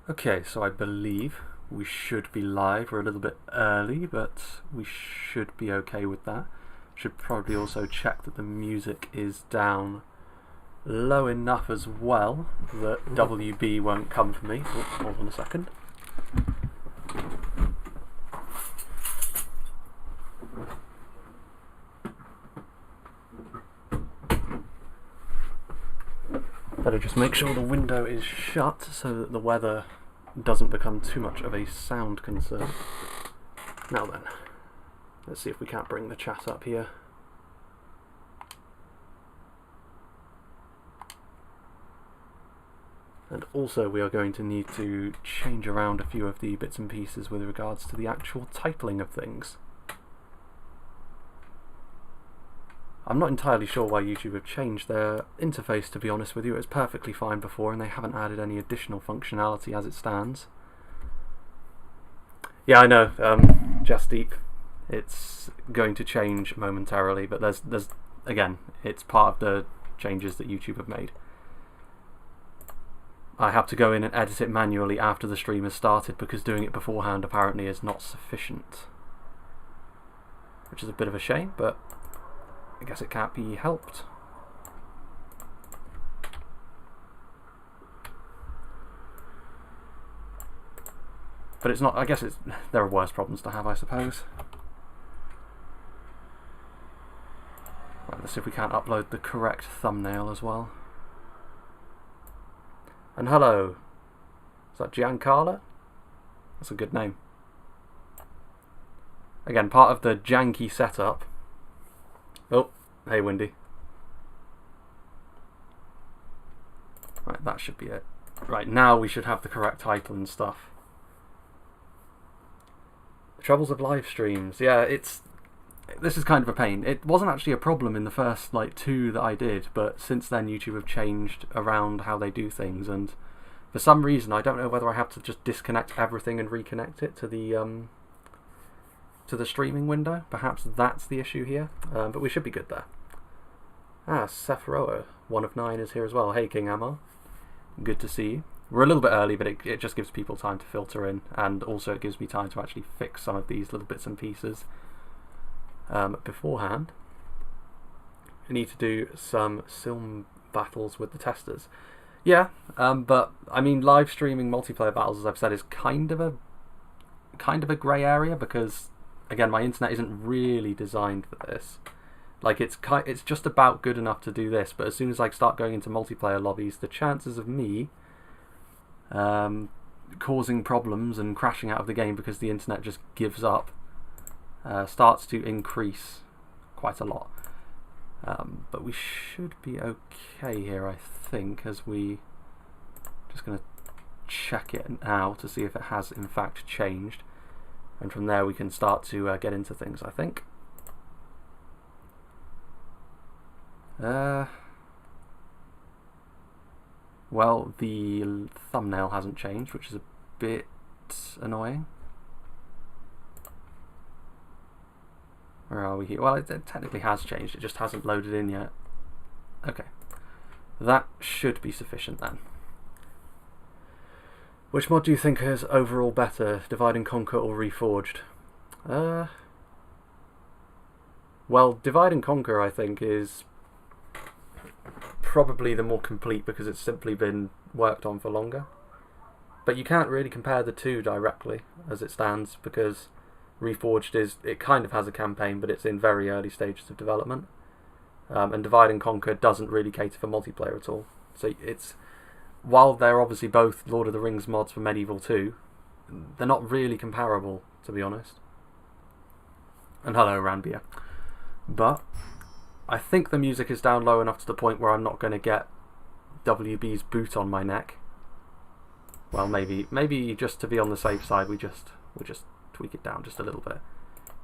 Okay, so I believe we should be live. We're a little bit early, but we should be okay with that. Should probably also check that the music is down low enough as well that WB won't come for me. Oh, hold on a second. Better just make sure the window is shut so that the weather doesn't become too much of a sound concern. Now then, let's see if we can't bring the chat up here. And also we are going to need to change around a few of the bits and pieces with regards to the actual titling of things. I'm not entirely sure why YouTube have changed their interface, to be honest with you. It was perfectly fine before and they haven't added any additional functionality as it stands. Yeah, I know, Jasdeep, it's going to change momentarily, but there's again, it's part of the changes that YouTube have made. I have to go in and edit it manually after the stream has started because doing it beforehand apparently is not sufficient. Which is a bit of a shame, but I guess it can't be helped. But it's not, I guess there are worse problems to have, I suppose. Right, let's see if we can't upload the correct thumbnail as well. And hello, is that Giancarlo? That's a good name. Again, part of the janky setup. Oh, hey Windy. Right, that should be it. Right, now we should have the correct title and stuff. The troubles of live streams. Yeah, this is kind of a pain. It wasn't actually a problem in the first two that I did, but since then YouTube have changed around how they do things, and for some reason I don't know whether I have to just disconnect everything and reconnect it to the streaming window. Perhaps that's the issue here, but we should be good there. Ah, Sephiroa, 1 of 9 is here as well. Hey King Amar, good to see you. We're a little bit early, but it just gives people time to filter in, and also it gives me time to actually fix some of these little bits and pieces beforehand. I need to do some Silm battles with the testers. Yeah, but I mean, live streaming multiplayer battles, as I've said, is kind of a grey area because, again, my internet isn't really designed for this. It's just about good enough to do this, but as soon as I start going into multiplayer lobbies, the chances of me causing problems and crashing out of the game because the internet just gives up starts to increase quite a lot. But we should be okay here, I think, as we just going to check it now to see if it has in fact changed, and from there we can start to get into things, I think. Well, the thumbnail hasn't changed, which is a bit annoying. Where are we here? Well, it technically has changed, it just hasn't loaded in yet. Okay. That should be sufficient then. Which mod do you think is overall better, Divide and Conquer or Reforged? Well, Divide and Conquer, I think, is probably the more complete because it's simply been worked on for longer. But you can't really compare the two directly as it stands because Reforged it kind of has a campaign, but it's in very early stages of development. And Divide and Conquer doesn't really cater for multiplayer at all. So while they're obviously both Lord of the Rings mods for Medieval 2, they're not really comparable, to be honest. And hello, Ranbia. But I think the music is down low enough to the point where I'm not going to get WB's boot on my neck. Well, maybe just to be on the safe side, we'll just tweak it down just a little bit.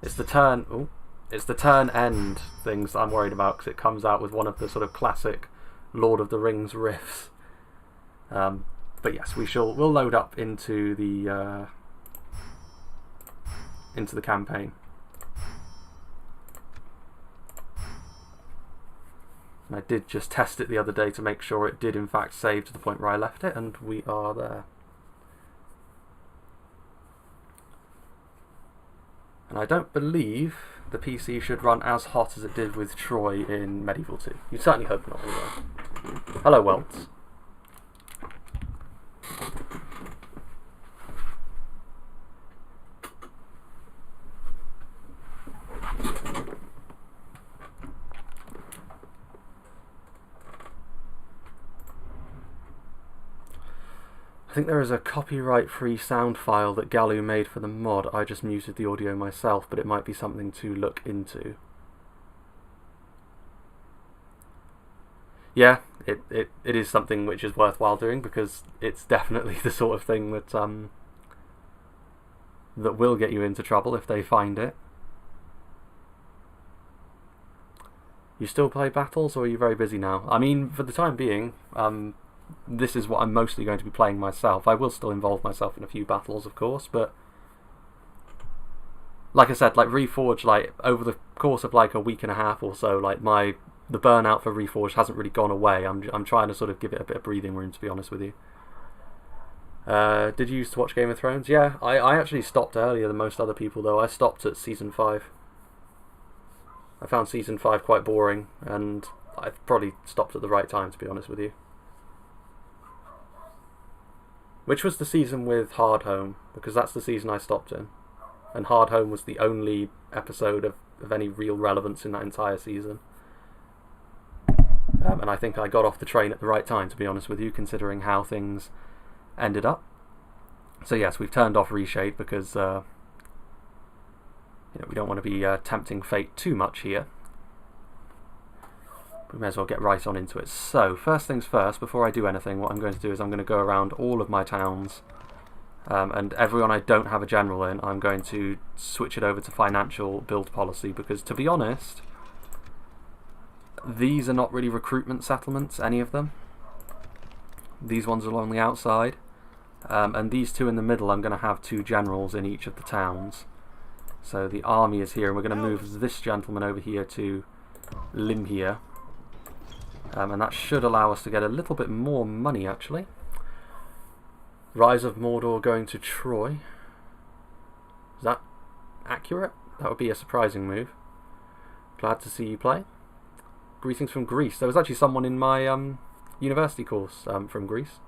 It's the turn end things that I'm worried about because it comes out with one of the sort of classic Lord of the Rings riffs. But yes, we'll load up into the campaign. And I did just test it the other day to make sure it did in fact save to the point where I left it, and we are there. And I don't believe the PC should run as hot as it did with Troy in Medieval 2. You certainly hope not, anyway. Hello, Welts. I think there is a copyright-free sound file that Galu made for the mod. I just muted the audio myself, but it might be something to look into. Yeah, it is something which is worthwhile doing, because it's definitely the sort of thing that that will get you into trouble if they find it. You still play battles, or are you very busy now? I mean, for the time being, this is what I'm mostly going to be playing myself. I will still involve myself in a few battles, of course, but like I said, like Reforged, like over the course of like a week and a half or so, like the burnout for Reforged hasn't really gone away. I'm trying to sort of give it a bit of breathing room, to be honest with you. Did you used to watch Game of Thrones? Yeah, I actually stopped earlier than most other people, though. I stopped at season 5. I found season 5 quite boring, and I probably stopped at the right time, to be honest with you. Which was the season with Hard Home, because that's the season I stopped in. And Hard Home was the only episode of any real relevance in that entire season. And I think I got off the train at the right time, to be honest with you, considering how things ended up. So yes, we've turned off Reshade because we don't want to be tempting fate too much here. We may as well get right on into it. So, first things first, before I do anything, what I'm going to do is I'm going to go around all of my towns, and everyone I don't have a general in, I'm going to switch it over to financial build policy, because to be honest, these are not really recruitment settlements, any of them. These ones are along the outside, and these two in the middle, I'm going to have 2 generals in each of the towns. So the army is here, and we're going to move this gentleman over here to Limhir. And that should allow us to get a little bit more money, actually. Rise of Mordor going to Troy. Is that accurate? That would be a surprising move. Glad to see you play. Greetings from Greece. There was actually someone in my university course from Greece.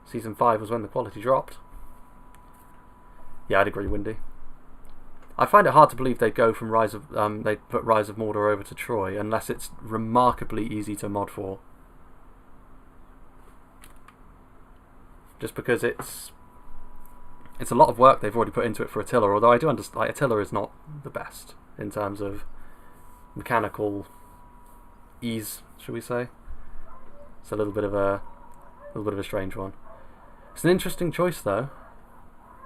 Season 5 was when the quality dropped. Yeah, I'd agree, Windy. I find it hard to believe they'd go from they'd put Rise of Mordor over to Troy, unless it's remarkably easy to mod for. Just because it's a lot of work they've already put into it for Attila, although I do understand, like, Attila is not the best in terms of mechanical ease, should we say. It's a little bit of a strange one. It's an interesting choice, though.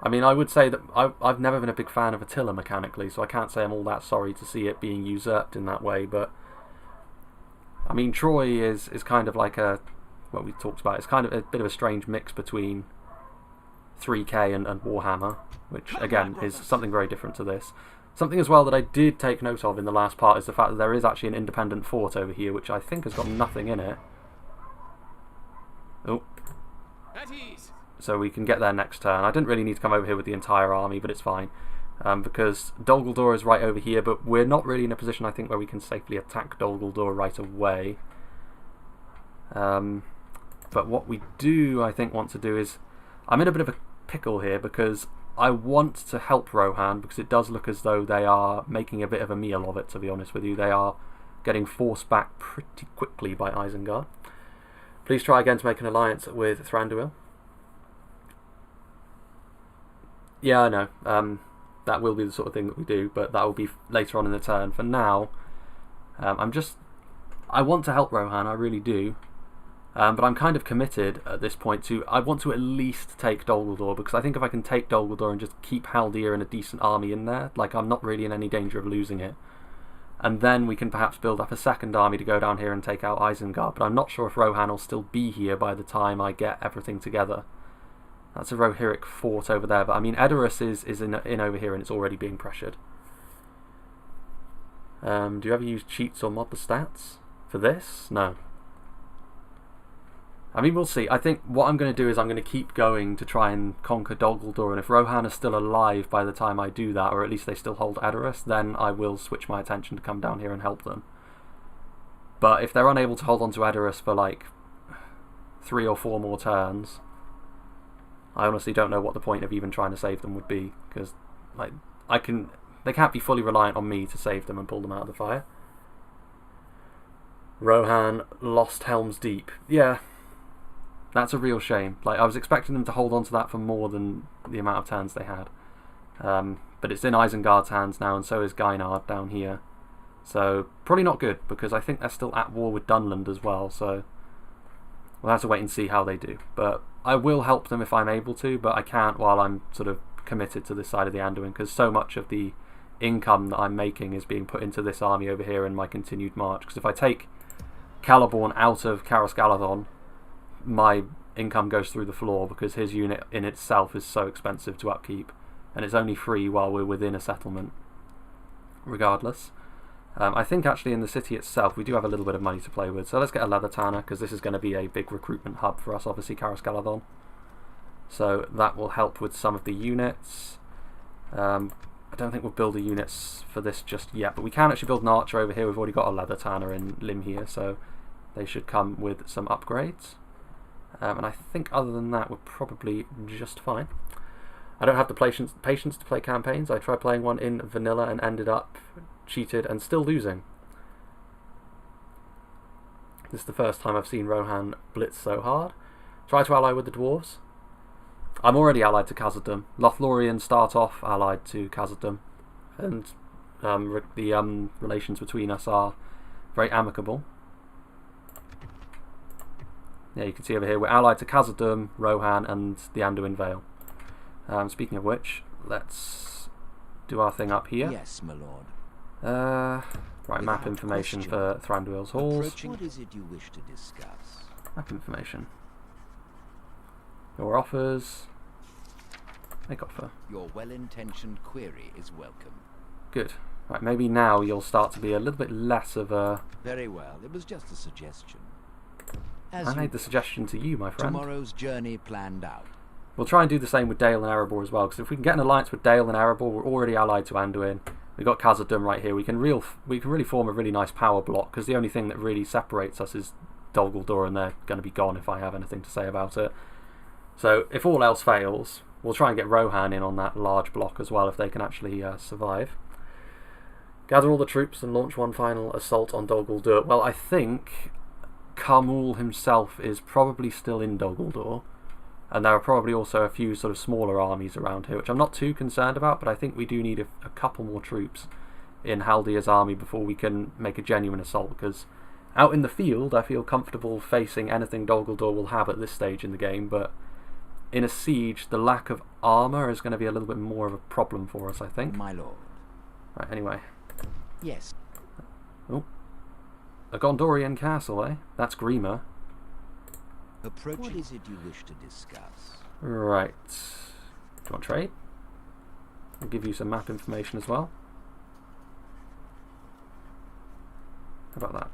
I mean, I would say that I've never been a big fan of Attila mechanically, so I can't say I'm all that sorry to see it being usurped in that way, but I mean, Troy is kind of like what we talked about, it's kind of a bit of a strange mix between 3K and Warhammer, which again is something very different to this. Something as well that I did take note of in the last part is the fact that there is actually an independent fort over here, which I think has got nothing in it. Oh. So we can get there next turn. I didn't really need to come over here with the entire army, but it's fine. Because Dol Guldur is right over here, but we're not really in a position, I think, where we can safely attack Dol Guldur right away. But what we do, I think, want to do is... I'm in a bit of a pickle here, because I want to help Rohan, because it does look as though they are making a bit of a meal of it, to be honest with you. They are getting forced back pretty quickly by Isengard. Please try again to make an alliance with Thranduil. Yeah, I know. That will be the sort of thing that we do, but that will be later on in the turn. For now, I want to help Rohan, I really do. But I'm kind of committed at this point to... I want to at least take Dol Guldur, because I think if I can take Dol Guldur and just keep Haldir and a decent army in there, like, I'm not really in any danger of losing it. And then we can perhaps build up a second army to go down here and take out Isengard, but I'm not sure if Rohan will still be here by the time I get everything together. That's a Rohirric fort over there, but I mean, Edoras is in over here and it's already being pressured. Do you ever use cheats or mod the stats for this? No. I mean, we'll see. I think what I'm going to do is I'm going to keep going to try and conquer Dol Guldur, and if Rohan is still alive by the time I do that, or at least they still hold Edoras, then I will switch my attention to come down here and help them. But if they're unable to hold on to Edoras for like 3 or 4 more turns, I honestly don't know what the point of even trying to save them would be, because like they can't be fully reliant on me to save them and pull them out of the fire. Rohan lost Helm's Deep. Yeah. That's a real shame. Like, I was expecting them to hold on to that for more than the amount of turns they had. But it's in Isengard's hands now, and so is Gainard down here. So, probably not good, because I think they're still at war with Dunland as well, so we'll have to wait and see how they do. But I will help them if I'm able to, but I can't while I'm sort of committed to this side of the Anduin, because so much of the income that I'm making is being put into this army over here in my continued march. Because if I take Celeborn out of Caras Galadhon, my income goes through the floor, because his unit in itself is so expensive to upkeep, and it's only free while we're within a settlement regardless. I think actually in the city itself we do have a little bit of money to play with, so let's get a leather tanner, because this is going to be a big recruitment hub for us, obviously, Caras Galadhon, so that will help with some of the units. I don't think we'll build the units for this just yet, but we can actually build an archer over here. We've already got a leather tanner in Lim here, so they should come with some upgrades. And I think other than that we're probably just fine. I don't have the patience to play campaigns. I tried playing one in vanilla and ended up cheated and still losing. This is the first time I've seen Rohan blitz so hard. Try to ally with the dwarves. I'm already allied to Khazad-dûm. Lothlorien start off allied to Khazad-dûm, and the relations between us are very amicable. Yeah, you can see over here we're allied to Khazad-dûm, Rohan, and the Anduin Vale. Speaking of which, let's do our thing up here. Yes, my lord. Right, map information for Thranduil's Halls. What is it you wish to discuss? Map information. Your offers. Make offer. Your well-intentioned query is welcome. Good. Right, maybe now you'll start to be a little bit less of a... Very well, it was just a suggestion. I made the suggestion to you, my friend. Tomorrow's journey planned out. We'll try and do the same with Dale and Erebor as well, because if we can get an alliance with Dale and Erebor, we're already allied to Anduin. We've got Khazad-dûm right here. We can really form a really nice power block, because the only thing that really separates us is Dol Guldur, and they're going to be gone if I have anything to say about it. So if all else fails, we'll try and get Rohan in on that large block as well, if they can actually survive. Gather all the troops and launch one final assault on Dol Guldur. Well, I think Khamûl himself is probably still in Dol Guldur, and there are probably also a few sort of smaller armies around here, which I'm not too concerned about, but I think we do need a couple more troops in Haldir's army before we can make a genuine assault, because out in the field I feel comfortable facing anything Dol Guldur will have at this stage in the game, but in a siege the lack of armour is going to be a little bit more of a problem for us, I think. My lord. Right, anyway. Yes. Oh. A Gondorian castle, eh? That's Grima. What is it you wish to discuss? Right. Do you want trade? I'll give you some map information as well. How about that?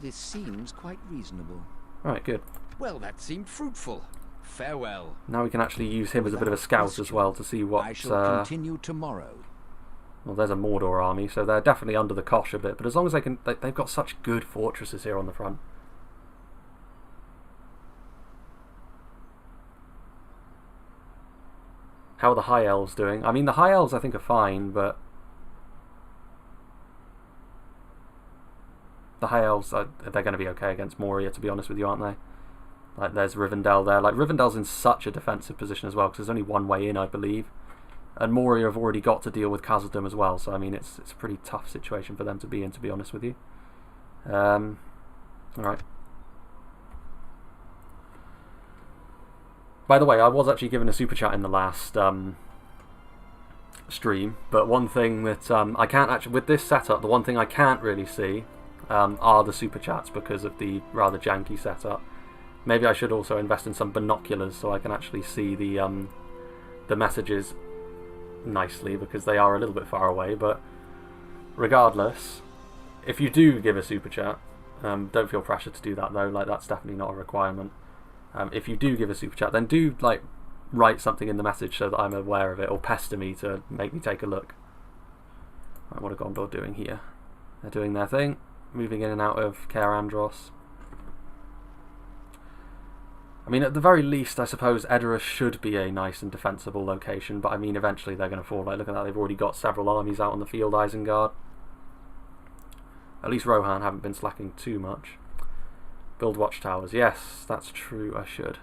This seems quite reasonable. Right, good. Well, that seemed fruitful. Farewell. Now we can actually use him as a bit of a scout as well to see what... I shall continue tomorrow. Well, there's a Mordor army, so they're definitely under the cosh a bit, but as long as they can... They've got such good fortresses here on the front. How are the High Elves doing? I mean, the High Elves I think are fine, but... The High Elves, they're going to be okay against Moria, to be honest with you, aren't they? Like, there's Rivendell there. Like, Rivendell's in such a defensive position as well, because there's only one way in, I believe. And Moria have already got to deal with Khazad-dûm as well, so I mean, it's a pretty tough situation for them to be in, to be honest with you. Alright. By the way, I was actually given a super chat in the last stream, but one thing that I can't actually, with this setup, the one thing I can't really see are the super chats because of the rather janky setup. Maybe I should also invest in some binoculars so I can actually see the messages nicely, because they are a little bit far away, but regardless, if you do give a super chat, don't feel pressure to do that though. Like, that's definitely not a requirement. If you do give a super chat, then do like write something in the message so that I'm aware of it, or pester me to make me take a look. Right, what are Gondor doing here? They're doing their thing, moving in and out of Caer Andros. I mean, at the very least, I suppose Edoras should be a nice and defensible location, but I mean, eventually they're going to fall. Like, look at that, they've already got several armies out on the field, Isengard. At least Rohan haven't been slacking too much. Build watchtowers. Yes, that's true, I should.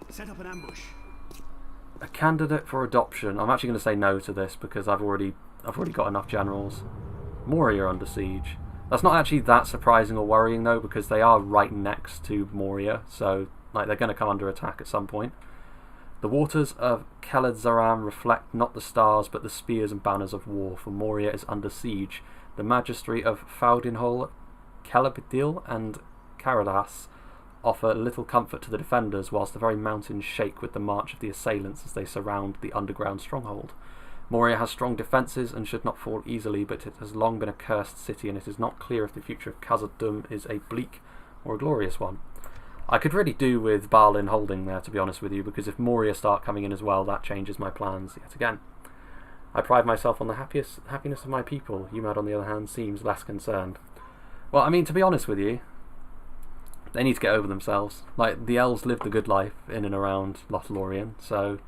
Set up an ambush. A candidate for adoption. I'm actually going to say no to this because I've already got enough generals. Moria under siege. That's not actually that surprising or worrying though, because they are right next to Moria, so like they're going to come under attack at some point. The waters of Keled-Zaram reflect not the stars but the spears and banners of war, for Moria is under siege. The magistracy of Faudinhol, Celebdil and Caradas offer little comfort to the defenders, whilst the very mountains shake with the march of the assailants as they surround the underground stronghold. Moria has strong defences and should not fall easily, but it has long been a cursed city, and it is not clear if the future of Khazad-dûm is a bleak or a glorious one. I could really do with Balin holding there, to be honest with you, because if Moria start coming in as well, that changes my plans yet again. I pride myself on the happiness of my people. Umad, on the other hand, seems less concerned. Well, I mean, to be honest with you, they need to get over themselves. Like, the elves lived a good life in and around Lothlorien, so,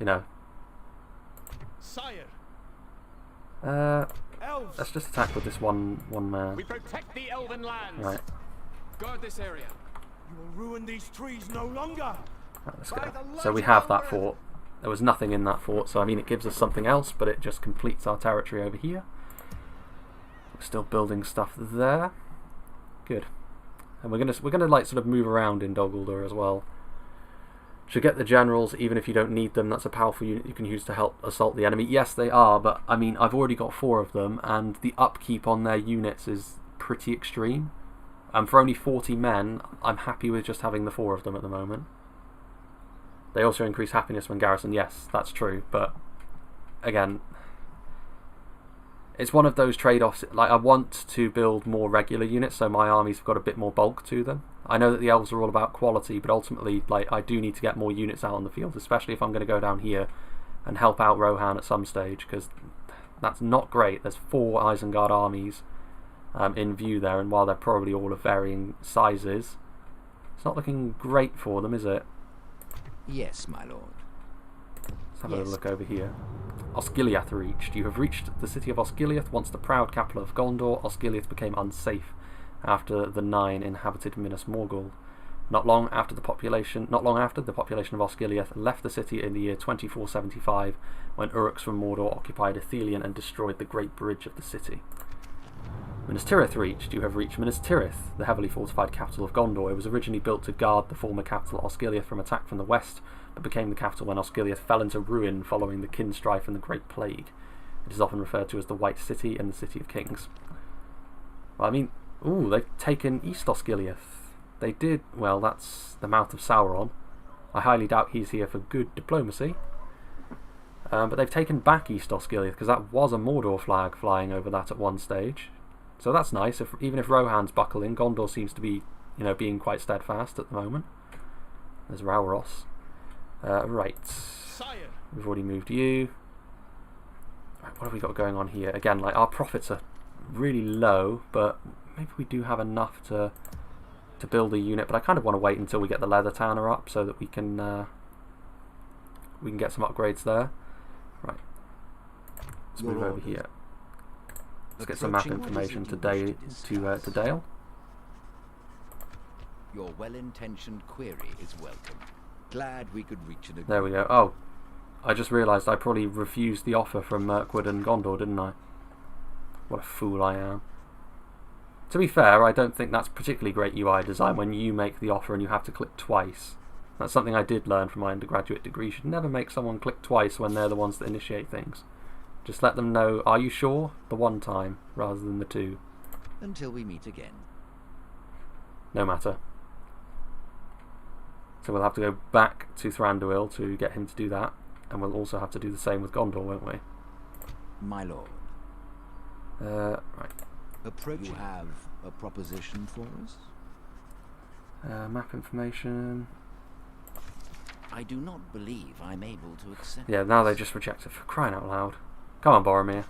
you know. Sire. Let's just attack with this one man. We protect the elven lands. Right. Guard this area. You will ruin these trees no longer. Right, let's go. So we have that fort. There was nothing in that fort, so I mean it gives us something else, but it just completes our territory over here. We're still building stuff there. Good. And we're gonna like sort of move around in Dol Guldur as well. Should get the generals, even if you don't need them. That's a powerful unit you can use to help assault the enemy. Yes, they are, but I mean, I've already got 4 of them, and the upkeep on their units is pretty extreme. For only 40 men, I'm happy with just having the 4 of them at the moment. They also increase happiness when garrisoned. Yes, that's true, but again, it's one of those trade-offs. Like, I want to build more regular units, so my armies have got a bit more bulk to them. I know that the elves are all about quality, but ultimately, like, I do need to get more units out on the field, especially if I'm going to go down here and help out Rohan at some stage, because that's not great. There's 4 Isengard armies in view there, and while they're probably all of varying sizes, it's not looking great for them, is it? Yes, my lord. Let's have a look over here. Osgiliath reached. You have reached the city of Osgiliath. Once the proud capital of Gondor, Osgiliath became unsafe after the 9 inhabited Minas Morgul. Not long after the population of Osgiliath left the city in the year 2475, when Uruks from Mordor occupied Ithilien and destroyed the great bridge of the city. Minas Tirith reached. You have reached Minas Tirith, the heavily fortified capital of Gondor. It was originally built to guard the former capital Osgiliath from attack from the west, but became the capital when Osgiliath fell into ruin following the kin strife and the Great Plague. It is often referred to as the White City and the City of Kings. Well, I mean, ooh, they've taken East Osgiliath. They did, well, that's the mouth of Sauron. I highly doubt he's here for good diplomacy. But they've taken back East Osgiliath, because that was a Mordor flag flying over that at one stage. So that's nice. Even if Rohan's buckling, Gondor seems to be, you know, being quite steadfast at the moment. There's Rauros. Right. Sire. We've already moved you. Right, what have we got going on here? Again, like, our profits are really low, but maybe we do have enough to build a unit. But I kind of want to wait until we get the Leather Tanner up so that we can get some upgrades there. Right. Let's move over here. Let's get some map information to Dale. Your well-intentioned query is welcome. Glad we could reach an agreement. There we go. Oh, I just realised I probably refused the offer from Mirkwood and Gondor, didn't I? What a fool I am. To be fair, I don't think that's particularly great UI design when you make the offer and you have to click twice. That's something I did learn from my undergraduate degree. You should never make someone click twice when they're the ones that initiate things. Just let them know, are you sure? The 1 time, rather than the 2. Until we meet again. No matter. So we'll have to go back to Thranduil to get him to do that. And we'll also have to do the same with Gondor, won't we? My lord. Right. Approach. You have a proposition for us? Map information. I do not believe I'm able to accept. Yeah, now they just reject it, for crying out loud. Come on, Boromir.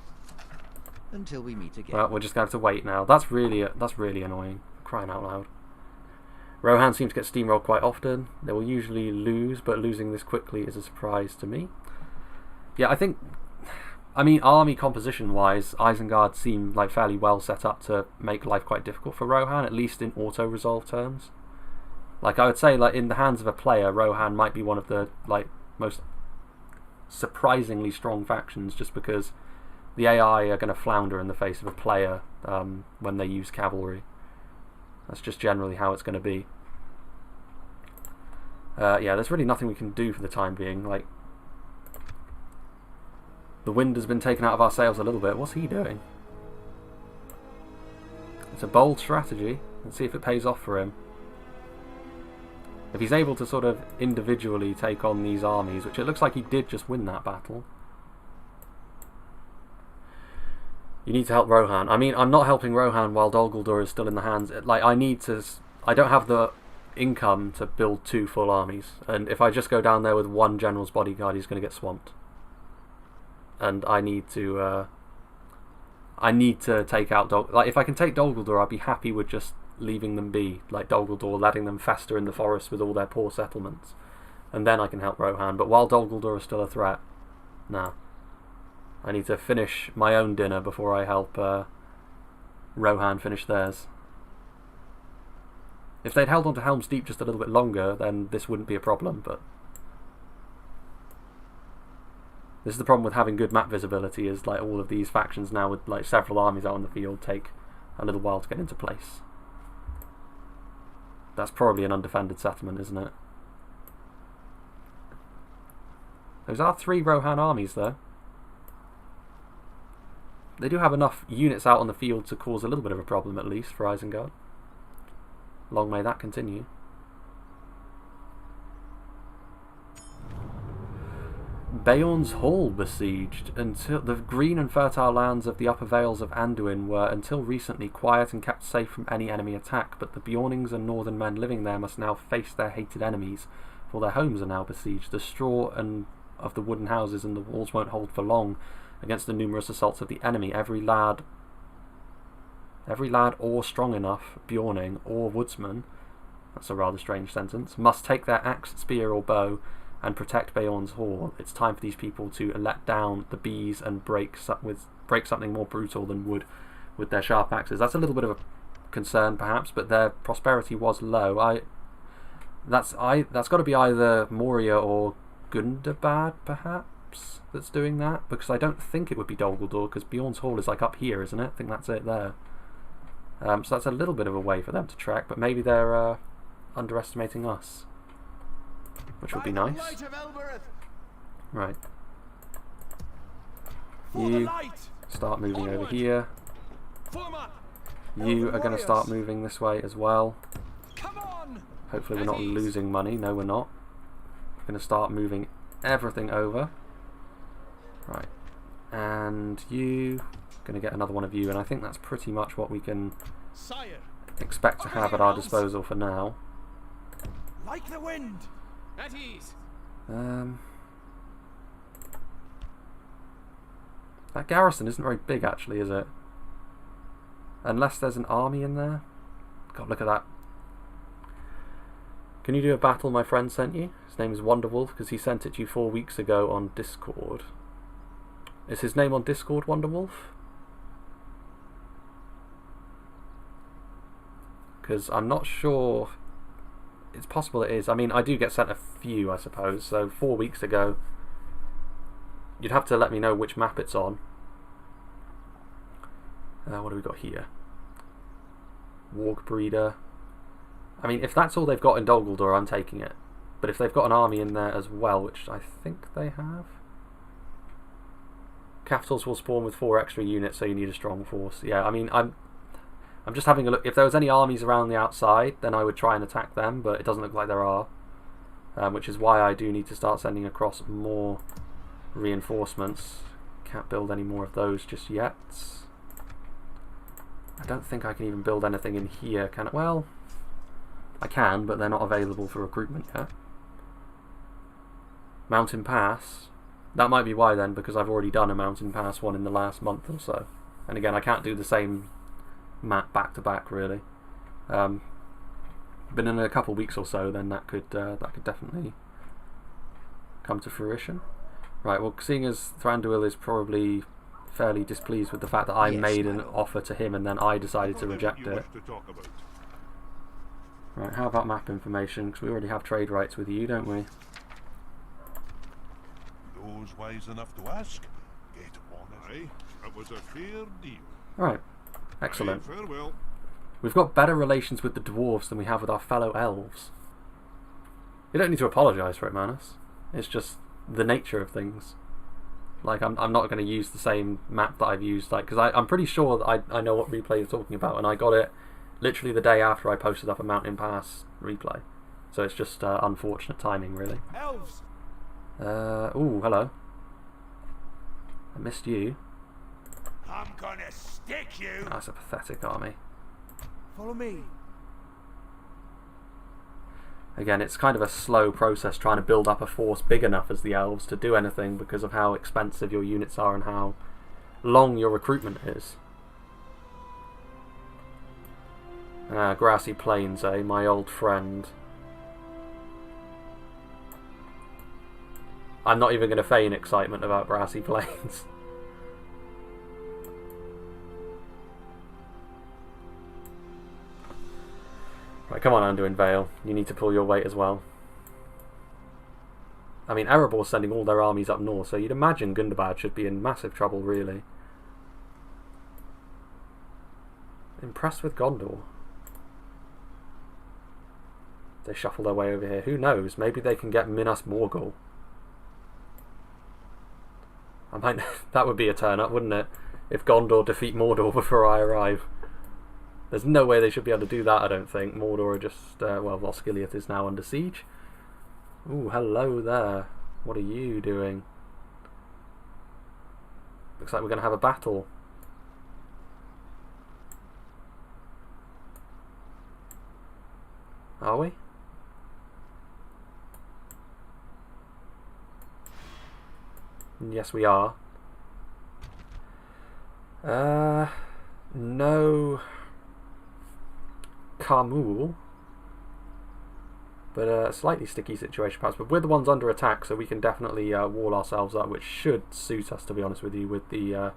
Until we meet again. Well, we're just going to have to wait now. That's really annoying. Crying out loud. Rohan seems to get steamrolled quite often. They will usually lose, but losing this quickly is a surprise to me. Yeah, I mean, army composition-wise, Isengard seem like fairly well set up to make life quite difficult for Rohan, at least in auto-resolve terms. Like, I would say, like, in the hands of a player, Rohan might be one of the, like, most surprisingly strong factions, just because the AI are going to flounder in the face of a player when they use cavalry. That's just generally how it's going to be. Yeah, there's really nothing we can do for the time being. Like, the wind has been taken out of our sails a little bit. What's he doing? It's a bold strategy. Let's see if it pays off for him. If he's able to sort of individually take on these armies, which it looks like he did just win that battle. You need to help Rohan. I mean, I'm not helping Rohan while Dol Guldur is still in the hands. Like, I don't have the income to build 2 full armies. And if I just go down there with 1 general's bodyguard, he's going to get swamped. And I need to take out Dol. Like, if I can take Dol Guldur, I'd be happy with just leaving them be. Like Dol Guldur, letting them fester in the forest with all their poor settlements. And then I can help Rohan. But while Dol Guldur is still a threat, nah. I need to finish my own dinner before I help Rohan finish theirs. If they'd held on to Helm's Deep just a little bit longer, then this wouldn't be a problem, but this is the problem with having good map visibility, is like all of these factions now with like several armies out on the field take a little while to get into place. That's probably an undefended settlement, isn't it? Those are 3 Rohan armies though. They do have enough units out on the field to cause a little bit of a problem, at least, for Isengard. Long may that continue. Beorn's Hall besieged. Until the green and fertile lands of the upper vales of Anduin were until recently quiet and kept safe from any enemy attack, but the Beornings and northern men living there must now face their hated enemies, for their homes are now besieged. The straw and of the wooden houses and the walls won't hold for long against the numerous assaults of the enemy. Every lad or strong enough, Beorning or woodsman, that's a rather strange sentence, must take their axe, spear or bow and protect Beorn's Hall. It's time for these people to let down the bees and break something more brutal than wood with their sharp axes. That's a little bit of a concern perhaps, but their prosperity was low. That's got to be either Moria or Gundabad perhaps that's doing that, because I don't think it would be Dol Guldur, because Beorn's Hall is like up here, isn't it? I think that's it there. So that's a little bit of a way for them to trek, but maybe they're underestimating us, which would be nice. Right. You start moving over here. You are going to start moving this way as well. Hopefully we're not losing money. No, we're not. We're going to start moving everything over. Right. And you going to get another one of you, and I think that's pretty much what we can expect to have at our disposal for now. Like the wind. At ease. That garrison isn't very big actually, is it? Unless there's an army in there. God, look at that. Can you do a battle my friend sent you? His name is Wonderwolf, because he sent it to you 4 weeks ago on Discord. Is his name on Discord Wonderwolf? Because I'm not sure. It's possible it is. I mean, I do get sent a few, I suppose. So 4 weeks ago, you'd have to let me know which map it's on. What do we got here? Warg Breeder. I mean, if that's all they've got in Dol Guldur, I'm taking it. But if they've got an army in there as well, which I think they have. Capitals will spawn with 4 extra units, so you need a strong force. Yeah, I mean, I'm just having a look. If there was any armies around the outside, then I would try and attack them, but it doesn't look like there are. which is why I do need to start sending across more reinforcements. Can't build any more of those just yet. I don't think I can even build anything in here, can I? Well, I can, but they're not available for recruitment yet. Mountain Pass. That might be why then, because I've already done a Mountain Pass one in the last month or so. And again, I can't do the same map back to back really. But in a couple of weeks or so, then that could definitely come to fruition. Right. Well, seeing as Thranduil is probably fairly displeased with the fact that I made an offer to him and then I decided to reject it. Right. How about map information? Because we already have trade rights with you, don't we? Those wise enough to ask, get on it. It was a fair deal. Right. Excellent. Aye, farewell. We've got better relations with the dwarves than we have with our fellow elves. You don't need to apologise for it, Manus. It's just the nature of things. Like, I'm not going to use the same map that I've used, like, because I'm pretty sure that I know what replay you're talking about, and I got it literally the day after I posted up a Mountain Pass replay. So it's just unfortunate timing, really. Elves. Ooh, hello. I missed you. I'm gonna stick you. That's a pathetic army. Follow me. Again, it's kind of a slow process trying to build up a force big enough as the elves to do anything because of how expensive your units are and how long your recruitment is. Grassy Plains, eh? My old friend. I'm not even going to feign excitement about Grassy Plains. Right, come on, Anduin Vale. You need to pull your weight as well. I mean, Erebor's sending all their armies up north, so you'd imagine Gundabad should be in massive trouble, really. Impressed with Gondor. They shuffle their way over here. Who knows? Maybe they can get Minas Morgul. I might. That would be a turn up, wouldn't it? If Gondor defeat Mordor before I arrive. There's no way they should be able to do that, I don't think. Mordor are just... well, Osgiliath is now under siege. Ooh, hello there. What are you doing? Looks like we're going to have a battle. Are we? Yes, we are. No... Carmul, but a slightly sticky situation perhaps, but we're the ones under attack, so we can definitely wall ourselves up, which should suit us, to be honest with you, with the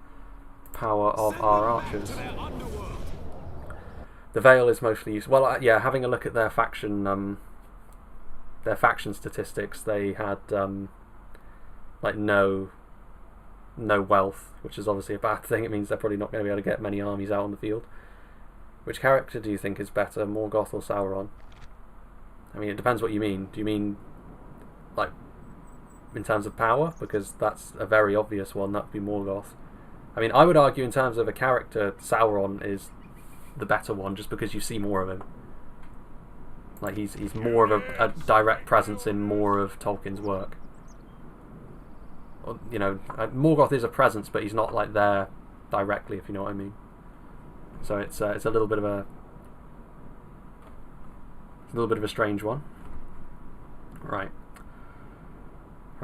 power of our archers. The Vale is mostly used. Well, yeah, having a look at their faction statistics, they had like no wealth, which is obviously a bad thing. It means they're probably not going to be able to get many armies out on the field. Which character do you think is better, Morgoth or Sauron? I mean, it depends what you mean. Do you mean, like, in terms of power? Because that's a very obvious one, that would be Morgoth. I mean, I would argue in terms of a character, Sauron is the better one, just because you see more of him. Like, he's more of a direct presence in more of Tolkien's work. You know, Morgoth is a presence, but he's not, like, there directly, if you know what I mean. So it's a little bit of a strange one. Right.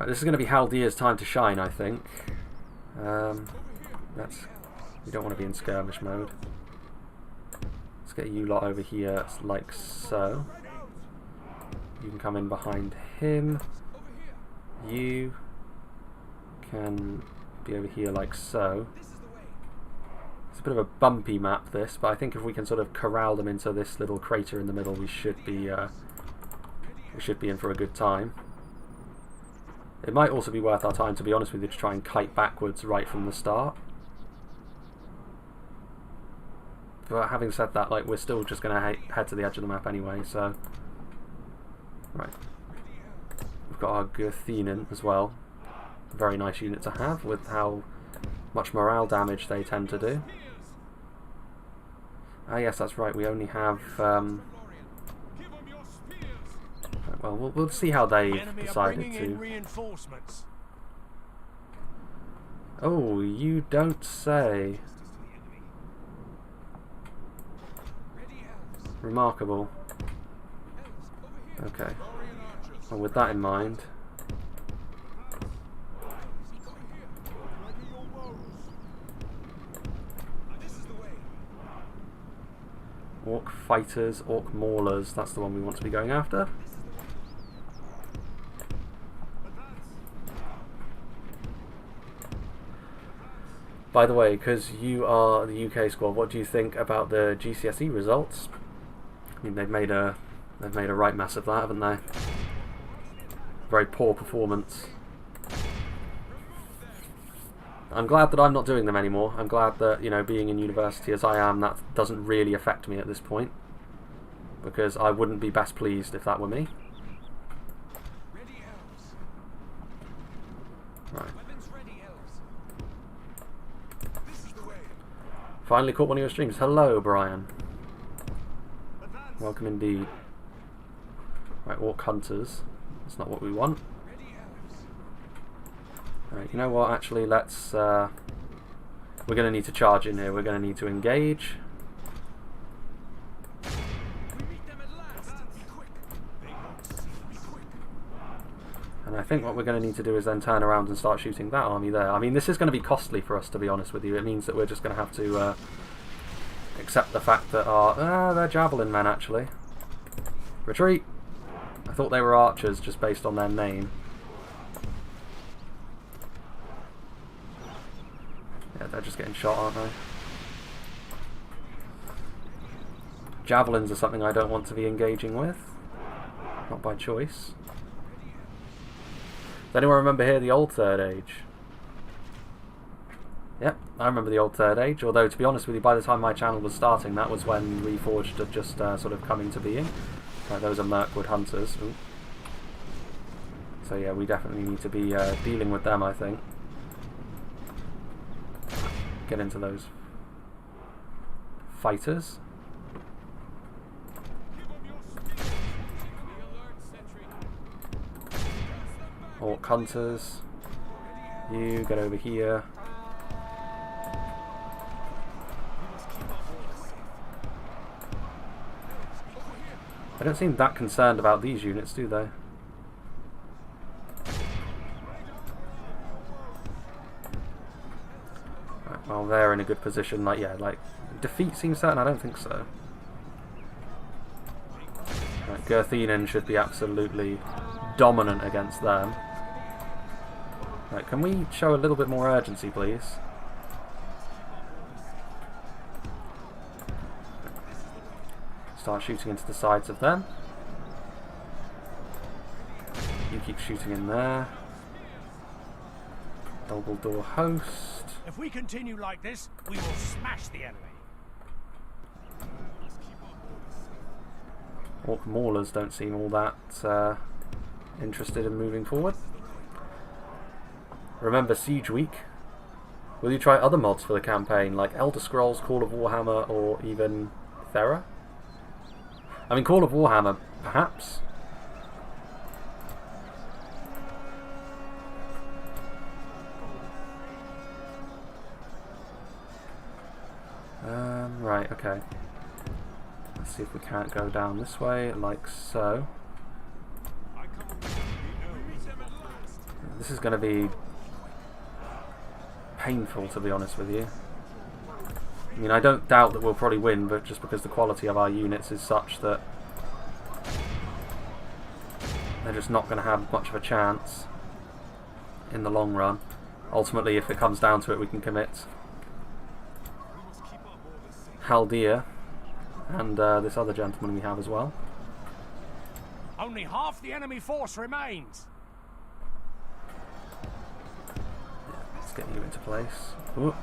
This is going to be Haldir's time to shine, I think. We don't want to be in skirmish mode. Let's get you lot over here like so. You can come in behind him. You can be over here like so. It's a bit of a bumpy map, this, but I think if we can sort of corral them into this little crater in the middle, we should be in for a good time. It might also be worth our time, to be honest with you, to try and kite backwards right from the start. But having said that, like, we're still just going to head to the edge of the map anyway, so... Right. We've got our Gurthinen as well. Very nice unit to have, with how much morale damage they tend to do. Ah yes, that's right, we only have... Well, we'll see how they Enemy are decided bringing in to. reinforcements. Oh, you don't say. Remarkable. Okay. Well, with that in mind. Orc fighters, orc maulers, that's the one we want to be going after. By the way, because you are the UK squad, what do you think about the GCSE results? I mean, they've made a right mess of that, haven't they? Very poor performance. I'm glad that I'm not doing them anymore. I'm glad that, you know, being in university as I am, that doesn't really affect me at this point. Because I wouldn't be best pleased if that were me. Right. Finally caught one of your streams. Hello, Brian. Welcome indeed. Right, orc hunters. That's not what we want. Right, you know what, actually, let's... we're going to need to charge in here. We're going to need to engage. And I think what we're going to need to do is then turn around and start shooting that army there. I mean, this is going to be costly for us, to be honest with you. It means that we're just going to have to accept the fact that they're javelin men, actually. Retreat! I thought they were archers, just based on their name. Yeah, they're just getting shot, aren't they? Javelins are something I don't want to be engaging with. Not by choice. Does anyone remember here the old Third Age? Yep, I remember the old Third Age, although to be honest with you, by the time my channel was starting, that was when Reforged had just sort of come into being. Those are Mirkwood Hunters. Ooh. So yeah, we definitely need to be dealing with them, I think. Get into those fighters. Orc hunters. You get over here. I don't seem that concerned about these units, do they? Right, well, they're in a good position. Like, yeah, like defeat seems certain. I don't think so. Right, Gerthenen should be absolutely dominant against them. Right, can we show a little bit more urgency, please? Start shooting into the sides of them. You keep shooting in there. Dumbledore host. If we continue like this, we will smash the enemy. Orc maulers don't seem all that interested in moving forward. Remember Siege Week? Will you try other mods for the campaign, like Elder Scrolls, Call of Warhammer, or even Thera? I mean, Call of Warhammer, perhaps? Right, okay. Let's see if we can't go down this way, like so. This is going to be painful, to be honest with you. I mean, I don't doubt that we'll probably win, but just because the quality of our units is such that they're just not going to have much of a chance in the long run. Ultimately, if it comes down to it, we can commit Haldir and this other gentleman we have as well. Only half the enemy force remains. Let's get you into place. Ooh.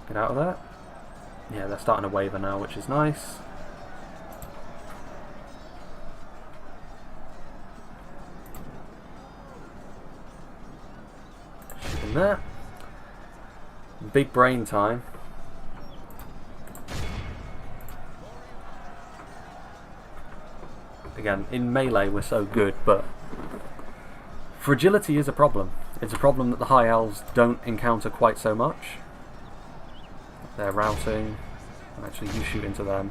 Get out of there. Yeah, they're starting to waver now, which is nice. Shoot in there. Big brain time. again, in melee we're so good, but fragility is a problem. It's a problem that the High Elves don't encounter quite so much. They're routing. Actually, you shoot into them.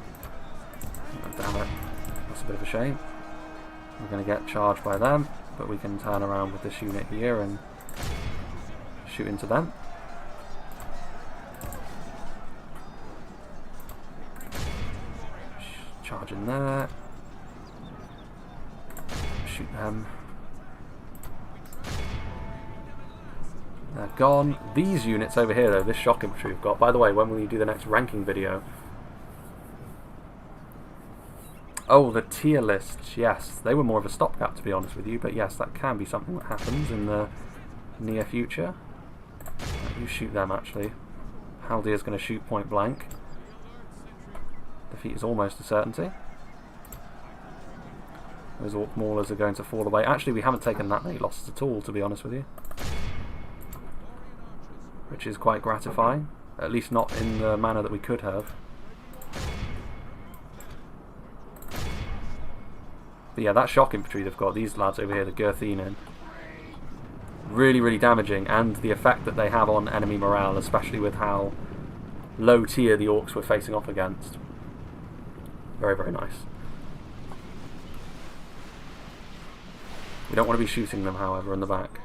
Oh, damn it. That's a bit of a shame. We're going to get charged by them, but we can turn around with this unit here and shoot into them. Charge in there. Shoot them. They're gone. These units over here, though, this shock infantry we've got. By the way, when will you do the next ranking video? Oh, the tier lists. Yes, they were more of a stopgap, to be honest with you. But yes, that can be something that happens in the near future. You shoot them, actually. Haldir's going to shoot point blank. Defeat is almost a certainty. Those Orc Maulers are going to fall away. Actually, we haven't taken that many losses at all, to be honest with you. Which is quite gratifying. At least not in the manner that we could have. But yeah, that shock infantry they've got, these lads over here, the Gurthinen, really, really damaging, and the effect that they have on enemy morale, especially with how low tier the Orcs were facing off against. Very, very nice. We don't want to be shooting them, however, in the back.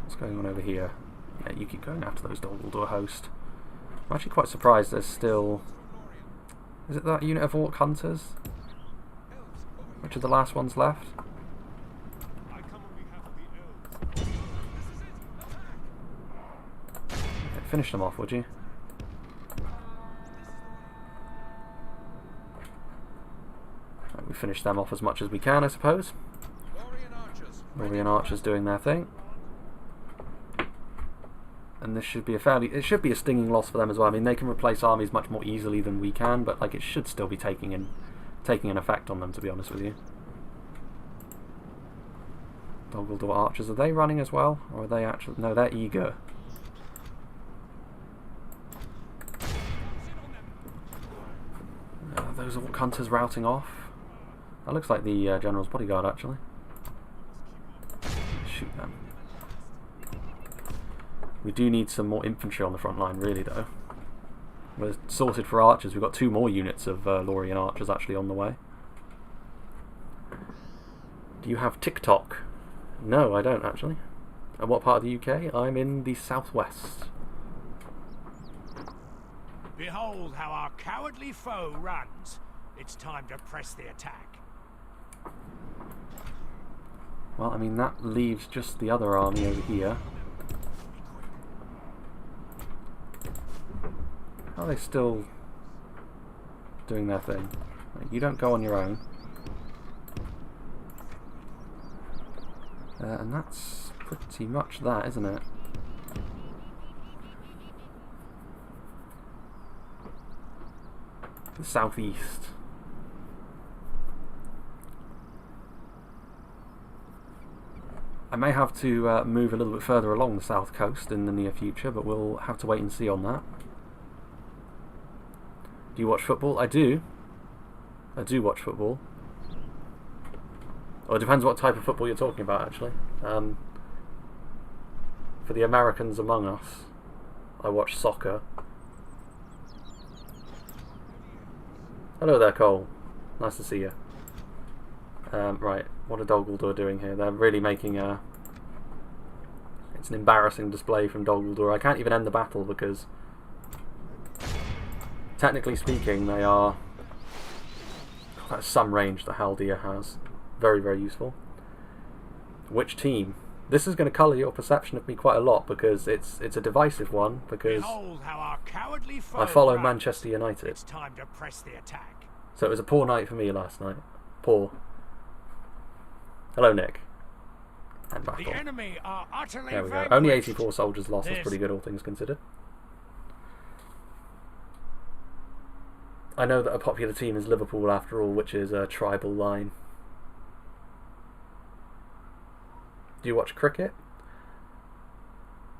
What's going on over here? Yeah, you keep going after those Dol host. I'm actually quite surprised there's still... Is it that unit of Orc Hunters? Which are the last ones left? Okay, finish them off, would you? Right, we finish them off as much as we can, I suppose. Lothlorien archers doing their thing. And this should be a it should be a stinging loss for them as well. I mean, they can replace armies much more easily than we can, but like it should still be taking an effect on them, to be honest with you. Dol archers, are they running as well, or are they actually? No, they're eager. Those Orc Hunters routing off. That looks like the General's bodyguard, actually. Shoot them. We do need some more infantry on the front line, really, though. We're sorted for archers. We've got 2 more units of Lothlorien archers actually on the way. Do you have TikTok? No, I don't, actually. And what part of the UK? I'm in the southwest. Behold how our cowardly foe runs. It's time to press the attack. Well, I mean, that leaves just the other army over here. How are they still doing their thing? You don't go on your own. And that's pretty much that, isn't it? The southeast. I may have to move a little bit further along the south coast in the near future, but we'll have to wait and see on that. Do you watch football? I do. I do watch football. Well, it depends what type of football you're talking about, actually. For the Americans among us, I watch soccer. Hello there, Cole. Nice to see you. Right, what are Dol Guldur doing here? They're really making a... It's an embarrassing display from Dol Guldur. I can't even end the battle because... Technically speaking, they are... That's some range that Haldir has. Very, very useful. Which team? This is going to colour your perception of me quite a lot because it's a divisive one because I follow Manchester United. It's time to press the attack. So it was a poor night for me last night. Poor. Hello, Nick. And battle. The enemy are utterly there we go. vanquished. Only 84 soldiers lost. That's pretty good, all things considered. I know that a popular team is Liverpool after all, which is a tribal line. Do you watch cricket?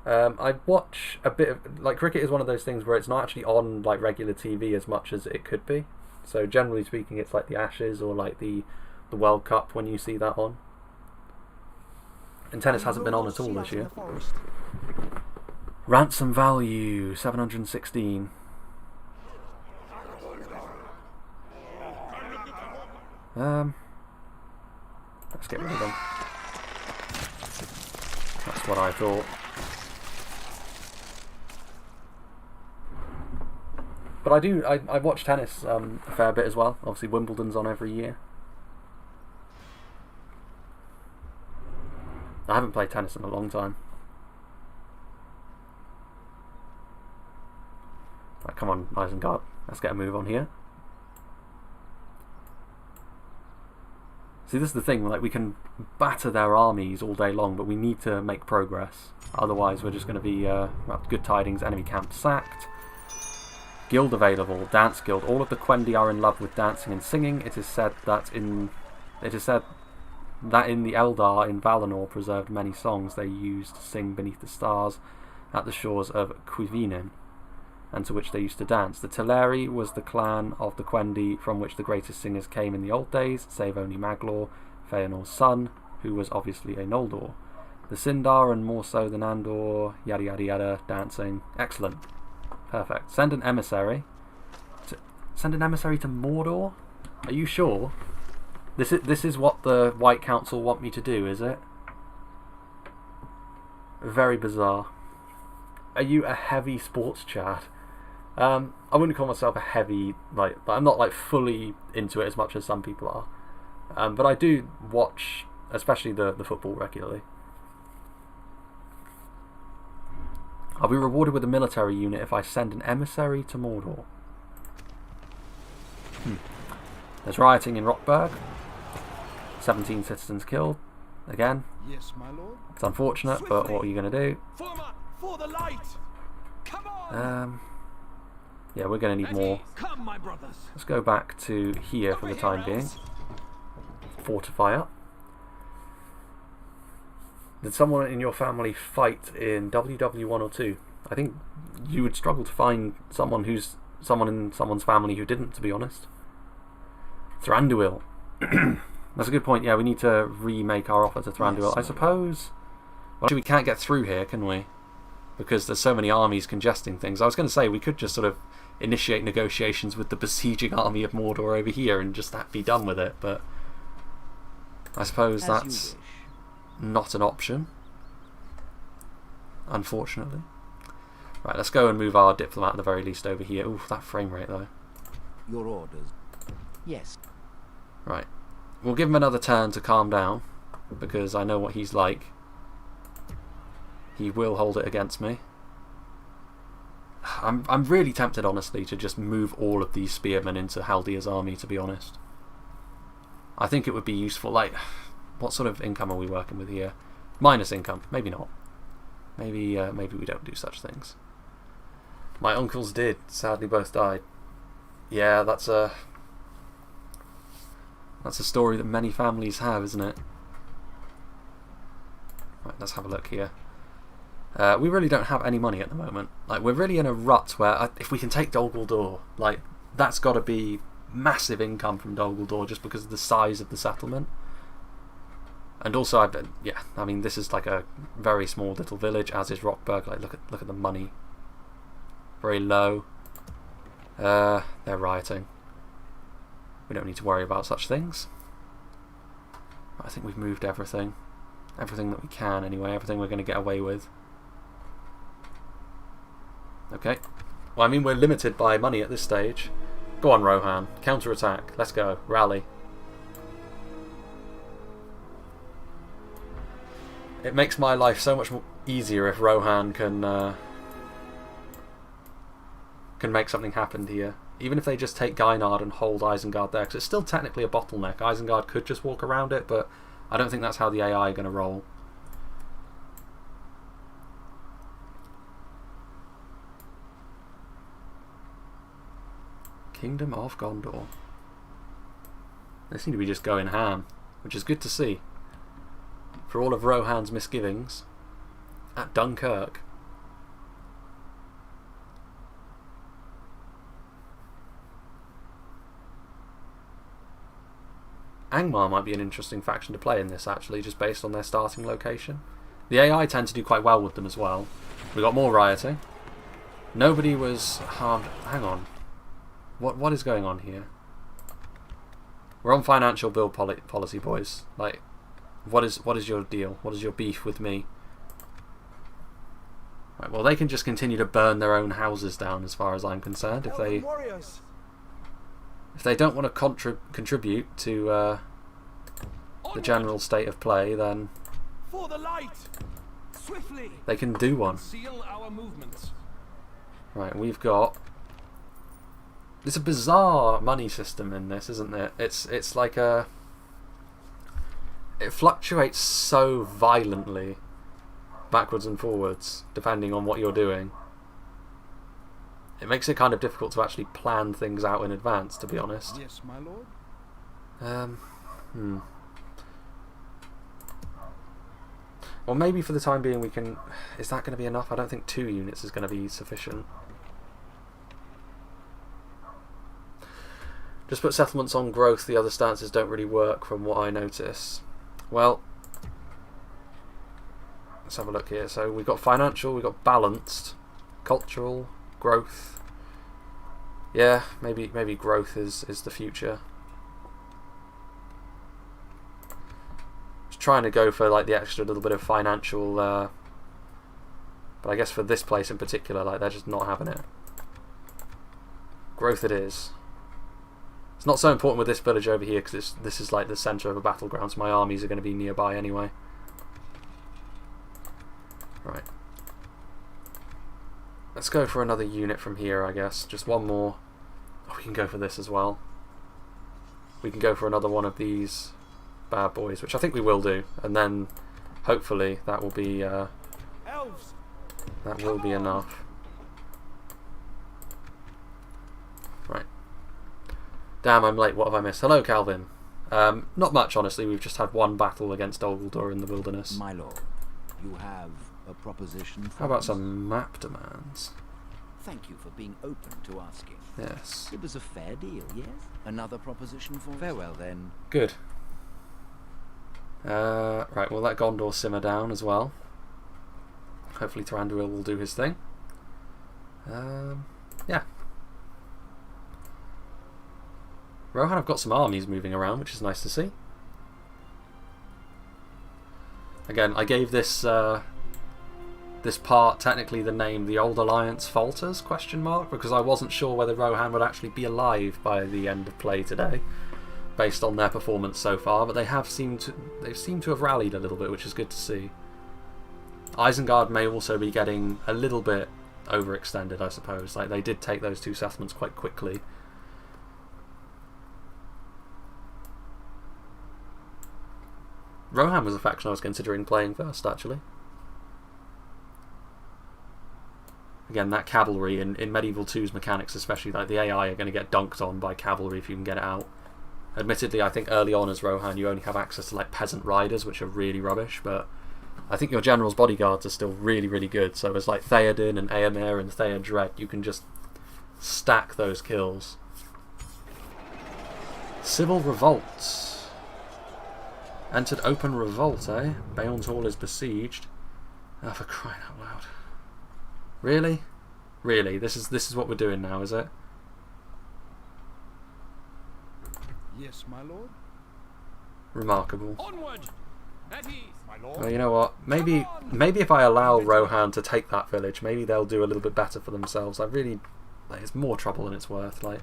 I watch a bit of... Like, cricket is one of those things where it's not actually on like regular TV as much as it could be. So generally speaking, it's like the Ashes or like the World Cup when you see that on. And tennis hasn't been on at all this year. Ransom value 716. Let's get rid of them. That's what I thought. But I watch tennis a fair bit as well. Obviously Wimbledon's on every year. I haven't played tennis in a long time. Right, come on, Isengard. Let's get a move on here. See, this is the thing, like, we can batter their armies all day long, but we need to make progress. Otherwise, we're just going to be, well, good tidings, enemy camp sacked. Guild available, Dance Guild. All of the Quendi are in love with dancing and singing. It is said that in the Eldar in Valinor preserved many songs they used to sing beneath the stars at the shores of Cuivinen, and to which they used to dance. The Teleri was the clan of the Quendi from which the greatest singers came in the old days, save only Maglor, Feanor's son, who was obviously a Noldor. The Sindar, and more so than Andor, yada yada yada, dancing. Excellent. Perfect. Send an emissary. Send an emissary to Mordor? Are you sure? This is what the White Council want me to do, is it? Very bizarre. Are you a heavy sports chat? I wouldn't call myself a heavy, like, I'm not like fully into it as much as some people are. But I do watch, especially the football regularly. I'll be rewarded with a military unit if I send an emissary to Mordor. There's rioting in Rockburg. 17 citizens killed. Again. Yes, my lord. It's unfortunate, but what are you going to do? For the light. Come on. Yeah, we're going to need more. Come, my brothers. Let's go back to here for the time being. Fortify up. Did someone in your family fight in WW1 or 2? I think you would struggle to find someone in someone's family who didn't, to be honest. Thranduil. That's a good point. Yeah, we need to remake our offer to Thranduil. I suppose. Well, actually, we can't get through here, can we? Because there's so many armies congesting things. I was going to say we could just sort of initiate negotiations with the besieging army of Mordor over here and just be done with it, but I suppose that's not an option, unfortunately. Right, let's go and move our diplomat at the very least over here. Ooh, that frame rate though. Your orders. Yes. Right, we'll give him another turn to calm down, because I know what he's like. He will hold it against me. I'm really tempted, honestly, to just move all of these spearmen into Haldir's army, to be honest. I think it would be useful. Like, what sort of income are we working with here? Minus income. Maybe not. Maybe we don't do such things. My uncles did. Sadly, both died. Yeah, that's a story that many families have, isn't it? Right, let's have a look here. We really don't have any money at the moment. Like, we're really in a rut where if we can take Dol Guldur, like, that's got to be massive income from Dol Guldur just because of the size of the settlement. And also, I mean, this is like a very small little village, as is Rockburg. Like, look at the money. Very low. They're rioting. We don't need to worry about such things. I think we've moved everything. Everything that we can, anyway. Everything we're going to get away with. Okay. Well, I mean, we're limited by money at this stage. Go on, Rohan. Counter-attack. Let's go. Rally. It makes my life so much more easier if Rohan can make something happen here. Even if they just take Gainard and hold Isengard there, because it's still technically a bottleneck. Isengard could just walk around it, but I don't think that's how the AI are going to roll. Kingdom of Gondor. They seem to be just going ham, which is good to see. For all of Rohan's misgivings, at Dunkirk. Angmar might be an interesting faction to play in this, actually, just based on their starting location. The AI tend to do quite well with them as well. We got more rioting. Nobody was harmed. Hang on. What is going on here? We're on financial build policy, boys. Like, what is your deal? What is your beef with me? Right, well, they can just continue to burn their own houses down, as far as I'm concerned. If they don't want to contribute to the general state of play, then For the light! Swiftly! they can do one. Seal our movements. Right, we've got... It's a bizarre money system in this, isn't it? It's like a... It fluctuates so violently, backwards and forwards, depending on what you're doing. It makes it kind of difficult to actually plan things out in advance, to be honest. Yes, my lord. Well, maybe for the time being we can... Is that going to be enough? I don't think 2 units is going to be sufficient. Just put settlements on growth. The other stances don't really work from what I notice. Well, let's have a look here. So we've got financial, we've got balanced, cultural, growth. Yeah, maybe growth is the future. Just trying to go for like the extra little bit of financial, but I guess for this place in particular, like they're just not having it. Growth it is. It's not so important with this village over here because this is like the centre of a battleground, so my armies are going to be nearby anyway. Right. Let's go for another unit from here, I guess. Just one more. Oh, we can go for this as well. We can go for another one of these bad boys, which I think we will do, and then hopefully that will be Elves! that will be enough. Right. Damn, I'm late. What have I missed? Hello, Calvin. Not much, honestly. We've just had one battle against Olguldur in the wilderness. My lord, you have a proposition for How about us? some map demands? Thank you for being open to asking. Yes. It was a fair deal, yes? Another proposition for us? Farewell, then. Good. Right, we'll let Gondor simmer down as well. Hopefully Thranduil will do his thing. Yeah. Rohan have got some armies moving around, which is nice to see. Again, I gave this this part technically the name "The Old Alliance Falters?" ? Because I wasn't sure whether Rohan would actually be alive by the end of play today, based on their performance so far. But they seem to have rallied a little bit, which is good to see. Isengard may also be getting a little bit overextended, I suppose. Like they did take those 2 settlements quite quickly. Rohan was a faction I was considering playing first, actually. Again, that cavalry in Medieval 2's mechanics especially, like the AI are going to get dunked on by cavalry if you can get it out. Admittedly, I think early on as Rohan you only have access to like peasant riders, which are really rubbish, but I think your general's bodyguards are still really, really good. So as like Theoden and Eomer and Theodred, you can just stack those kills. Civil revolts. Entered open revolt, eh? Bayon's Hall is besieged. Oh, for crying out loud. Really? Really? This is what we're doing now, is it? Yes, my lord. Remarkable. Onward! At ease! My lord. Well, you know what? Maybe if I allow Rohan to take that village, maybe they'll do a little bit better for themselves. I really... Like, it's more trouble than it's worth, like...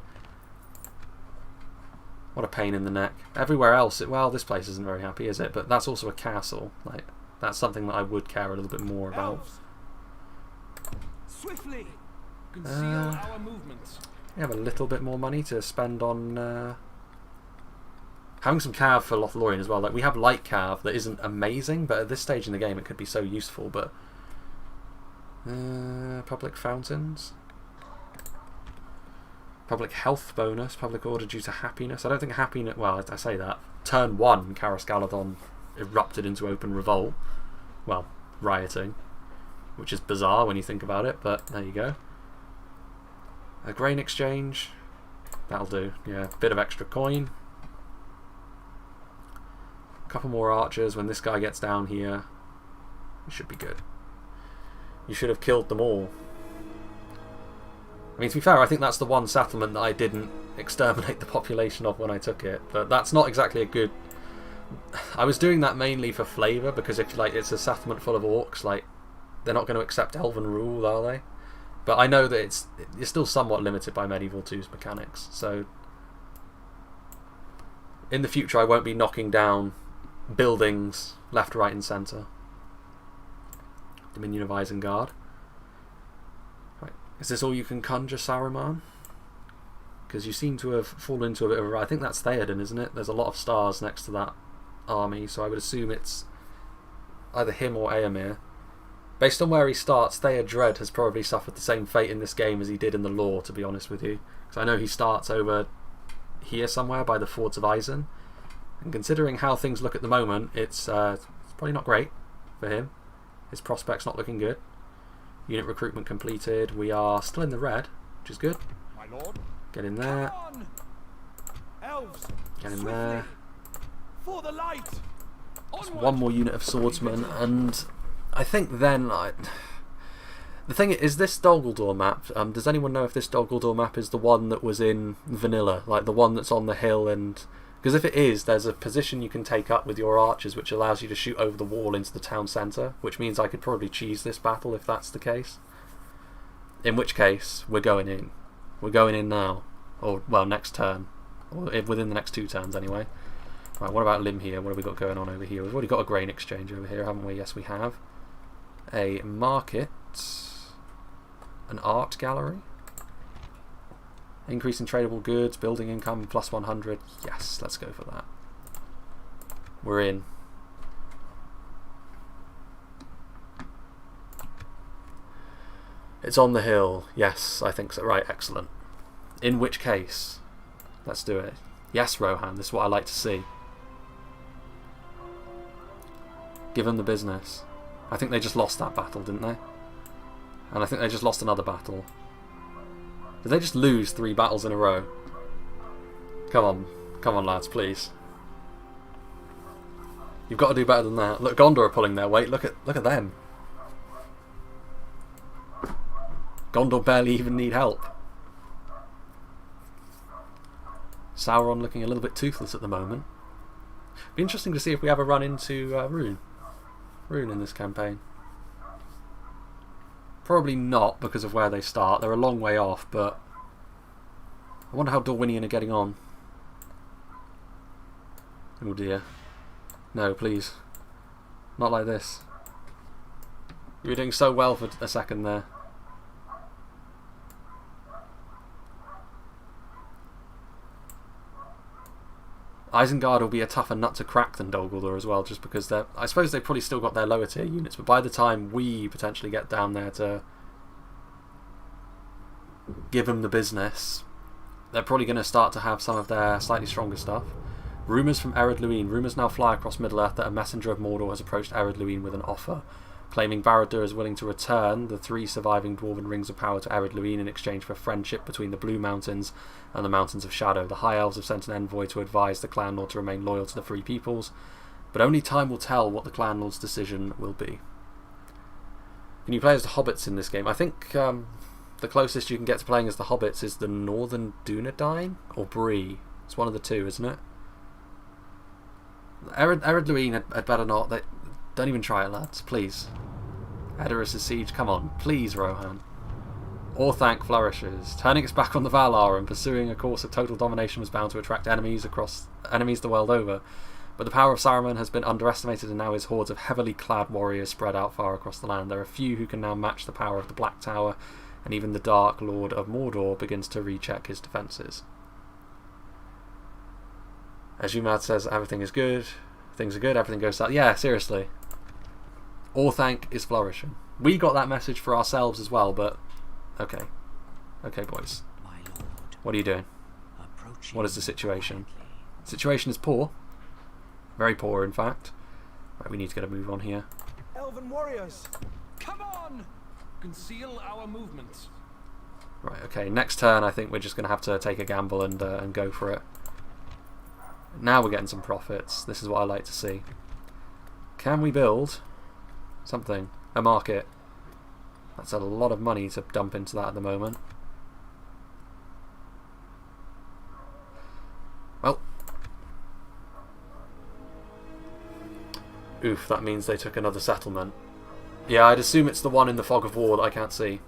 What a pain in the neck. Everywhere else, well, this place isn't very happy, is it? But that's also a castle. Like, that's something that I would care a little bit more about. Elves! Swiftly! Conceal our movements. We have a little bit more money to spend on having some cav for Lothlorien as well. Like, we have light cav that isn't amazing, but at this stage in the game it could be so useful. But public fountains, public health bonus, public order due to happiness. I don't think happiness... Well, I say that. Turn 1, Karas Galadon erupted into open revolt. Well, rioting. Which is bizarre when you think about it, but there you go. A grain exchange. That'll do. Yeah, bit of extra coin. A couple more archers. When this guy gets down here, you should be good. You should have killed them all. I mean, to be fair, I think that's the one settlement that I didn't exterminate the population of when I took it. But that's not exactly a good... I was doing that mainly for flavour, because if like it's a settlement full of orcs, like they're not going to accept elven rule, are they? But I know that it's still somewhat limited by Medieval 2's mechanics. So in the future, I won't be knocking down buildings left, right, and centre. Dominion of Isengard. Right. Is this all you can conjure, Saruman? Because you seem to have fallen into a bit of a... I think that's Theoden, isn't it? There's a lot of stars next to that army, so I would assume it's either him or Eomer. Based on where he starts, Theodred has probably suffered the same fate in this game as he did in the lore, to be honest with you. Because I know he starts over here somewhere by the Fords of Isen. And considering how things look at the moment, it's probably not great for him. His prospects not looking good. Unit recruitment completed. We are still in the red, which is good. My lord. Get in there. On. Elves. Get in there. For the light. Just one more unit of swordsmen, and I think then the thing is, this Dol Guldur map, does anyone know if this Dol Guldur map is the one that was in vanilla, like the one that's on the hill? And because if it is, there's a position you can take up with your archers which allows you to shoot over the wall into the town centre, which means I could probably cheese this battle if that's the case. In which case, we're going in. We're going in now. Or, well, next turn. Or within the next 2 turns, anyway. Right, what about Lim here? What have we got going on over here? We've already got a grain exchange over here, haven't we? Yes, we have. A market. An art gallery. Increase in tradable goods, building income plus 100. Yes, let's go for that. We're in. It's on the hill. Yes, I think so. Right, excellent. In which case, let's do it. Yes, Rohan, this is what I like to see. Give them the business. I think they just lost that battle, didn't they? And I think they just lost another battle. Did they just lose 3 battles in a row? Come on lads, please. You've got to do better than that. Look, Gondor are pulling their weight. Look at them. Gondor barely even need help. Sauron looking a little bit toothless at the moment. Be interesting to see if we ever run into Rune in this campaign. Probably not because of where they start. They're a long way off, but I wonder how Dorwinian are getting on. Oh dear. No, please. Not like this. You were doing so well for a second there. Isengard will be a tougher nut to crack than Dol Guldur as well, just because they're... I suppose they've probably still got their lower tier units, but by the time we potentially get down there to give them the business, they're probably going to start to have some of their slightly stronger stuff. Rumours from Ered Luin. Rumours now fly across Middle-earth that a messenger of Mordor has approached Ered Luin with an offer, claiming Barad-dûr is willing to return the 3 surviving dwarven rings of power to Ered Luin in exchange for friendship between the Blue Mountains and the Mountains of Shadow. The High Elves have sent an envoy to advise the Clan Lord to remain loyal to the Free Peoples, but only time will tell what the Clan Lord's decision will be. Can you play as the Hobbits in this game? I think the closest you can get to playing as the Hobbits is the Northern Dunedain or Bree. It's one of the two, isn't it? Ered Luin had better not. Don't even try it, lads, please. Edoras' siege, come on, please, Rohan. Orthanc flourishes. Turning its back on the Valar and pursuing a course of total domination was bound to attract enemies the world over. But the power of Saruman has been underestimated, and now his hordes of heavily clad warriors spread out far across the land. There are few who can now match the power of the Black Tower, and even the Dark Lord of Mordor begins to recheck his defences. As Jumad says, everything is good. Things are good, everything goes south. Yeah, seriously. Orthanc is flourishing. We got that message for ourselves as well, but... Okay. Okay, boys. My lord, what are you doing? What is the situation? The situation is poor. Very poor, in fact. Right, we need to get a move on here. Elven warriors. Come on! Conceal our movements. Right, okay. Next turn, I think we're just going to have to take a gamble and go for it. Now we're getting some profits. This is what I like to see. Can we build something? A market. That's a lot of money to dump into that at the moment. Well. Oof, that means they took another settlement. Yeah, I'd assume it's the one in the fog of war that I can't see.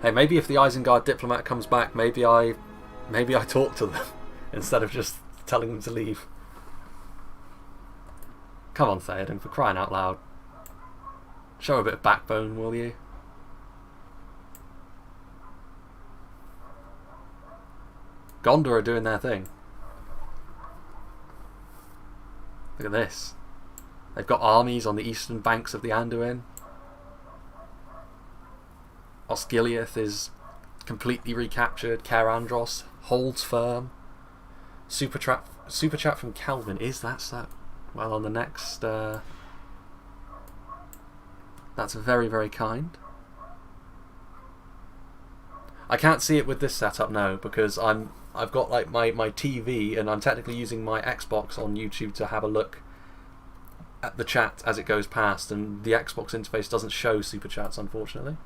Hey, maybe if the Isengard diplomat comes back, maybe I talk to them instead of just telling them to leave. Come on, Theoden, for crying out loud. Show a bit of backbone, will you? Gondor are doing their thing. Look at this. They've got armies on the eastern banks of the Anduin. Osgiliath is completely recaptured. Caer Andros holds firm. Super chat from Calvin. Is that so? Well, on the next... that's very, very kind. I can't see it with this setup now because I've got like my TV and I'm technically using my Xbox on YouTube to have a look at the chat as it goes past, and the Xbox interface doesn't show super chats, unfortunately.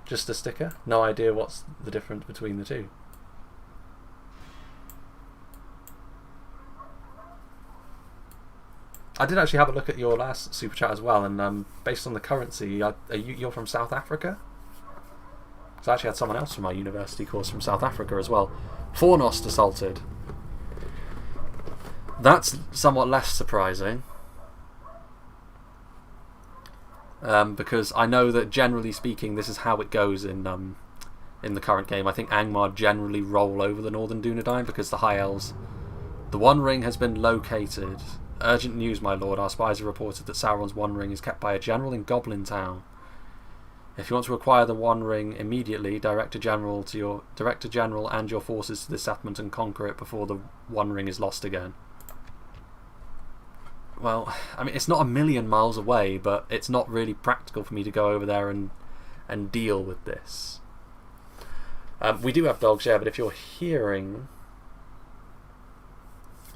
Just a sticker. No idea what's the difference between the two. I did actually have a look at your last super chat as well, and based on the currency, you're from South Africa? Because I actually had someone else from my university course from South Africa as well. Fornost assaulted. That's somewhat less surprising. Because I know that generally speaking this is how it goes in the current game. I think Angmar generally roll over the Northern Dunedain because the High Elves... The One Ring has been located. Urgent news, my lord. Our spies have reported that Sauron's One Ring is kept by a general in Goblin Town. If you want to acquire the One Ring immediately, Director General and your forces to this settlement and conquer it before the One Ring is lost again. Well, I mean, it's not a million miles away, but it's not really practical for me to go over there and deal with this. We do have dogs, yeah, but if you're hearing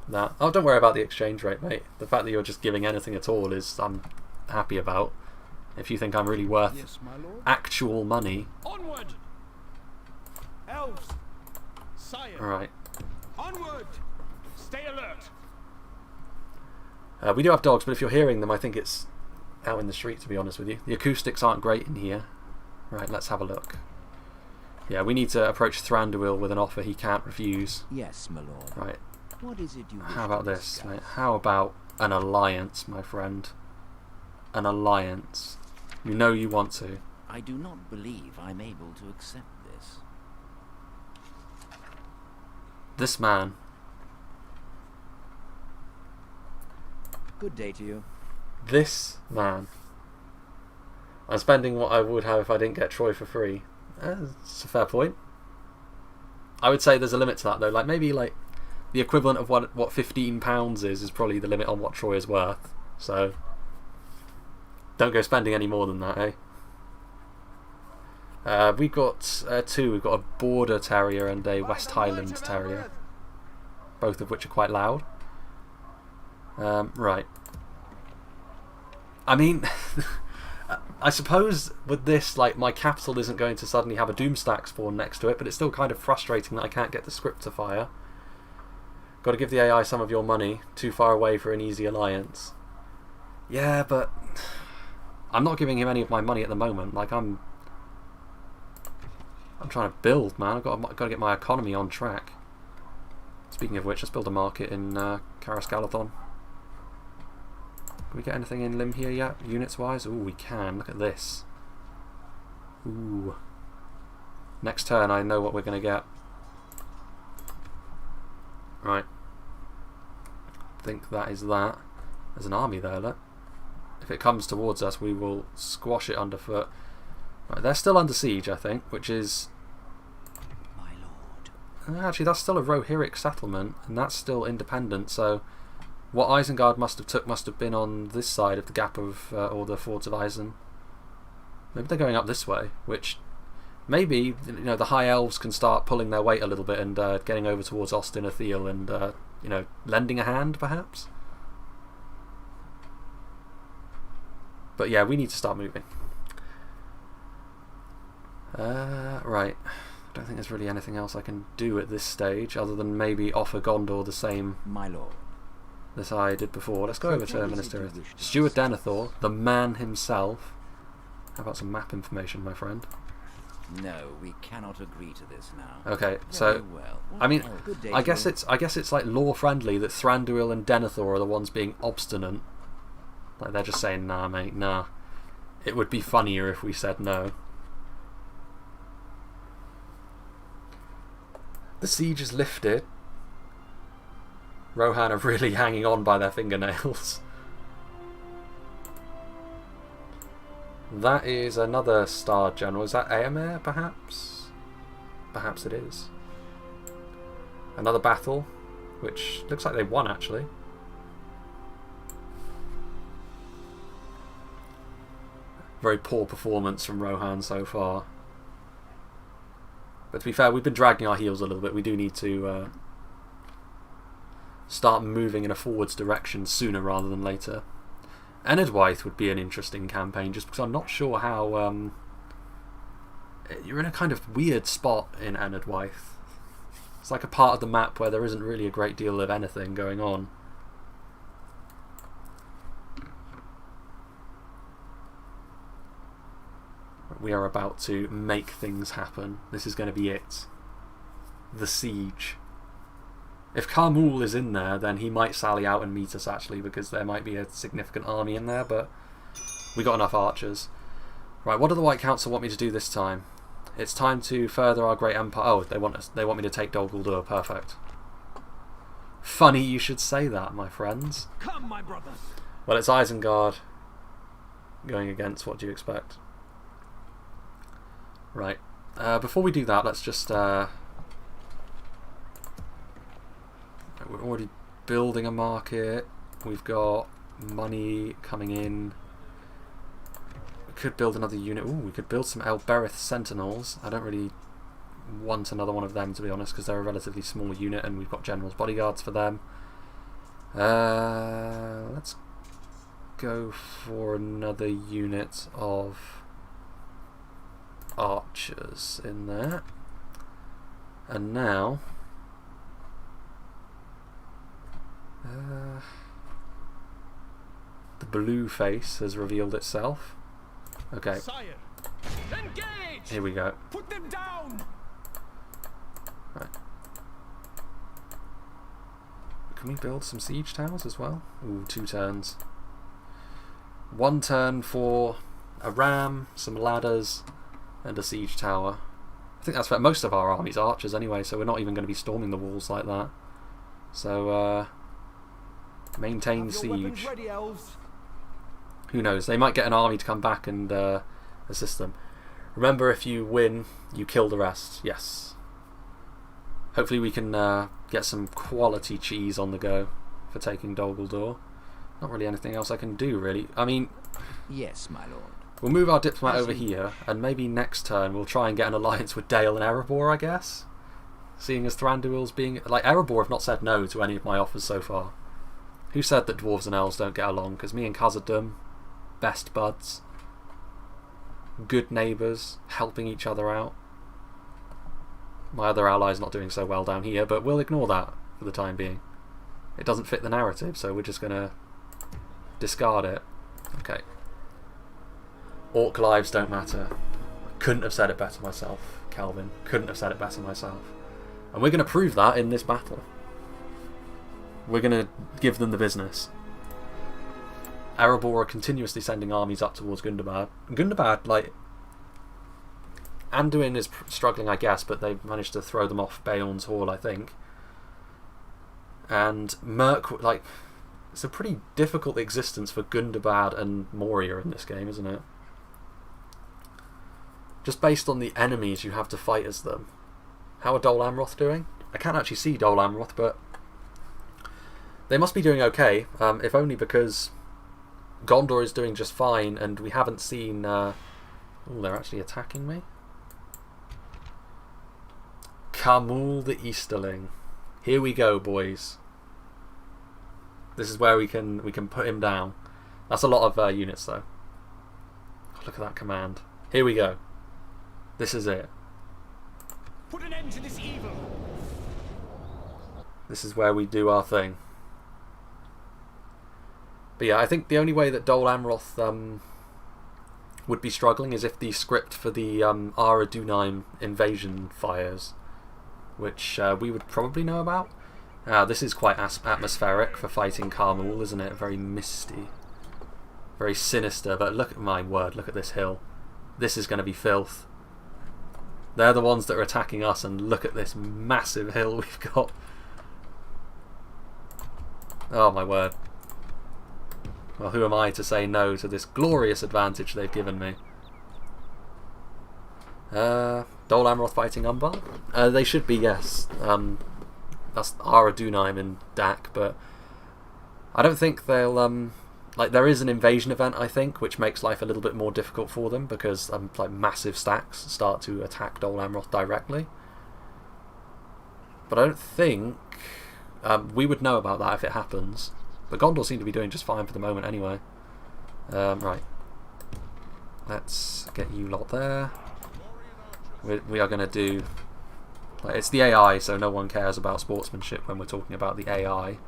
that... Oh, don't worry about the exchange rate, mate. The fact that you're just giving anything at all is I'm happy about. If you think I'm really worth actual money. Onward! Elves! Sire! Alright. Onward! Stay alert! We do have dogs, but if you're hearing them, I think it's out in the street, to be honest with you. The acoustics aren't great in here. Right, let's have a look. Yeah, we need to approach Thranduil with an offer he can't refuse. Yes, my lord. Right. What is it you wish How about to this, discuss? mate? How about an alliance, my friend? An alliance. You know you want to. I do not believe I'm able to accept this. This man. Good day to you. This man. I'm spending what I would have if I didn't get Troy for free. That's a fair point. I would say there's a limit to that though. Like maybe like the equivalent of what £15 is probably the limit on what Troy is worth. So don't go spending any more than that, eh? We've got two. We've got a Border Terrier and a West Highland Terrier, both of which are quite loud. Right. I mean, I suppose with this, like, my capital isn't going to suddenly have a Doomstack spawn next to it, but it's still kind of frustrating that I can't get the script to fire. Got to give the AI some of your money. Too far away for an easy alliance. Yeah, but I'm not giving him any of my money at the moment. Like, I'm trying to build, man. I've got to get my economy on track. Speaking of which, let's build a market in Carascalathon. Can we get anything in Lim here yet, units-wise? Ooh, we can. Look at this. Ooh. Next turn, I know what we're going to get. Right. I think that is that. There's an army there, look. If it comes towards us, we will squash it underfoot. Right, they're still under siege, I think, which is... My lord. Actually, that's still a Rohirric settlement, and that's still independent, so... What Isengard must have been on this side of the gap of all the forts of Isen. Maybe they're going up this way, which maybe the High Elves can start pulling their weight a little bit and getting over towards Austin Athiel and you know, lending a hand, perhaps. But yeah, we need to start moving. Right. I don't think there's really anything else I can do at this stage, other than maybe offer Gondor the same My lord. that I did before. Let's go over to what is it Minister you wish to Stuart discuss? Denethor, the man himself. How about some map information, my friend? No, we cannot agree to this now. Okay, Very so well. I mean, Good day I to guess you. it's like lore friendly that Thranduil and Denethor are the ones being obstinate. Like they're just saying, nah, mate, nah. It would be funnier if we said no. The siege is lifted. Rohan are really hanging on by their fingernails. That is another star general. Is that Eomer, perhaps? Perhaps it is. Another battle, which looks like they won, actually. Very poor performance from Rohan so far. But to be fair, we've been dragging our heels a little bit. We do need to start moving in a forwards direction sooner rather than later. Enedwaith would be an interesting campaign, just because I'm not sure how... you're in a kind of weird spot in Enedwaith. It's like a part of the map where there isn't really a great deal of anything going on. We are about to make things happen. This is going to be it. The siege. If Carmul is in there, then he might sally out and meet us, actually, because there might be a significant army in there, but we got enough archers. Right, what do the White Council want me to do this time? It's time to further our great empire. Oh, they want me to take Dol Guldur. Perfect. Funny you should say that, my friends. Come, my brothers. Well, it's Isengard going against. What do you expect? Right. Before we do that, let's just... we're already building a market. We've got money coming in. We could build another unit. Ooh, we could build some Elbereth Sentinels. I don't really want another one of them, to be honest, because they're a relatively small unit and we've got General's Bodyguards for them. Let's go for another unit of archers in there. And now the blue face has revealed itself. Okay, Sire, engage. here we go. Put them down. Right. Can we build some siege towers as well? Ooh, 2 turns. 1 turn for a ram, some ladders, and a siege tower. I think that's fair. Most of our army's archers anyway, so we're not even going to be storming the walls like that. So, maintain siege. Ready, elves. Who knows? They might get an army to come back and assist them. Remember, if you win, you kill the rest. Yes. Hopefully we can get some quality cheese on the go for taking Dol Guldur. Not really anything else I can do, really. I mean... Yes, my lord. We'll move our diplomat over here, and maybe next turn we'll try and get an alliance with Dale and Erebor, I guess. Seeing as Thranduil's being... Like, Erebor have not said no to any of my offers so far. Who said that dwarves and elves don't get along? Because me and Khazad-dûm, best buds, good neighbours, helping each other out. My other ally's not doing so well down here, but we'll ignore that for the time being. It doesn't fit the narrative, so we're just going to discard it. Okay. Orc lives don't matter. Couldn't have said it better myself, Calvin. Couldn't have said it better myself. And we're going to prove that in this battle. We're going to give them the business. Erebor are continuously sending armies up towards Gundabad. Gundabad, like... Anduin is struggling, I guess, but they've managed to throw them off Beorn's Hall, I think. And Merc, like... It's a pretty difficult existence for Gundabad and Moria in this game, isn't it? Just based on the enemies you have to fight as them. How are Dol Amroth doing? I can't actually see Dol Amroth, but they must be doing okay, if only because Gondor is doing just fine, and we haven't seen... Oh, they're actually attacking me? Carmul the Easterling. Here we go, boys. This is where we can put him down. That's a lot of units though. Look at that command. Here we go. This is it. Put an end to this evil. This is where we do our thing. But yeah, I think the only way that Dol Amroth would be struggling is if the script for the Ara Dunaim invasion fires, which we would probably know about. This is quite atmospheric for fighting Karmul, isn't it? Very misty. Very sinister, but look at my word, look at this hill. This is going to be filth. They're the ones that are attacking us, and look at this massive hill we've got. Oh my word. Well, who am I to say no to this glorious advantage they've given me? Dol Amroth fighting Umbar? They should be, yes. That's Ara Dunaim in Dak, but I don't think they'll... like, there is an invasion event, I think, which makes life a little bit more difficult for them because like massive stacks start to attack Dol Amroth directly. But I don't think we would know about that if it happens. But Gondor seem to be doing just fine for the moment anyway. Right. Let's get you lot there. We are going to do... Like, it's the AI, so no one cares about sportsmanship when we're talking about the AI.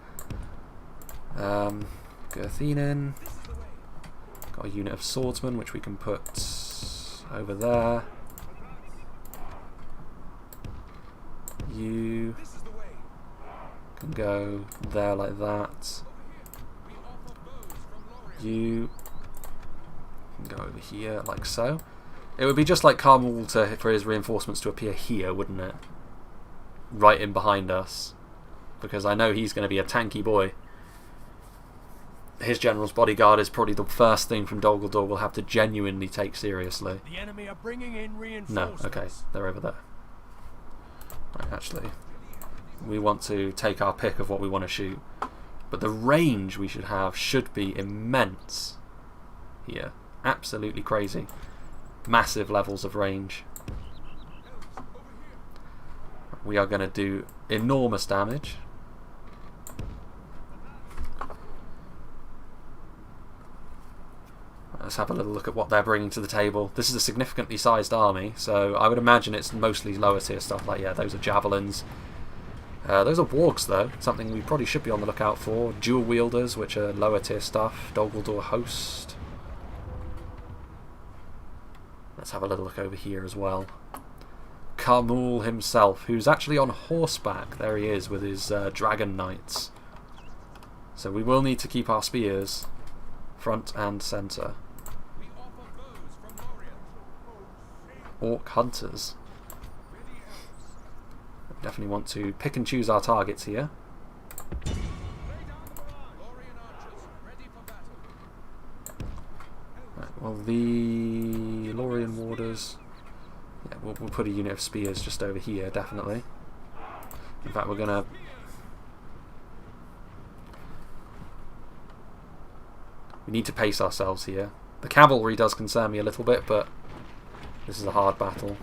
Gerthinen. Got a unit of swordsmen which we can put over there. You can go there like that. You can go over here like so. It would be just like Karmul for his reinforcements to appear here, wouldn't it? Right in behind us. Because I know he's going to be a tanky boy. His general's bodyguard is probably the first thing from Dol Guldur we'll have to genuinely take seriously. The enemy are bringing in reinforcements. No, okay, they're over there. Right, actually, we want to take our pick of what we want to shoot. But the range we should have should be immense here. Absolutely crazy. Massive levels of range. We are going to do enormous damage. Let's have a little look at what they're bringing to the table. This is a significantly sized army, so I would imagine it's mostly lower tier stuff. Like, yeah, those are javelins. Those are wargs, though. Something we probably should be on the lookout for. Dual wielders, which are lower tier stuff. Dol Guldur host. Let's have a little look over here as well. Karmul himself, who's actually on horseback. There he is with his dragon knights. So we will need to keep our spears front and centre. Orc hunters. We definitely want to pick and choose our targets here. Right, well, the Lothlorien warders... Yeah, we'll put a unit of spears just over here, definitely. In fact, we're going to... We need to pace ourselves here. The cavalry does concern me a little bit, but this is a hard battle.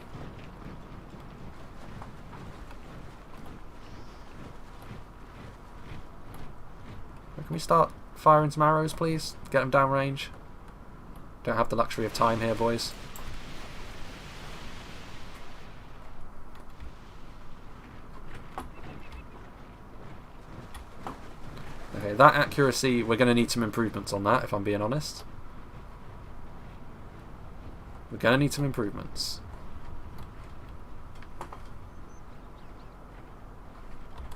Can we start firing some arrows, please? Get them down range. Don't have the luxury of time here, boys. Okay, that accuracy, we're going to need some improvements on that, if I'm being honest. We're going to need some improvements.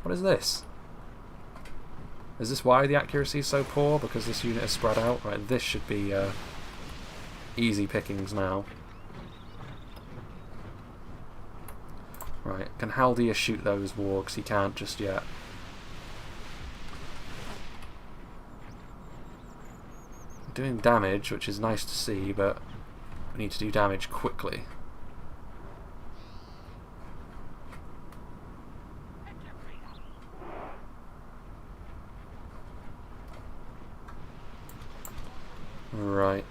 What is this? Is this why the accuracy is so poor? Because this unit is spread out? Right, this should be easy pickings now. Right, can Haldir shoot those wargs? He can't just yet. Doing damage, which is nice to see, but we need to do damage quickly. Right.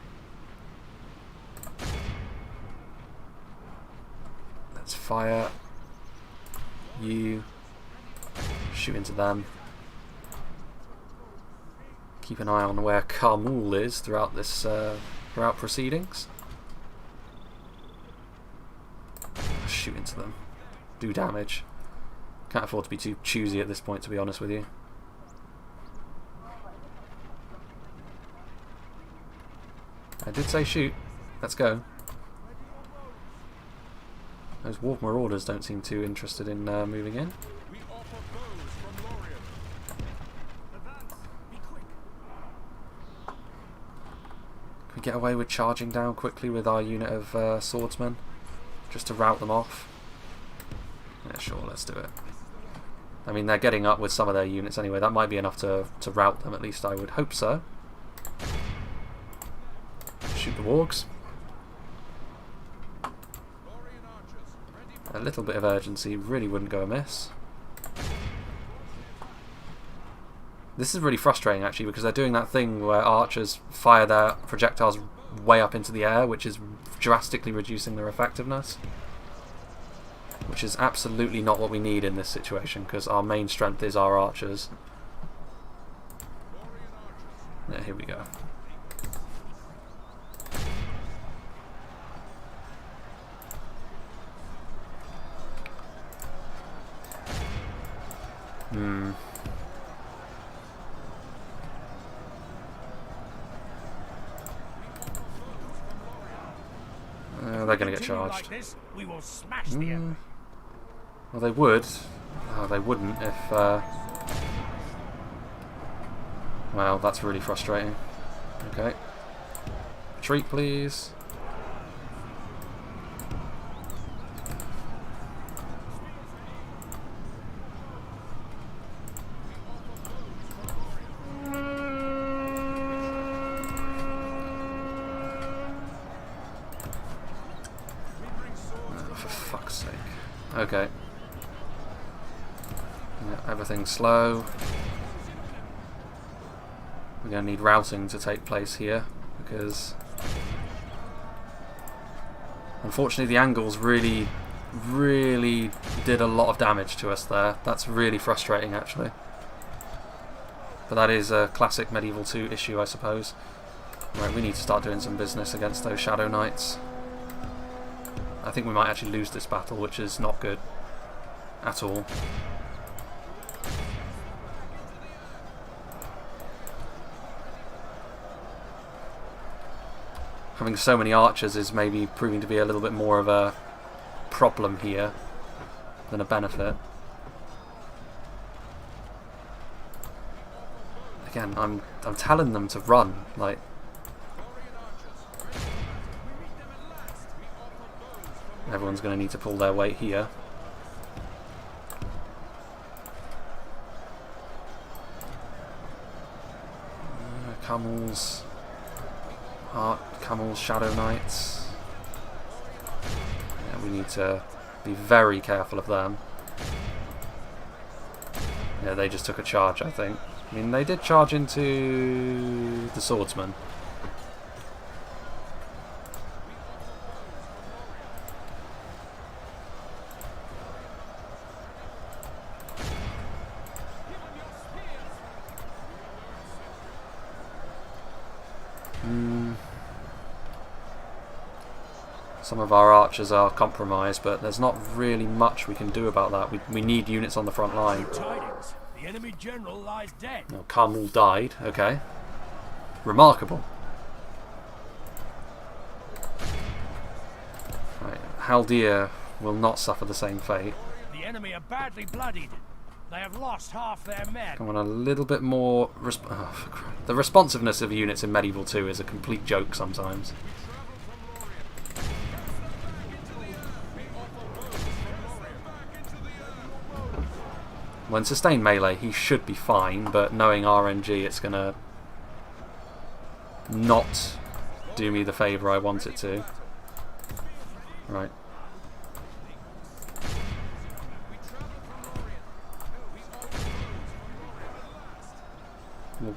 Let's fire. You shoot into them. Keep an eye on where Carmul is throughout this throughout proceedings. Shoot into them. Do damage. Can't afford to be too choosy at this point, to be honest with you. I did say shoot. Let's go. Those Wolf Marauders don't seem too interested in moving in. We offer bows from Lothlorien. Advance. Be quick. Can we get away with charging down quickly with our unit of swordsmen? Just to rout them off? Yeah, sure, let's do it. I mean, they're getting up with some of their units anyway. That might be enough to rout them, at least I would hope so. Shoot the wargs. A little bit of urgency really wouldn't go amiss. This is really frustrating actually, because they're doing that thing where archers fire their projectiles way up into the air, which is drastically reducing their effectiveness. Which is absolutely not what we need in this situation, because our main strength is our archers. Yeah, here we go. They're going to get charged. Like this, we will smash the enemy. Well, they would. Oh, they wouldn't if... Well, that's really frustrating. Okay. Retreat, please. For fuck's sake. Okay. Yeah, everything's slow. We're going to need routing to take place here, because unfortunately the angles really did a lot of damage to us there. That's really frustrating actually. But that is a classic Medieval 2 issue, I suppose. Right, we need to start doing some business against those Shadow Knights. I think we might actually lose this battle, which is not good at all. Having so many archers is maybe proving to be a little bit more of a problem here than a benefit. Again, I'm telling them to run, like. Everyone's going to need to pull their weight here. Camels. Camels, Shadow Knights. Yeah, we need to be very careful of them. Yeah, they just took a charge, I think. I mean, they did charge into the swordsman. Some of our archers are compromised, but there's not really much we can do about that. We need units on the front line. Tidings. The enemy general lies dead. No, Carmul died. Okay. Remarkable. Right. Haldir will not suffer the same fate. The enemy are badly bloodied. They have lost half their men. Come on, a little bit more... the responsiveness of units in Medieval 2 is a complete joke sometimes. When sustained melee, he should be fine, but knowing RNG, it's gonna not do me the favour I want it to. Right.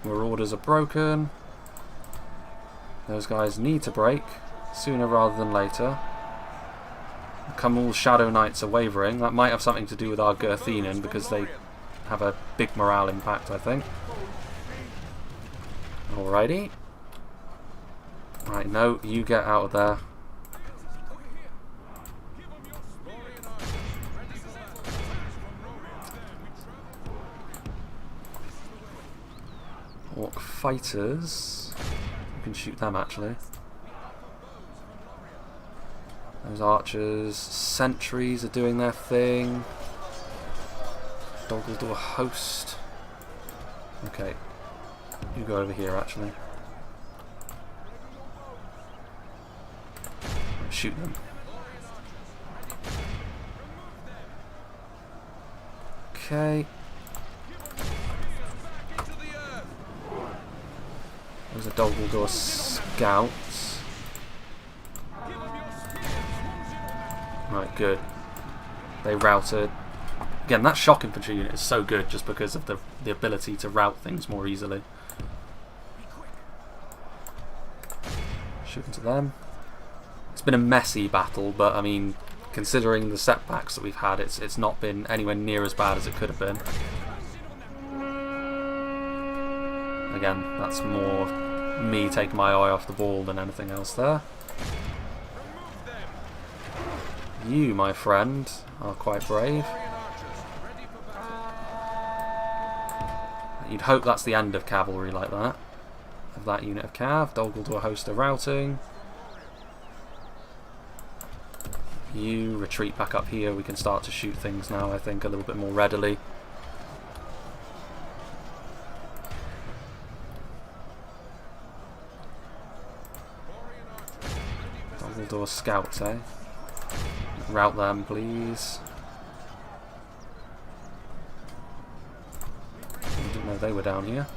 Marauders are broken. Those guys need to break sooner rather than later. Camul's Shadow Knights are wavering. That might have something to do with our Gerthinen, because they have a big morale impact, I think. Alrighty. Right, no, you get out of there. Orc fighters. You can shoot them actually. Those archers. Sentries are doing their thing. Doggle host. Okay. You go over here actually. Shoot them. Okay. There's a Doggle scouts. Right, good. They routed. Again, that shock infantry unit is so good just because of the ability to route things more easily. Shoot into them. It's been a messy battle, but I mean, considering the setbacks that we've had, it's not been anywhere near as bad as it could have been. Again, that's more me taking my eye off the ball than anything else there. You, my friend, are quite brave. You'd hope that's the end of cavalry like that. Of that unit of cav. Doggle host are routing. You retreat back up here. We can start to shoot things now, I think, a little bit more readily. Doggle scouts, eh? Route them, please. I didn't know they were down here.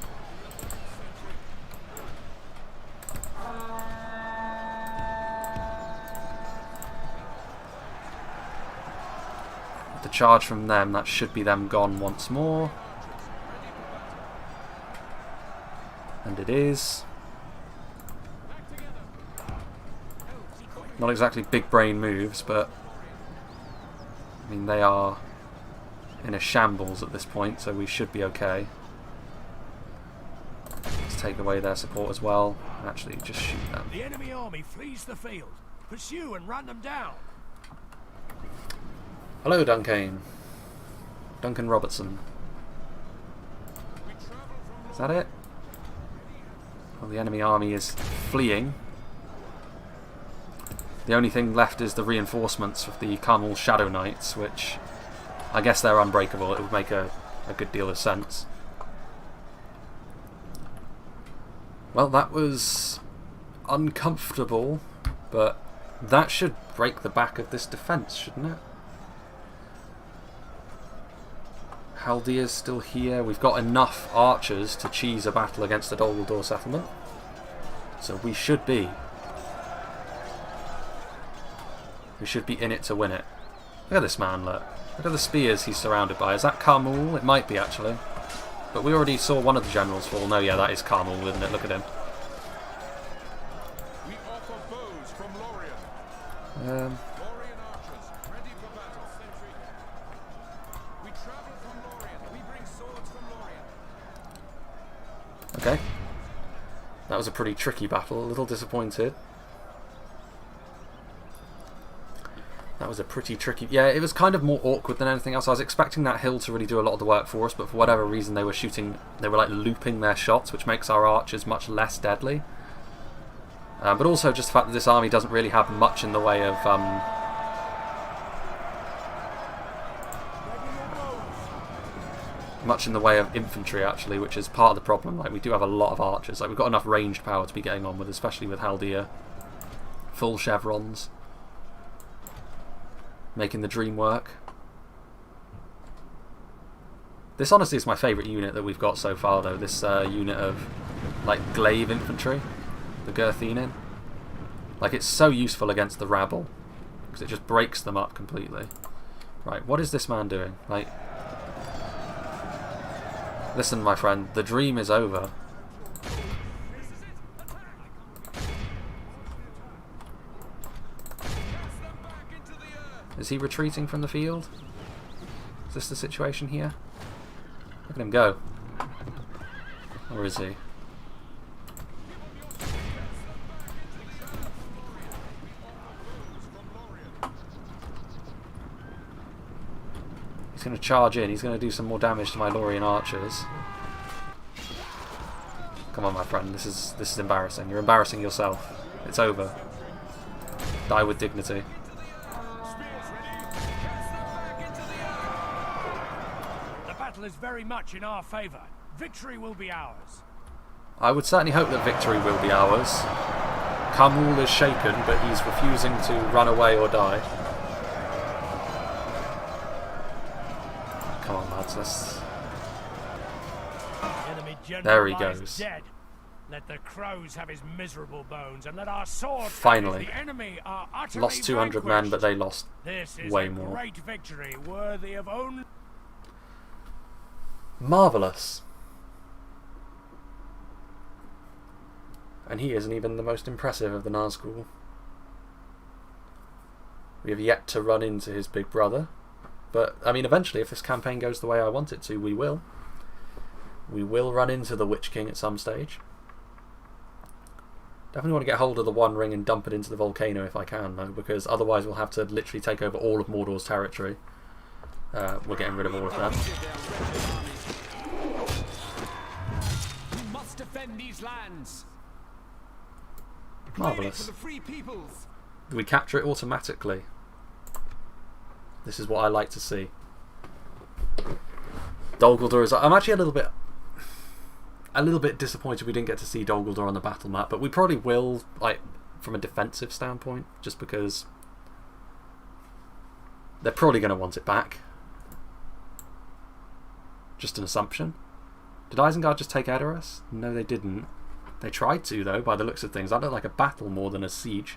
The charge from them, that should be them gone once more. And it is. Not exactly big brain moves, but I mean they are in a shambles at this point, so we should be okay. Let's take away their support as well. Actually, just shoot them. The enemy army flees the field. Pursue and run them down. Hello, Duncan. Duncan Robertson. Is that it? Well, the enemy army is fleeing. The only thing left is the reinforcements of the Carmel Shadow Knights, which I guess they're unbreakable. It would make a good deal of sense. Well, that was uncomfortable, but that should break the back of this defense, shouldn't it? Haldea's still here. We've got enough archers to cheese a battle against the Doggle settlement, so we should be in it to win it. Look at this man, look. Look at the spears he's surrounded by. Is that Carmel? It might be, actually. But we already saw one of the generals fall. No, yeah, that is Carmel, isn't it? Look at him. We offer bows from Lothlorien. Lothlorien archers, ready for battle. Sentry. We travel from Lothlorien. We bring swords from Lothlorien. Okay. That was a pretty tricky battle. A little disappointed. That was a pretty tricky... Yeah, it was kind of more awkward than anything else. I was expecting that hill to really do a lot of the work for us, but for whatever reason they were shooting... They were like looping their shots, which makes our archers much less deadly. But also just the fact that this army doesn't really have much in the way of... much in the way of infantry, actually, which is part of the problem. Like, we do have a lot of archers. Like, we've got enough ranged power to be getting on with, especially with Haldea. Full chevrons. Making the dream work. This honestly is my favourite unit that we've got so far, though. This unit of like glaive infantry, the Gerthinin. Like, it's so useful against the rabble because it just breaks them up completely. Right, what is this man doing? Like, listen, my friend, the dream is over. Is he retreating from the field? Is this the situation here? Look at him go. Or is he? He's going to charge in. He's going to do some more damage to my Lothlorien archers. Come on, my friend. This is embarrassing. You're embarrassing yourself. It's over. Die with dignity. The battle is very much in our favour. Victory will be ours. I would certainly hope that victory will be ours. Kamul is shaken, but he's refusing to run away or die. Come on, lads. Let's... Enemy general There he lies goes. Dead. Let the crows have his miserable bones, and let our swords. Finally. The enemy are utterly Lost 200 men, but they lost This is way a more. great victory, worthy of only. Marvellous. And he isn't even the most impressive of the Nazgul. We have yet to run into his big brother. But, I mean, eventually, if this campaign goes the way I want it to, we will. We will run into the Witch King at some stage. Definitely want to get hold of the One Ring and dump it into the volcano if I can, though, because otherwise we'll have to literally take over all of Mordor's territory. We're getting rid of all of that. We must defend these lands. Marvellous. For the free peoples. Do we capture it automatically? This is what I like to see. Dol Guldur is... I'm actually a little bit disappointed we didn't get to see Dol Guldur on the battle map, but we probably will, like, from a defensive standpoint, just because they're probably going to want it back. Just an assumption. Did Isengard just take Edoras? No, they didn't. They tried to, though, by the looks of things. That looked like a battle more than a siege.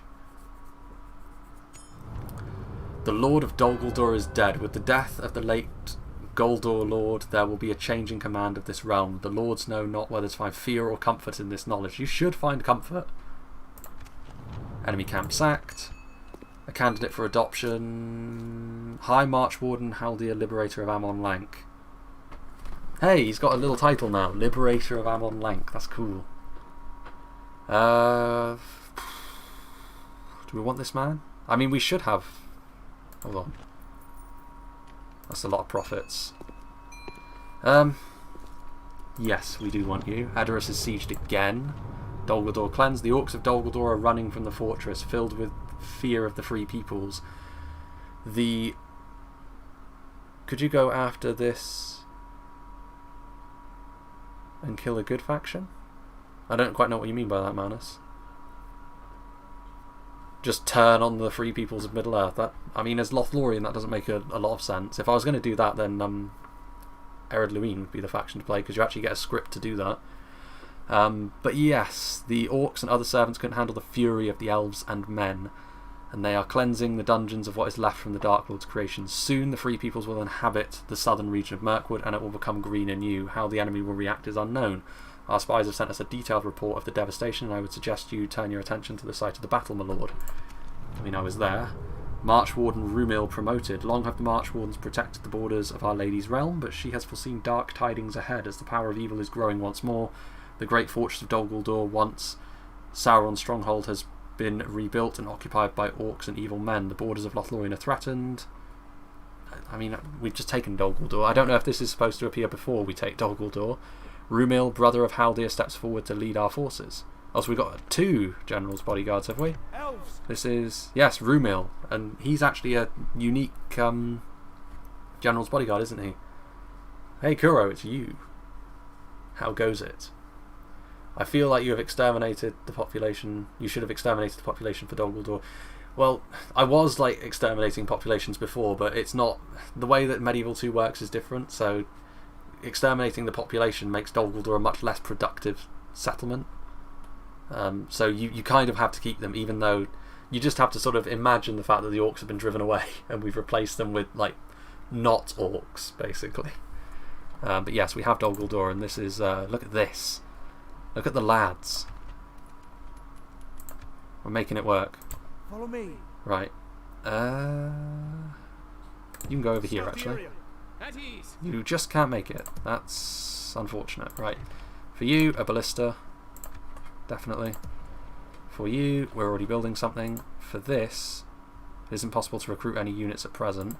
The Lord of Dol Guldur is dead. With the death of the late Guldur Lord, there will be a change in command of this realm. The Lords know not whether to find fear or comfort in this knowledge. You should find comfort. Enemy camp sacked. A candidate for adoption. High March Warden, Haldir, Liberator of Amon Lank. Hey, he's got a little title now. Liberator of Amon Lank. That's cool. Do we want this man? I mean, we should have... Hold on. That's a lot of profits. Yes, we do want you. Edoras is sieged again. Dol Guldur cleansed. The orcs of Dol Guldur are running from the fortress, filled with fear of the free peoples. Could you go after this and kill a good faction? I don't quite know what you mean by that, Manus. Just turn on the free peoples of Middle-earth. I mean, as Lothlorien, that doesn't make a lot of sense. If I was going to do that, then Ered Luin would be the faction to play, because you actually get a script to do that. But yes, the orcs and other servants couldn't handle the fury of the elves and men, and they are cleansing the dungeons of what is left from the Dark Lord's creation. Soon the free peoples will inhabit the southern region of Mirkwood, and it will become green and new. How the enemy will react is unknown. Our spies have sent us a detailed report of the devastation, and I would suggest you turn your attention to the site of the battle, my lord. I mean, I was there. March Warden Rumil promoted. Long have the March Wardens protected the borders of Our Lady's realm, but she has foreseen dark tidings ahead as the power of evil is growing once more. The great fortress of Dol Guldur, once Sauron's stronghold, has been rebuilt and occupied by orcs and evil men. The borders of Lothlorien are threatened. I mean, we've just taken Dol Guldur. I don't know if this is supposed to appear before we take Dol Guldur. Rumil, brother of Haldir, steps forward to lead our forces. Also, we've got 2 generals' bodyguards, have we? Elves. This is, yes, Rumil, and he's actually a unique general's bodyguard, isn't he? Hey, Kuro, it's you. How goes it? I feel like you have exterminated the population. You should have exterminated the population for Dol Guldur. Well, I was like exterminating populations before, but it's not. The way that Medieval 2 works is different, so exterminating the population makes Dol Guldur a much less productive settlement. So you kind of have to keep them, even though you just have to sort of imagine the fact that the orcs have been driven away and we've replaced them with, like, not orcs, basically. But yes, we have Dol Guldur, and this is, look at this. Look at the lads. We're making it work. Follow me. Right. You can go over here, actually. At ease. You just can't make it. That's unfortunate. Right. For you, a ballista. Definitely. For you, we're already building something. For this, it isn't possible to recruit any units at present.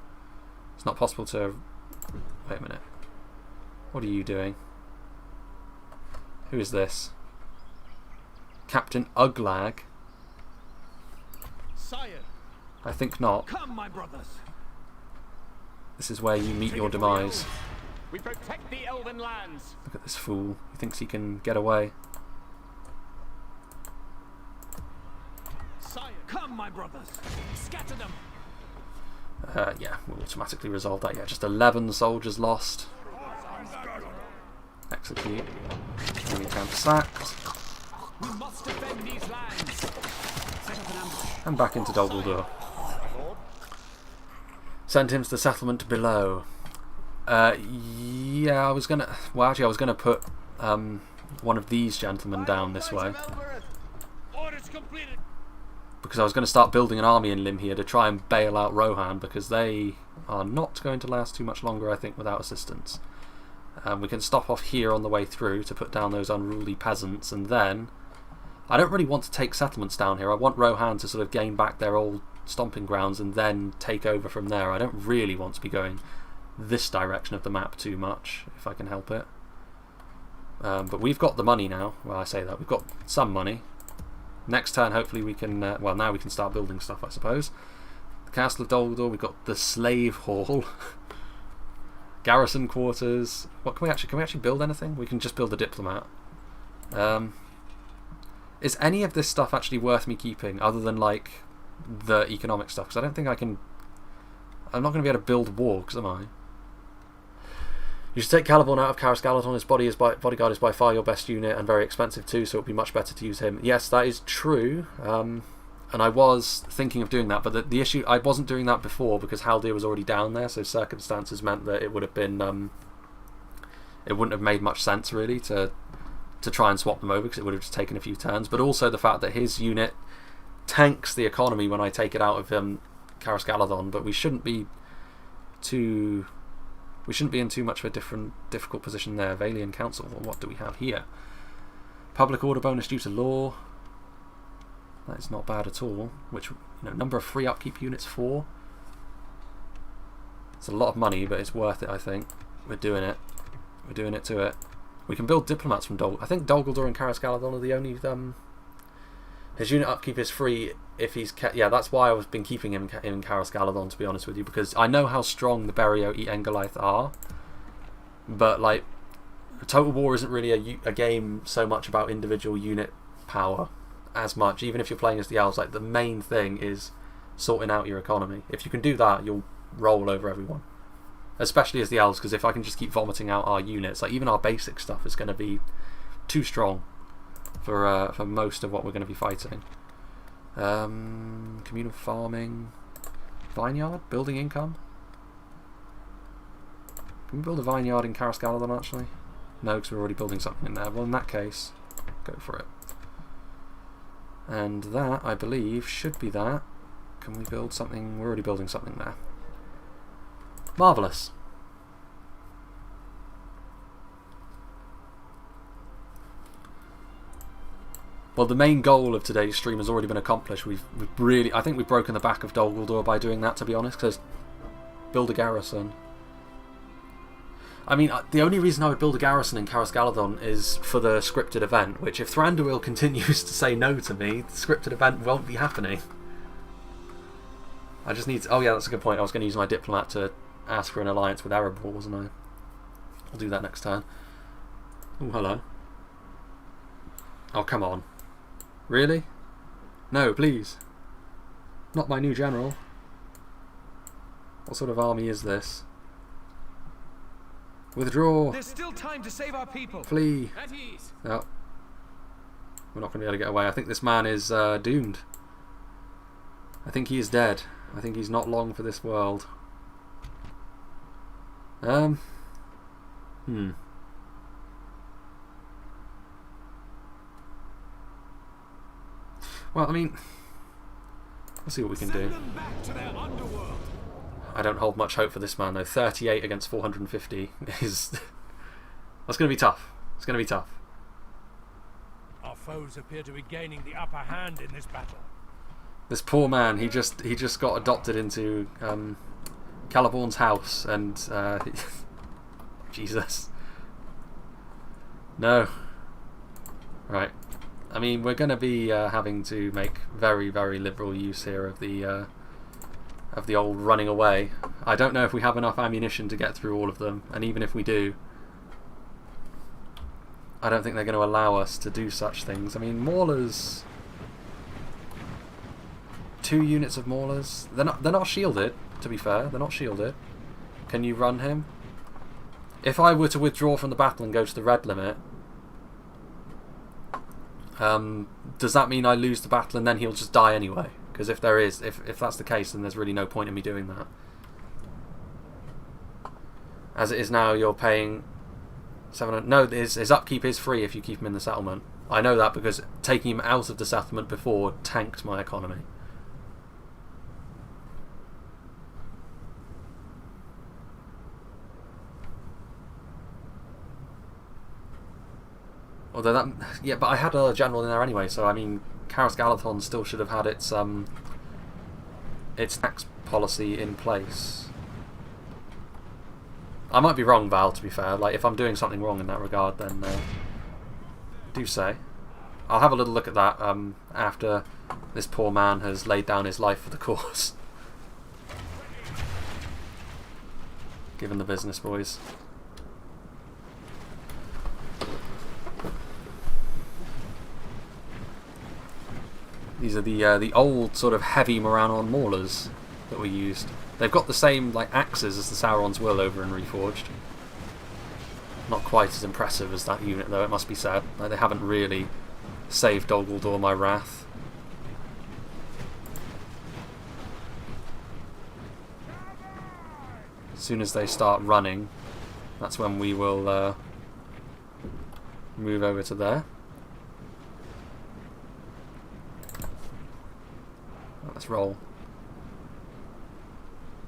It's not possible to Wait a minute. What are you doing? Who is this? Captain Uglag? Sire, I think not. come, my brothers. This is where you meet your demise. We protect the elven lands. Look at this fool. He thinks he can get away. Sire, come, my brothers. Scatter them. Yeah, we'll automatically resolve that. Yeah, just 11 soldiers lost. Execute. Enemy camp sacked. We must defend these lands. Set up an ambush. And back into Dol Guldur. Send him to the settlement below. Yeah, I was gonna. Well, actually, I was gonna put one of these gentlemen down this way. Orders completed. Because I was going to start building an army in Lim here to try and bail out Rohan, because they are not going to last too much longer, I think, without assistance. We can stop off here on the way through to put down those unruly peasants, and then I don't really want to take settlements down here. I want Rohan to sort of gain back their old stomping grounds and then take over from there. I don't really want to be going this direction of the map too much, if I can help it. But we've got the money now. Well, I say that. We've got some money. Next turn, hopefully we can. Well, now we can start building stuff, I suppose. The Castle of Dol Guldur. We've got the Slave Hall, garrison quarters. What can we actually? Can we actually build anything? We can just build a diplomat. Is any of this stuff actually worth me keeping, other than like the economic stuff? Because I don't think I can. I'm not going to be able to build wargs, am I? You should take Caliborn out of Karas Galadon. His bodyguard is by far your best unit and very expensive too, so it would be much better to use him. Yes, that is true. And I was thinking of doing that, but the issue, I wasn't doing that before because Haldir was already down there, so circumstances meant that it would have been, it wouldn't have made much sense really to try and swap them over, because it would have just taken a few turns. But also the fact that his unit tanks the economy when I take it out of Karas Galadon, but we shouldn't be in too much of a difficult position there. Valian Council, well, what do we have here? Public order bonus due to law. That is not bad at all. Which, number of free upkeep units, 4. It's a lot of money, but it's worth it, I think. We're doing it. We're doing it to it. We can build diplomats from I think Dol Guldur and Karas Galadon are the only... his unit upkeep is free if he's... Yeah, that's why I've been keeping him in Karas Galadon, to be honest with you, because I know how strong the Berio Engoliath are, but, like, Total War isn't really a game so much about individual unit power as much, even if you're playing as the Elves. Like, the main thing is sorting out your economy. If you can do that, you'll roll over everyone. Especially as the Elves, because if I can just keep vomiting out our units, like, even our basic stuff is going to be too strong for most of what we're going to be fighting. Communal farming, vineyard, building income. Can we build a vineyard in Karas Galadon actually? No, because we're already building something in there. Well, in that case, go for it. And that, I believe, should be that. Can we build something? We're already building something there. Marvellous. Well, the main goal of today's stream has already been accomplished. I think we've broken the back of Dol Guldur by doing that, to be honest, because build a garrison. I mean, the only reason I would build a garrison in Karas Galadon is for the scripted event, which if Thranduil continues to say no to me, the scripted event won't be happening. I just need to... Oh yeah, that's a good point. I was going to use my diplomat to ask for an alliance with Erebor, wasn't I? I'll do that next turn. Oh, hello. Oh, come on. Really? No, please. Not my new general. What sort of army is this? Withdraw! There's still time to save our people. Flee! At ease. No. We're not going to be able to get away. I think this man is doomed. I think he is dead. I think he's not long for this world. Well, I mean, let's see what we can do. I don't hold much hope for this man though. 38 against 450 is... That's going to be tough. It's going to be tough. Our foes appear to be gaining the upper hand in this battle. This poor man, he just got adopted into Caliborn's house and Jesus. No. Right. I mean, we're going to be having to make very, very liberal use here of the old running away. I don't know if we have enough ammunition to get through all of them, and even if we do, I don't think they're going to allow us to do such things. I mean, maulers, 2 units of maulers. They're not shielded. To be fair, they're not shielded. Can you run him? If I were to withdraw from the battle and go to the red limit, does that mean I lose the battle and then he'll just die anyway? Because if that's the case, then there's really no point in me doing that. As it is now, you're paying 700. No, his upkeep is free if you keep him in the settlement. I know that because taking him out of the settlement before tanked my economy. Although that, yeah, but I had a general in there anyway, so I mean, Karas Galathon still should have had its tax policy in place. I might be wrong, Val, to be fair. Like, if I'm doing something wrong in that regard, then do say. I'll have a little look at that after this poor man has laid down his life for the cause. Given the business, boys. These are the old sort of heavy Morannon maulers that we used. They've got the same like axes as the Sauron's Will over in Reforged. Not quite as impressive as that unit though, it must be said. Like, they haven't really saved Dol Guldur my wrath. As soon as they start running, that's when we will move over to there. Let's roll.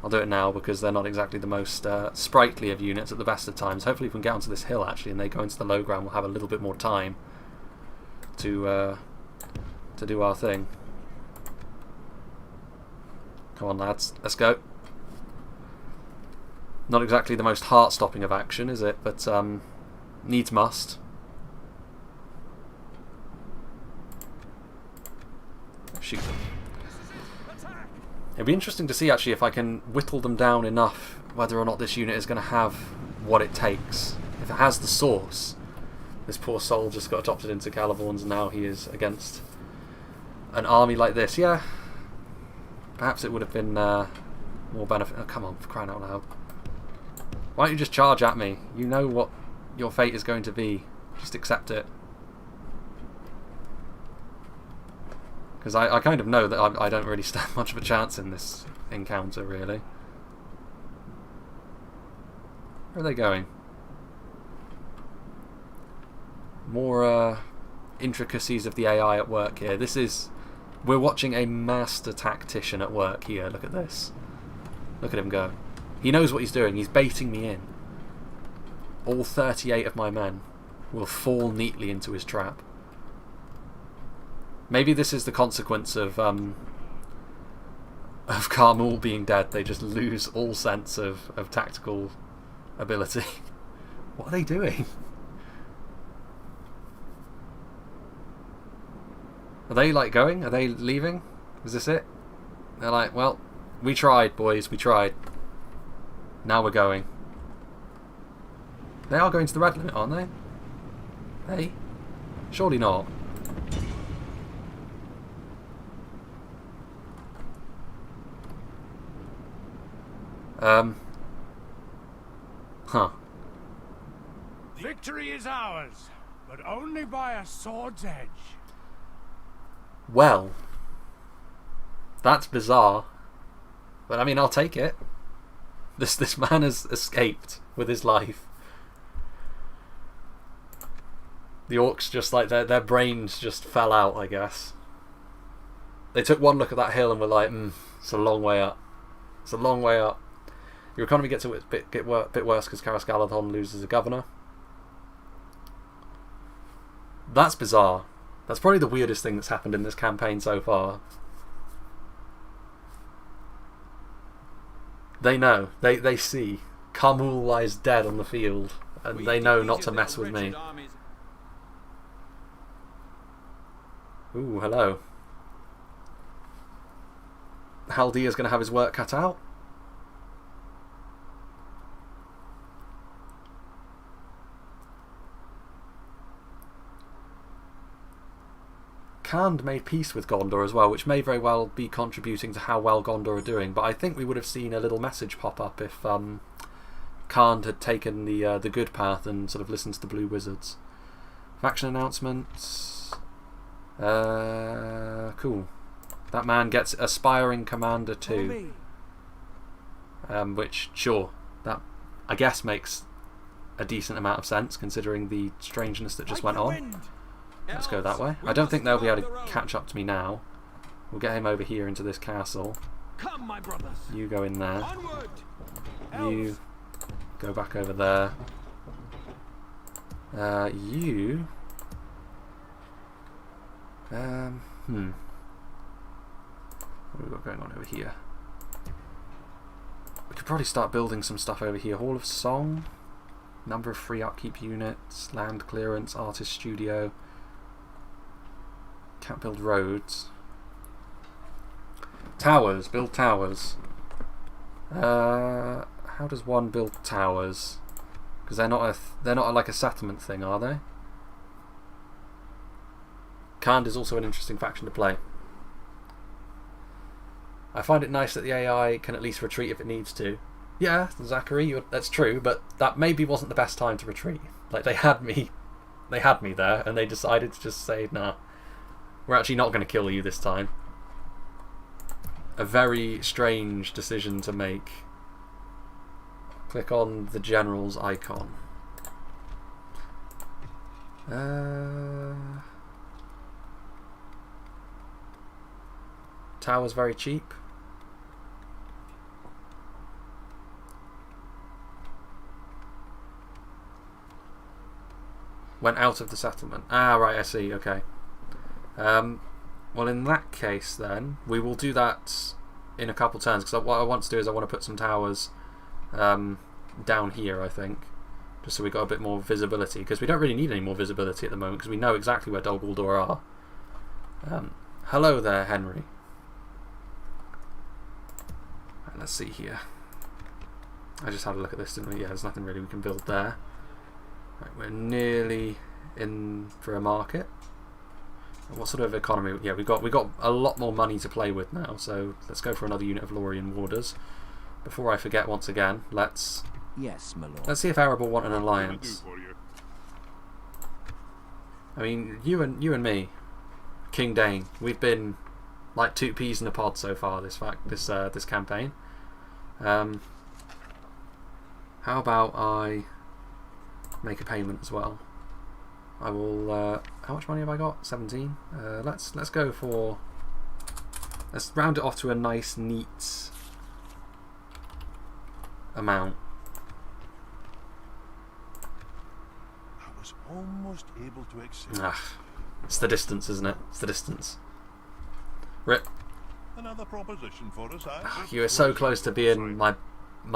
I'll do it now because they're not exactly the most sprightly of units at the best of times. Hopefully if we can get onto this hill actually and they go into the low ground, we'll have a little bit more time to do our thing. Come on lads, let's go. Not exactly the most heart-stopping of action, is it? But needs must. Shoot them. It'd be interesting to see actually if I can whittle them down enough whether or not this unit is going to have what it takes. If it has the source. This poor soul just got adopted into Caliborn's and now he is against an army like this. Yeah, perhaps it would have been more benefit. Oh, come on, for crying out loud. Why don't you just charge at me? You know what your fate is going to be. Just accept it. Because I kind of know that I don't really stand much of a chance in this encounter, really. Where are they going? More intricacies of the AI at work here. We're watching a master tactician at work here. Look at this. Look at him go. He knows what he's doing. He's baiting me in. All 38 of my men will fall neatly into his trap. Maybe this is the consequence of Carmul being dead. They just lose all sense of tactical ability. What are they doing? Are they like going? Are they leaving? Is this it? They're like, well, we tried, boys, we tried. Now we're going. They are going to the red limit, aren't they? Hey? Surely not. Huh. Victory is ours, but only by a sword's edge. Well, that's bizarre. But I mean, I'll take it. This man has escaped with his life. The orcs just like their brains just fell out, I guess. They took one look at that hill and were like, it's a long way up. It's a long way up. Your economy gets a bit worse because Karas Galathon loses a governor. That's bizarre. That's probably the weirdest thing that's happened in this campaign so far. They know. They see. Carmul lies dead on the field, and they know not to mess with me. Ooh, hello. Haldir's going to have his work cut out. Khand made peace with Gondor as well, which may very well be contributing to how well Gondor are doing, but I think we would have seen a little message pop up if Khand had taken the good path and sort of listened to the Blue Wizards. Faction announcements. Cool. That man gets Aspiring Commander 2. Which, sure, that I guess makes a decent amount of sense considering the strangeness that just went on. Let's go that way. I don't think they'll be able to catch up to me now. We'll get him over here into this castle. Come, my brothers. You go in there. Onward. You go back over there. You... What have we got going on over here? We could probably start building some stuff over here. Hall of Song. Number of free upkeep units. Land clearance. Artist studio. Can't build roads. Towers. Build towers. How does one build towers? Because they're not like a settlement thing, are they? Khand is also an interesting faction to play. I find it nice that the AI can at least retreat if it needs to. Yeah, Zachary, that's true, but that maybe wasn't the best time to retreat. Like they had me there, and they decided to just say, nah. We're actually not going to kill you this time. A very strange decision to make. Click on the general's icon. Tower's very cheap. Went out of the settlement. Ah, right, I see, okay. Well, in that case, then we will do that in a couple turns. Because what I want to do is I want to put some towers down here. I think, just so we got a bit more visibility. Because we don't really need any more visibility at the moment. Because we know exactly where Dol Guldur are. Hello there, Henry. And let's see here. I just had a look at this, didn't we? Yeah, there's nothing really we can build there. Right, we're nearly in for a market. What sort of economy? Yeah, we got a lot more money to play with now. So let's go for another unit of Lorien warders. Before I forget, once again, let's Yes, my lord. let's see if Erebor want an alliance. I mean, you and me, King Dane, we've been like two peas in a pod so far. This campaign. How about I make a payment as well? I will. How much money have I got? 17. Let's go for. Let's round it off to a nice, neat amount. I was almost able to accept. It's the distance, isn't it? It's the distance. Rip. Another proposition for us. You were so close to being my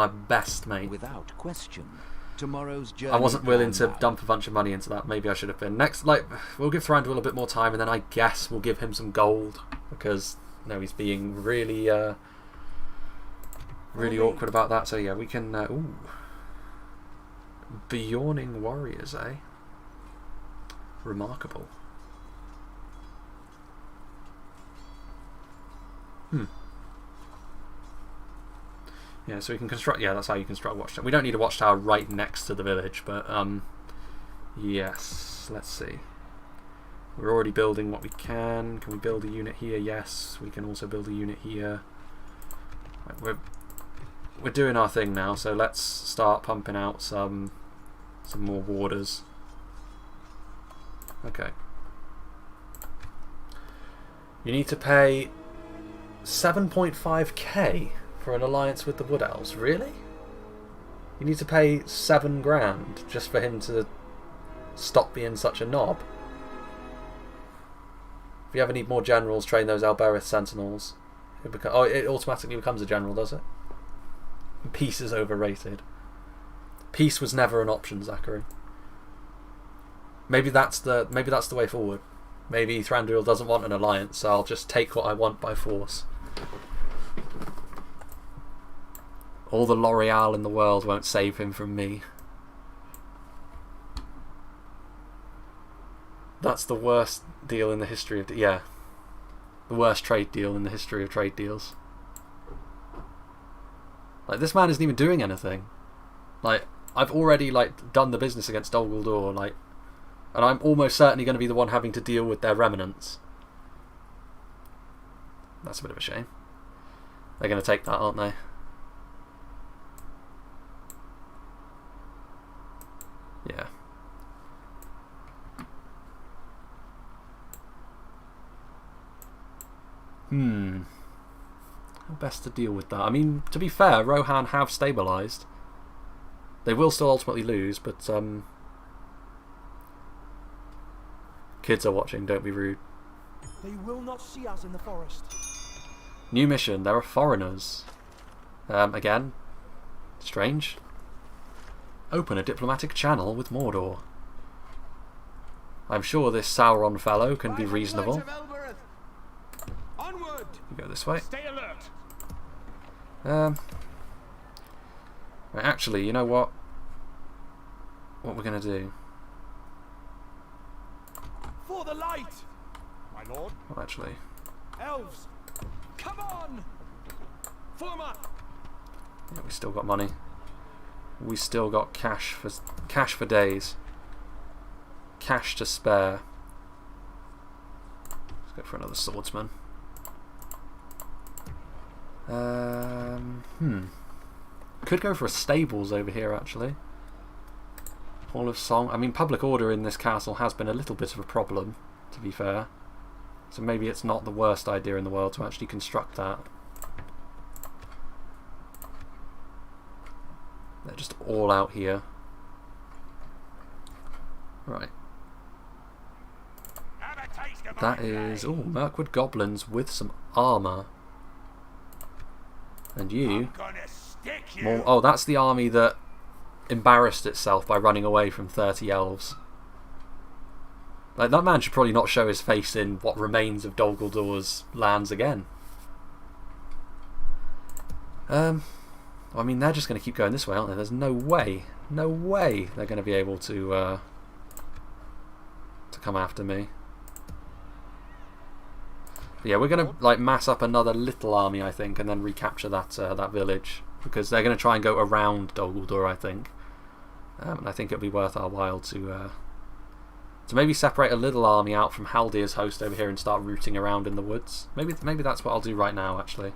best mate. Without question. Tomorrow's journey. I wasn't willing to dump a bunch of money into that. Maybe I should have been. Next, we'll give Thranduil a bit more time, and then I guess we'll give him some gold because he's being really, really awkward about that. So yeah, we can. Ooh, Bjorning warriors, eh? Remarkable. Yeah, so we can construct. Yeah, that's how you construct a watchtower. We don't need a watchtower right next to the village, but yes. Let's see. We're already building what we can. Can we build a unit here? Yes, we can also build a unit here. Right, we're doing our thing now, so let's start pumping out some more warders. Okay. You need to pay 7.5k for an alliance with the Wood Elves. Really? You need to pay 7 grand just for him to stop being such a knob. If you ever need more generals, train those Albereth Sentinels. It automatically becomes a general, does it? Peace is overrated. Peace was never an option, Zachary. Maybe that's the way forward. Maybe Thranduil doesn't want an alliance, so I'll just take what I want by force. All the L'Oreal in the world won't save him from me. That's the worst deal in the history of... yeah. The worst trade deal in the history of trade deals. Like, this man isn't even doing anything. Like, I've already, like, done the business against Dol Guldur, like... and I'm almost certainly going to be the one having to deal with their remnants. That's a bit of a shame. They're going to take that, aren't they? Yeah. How best to deal with that? I mean, to be fair, Rohan have stabilised. They will still ultimately lose, but kids are watching, don't be rude. They will not see us in the forest. New mission, there are foreigners. Again, strange. Open a diplomatic channel with Mordor. I'm sure this Sauron fellow can be reasonable. Onward! You go this way. Stay alert. Right, actually, you know what? What we're going to do... For the light! My lord. well, actually... Elves! Come on! Form up! yeah, we still got money. We still got cash for days. Cash to spare. Let's go for another swordsman. Could go for a stables over here, actually. Hall of Song. I mean, public order in this castle has been a little bit of a problem, to be fair. So maybe it's not the worst idea in the world to actually construct that. They're just all out here. Right. That is... oh, Mirkwood Goblins with some armour. And you... more, oh, that's the army that embarrassed itself by running away from 30 elves. Like, that man should probably not show his face in what remains of Dol Guldur's lands again. I mean, they're just going to keep going this way, aren't they? There's no way they're going to be able to come after me. But yeah, we're going to like mass up another little army, I think, and then recapture that that village, because they're going to try and go around Dol Guldur, I think. And I think it'll be worth our while to maybe separate a little army out from Haldir's host over here and start rooting around in the woods. Maybe that's what I'll do right now, actually.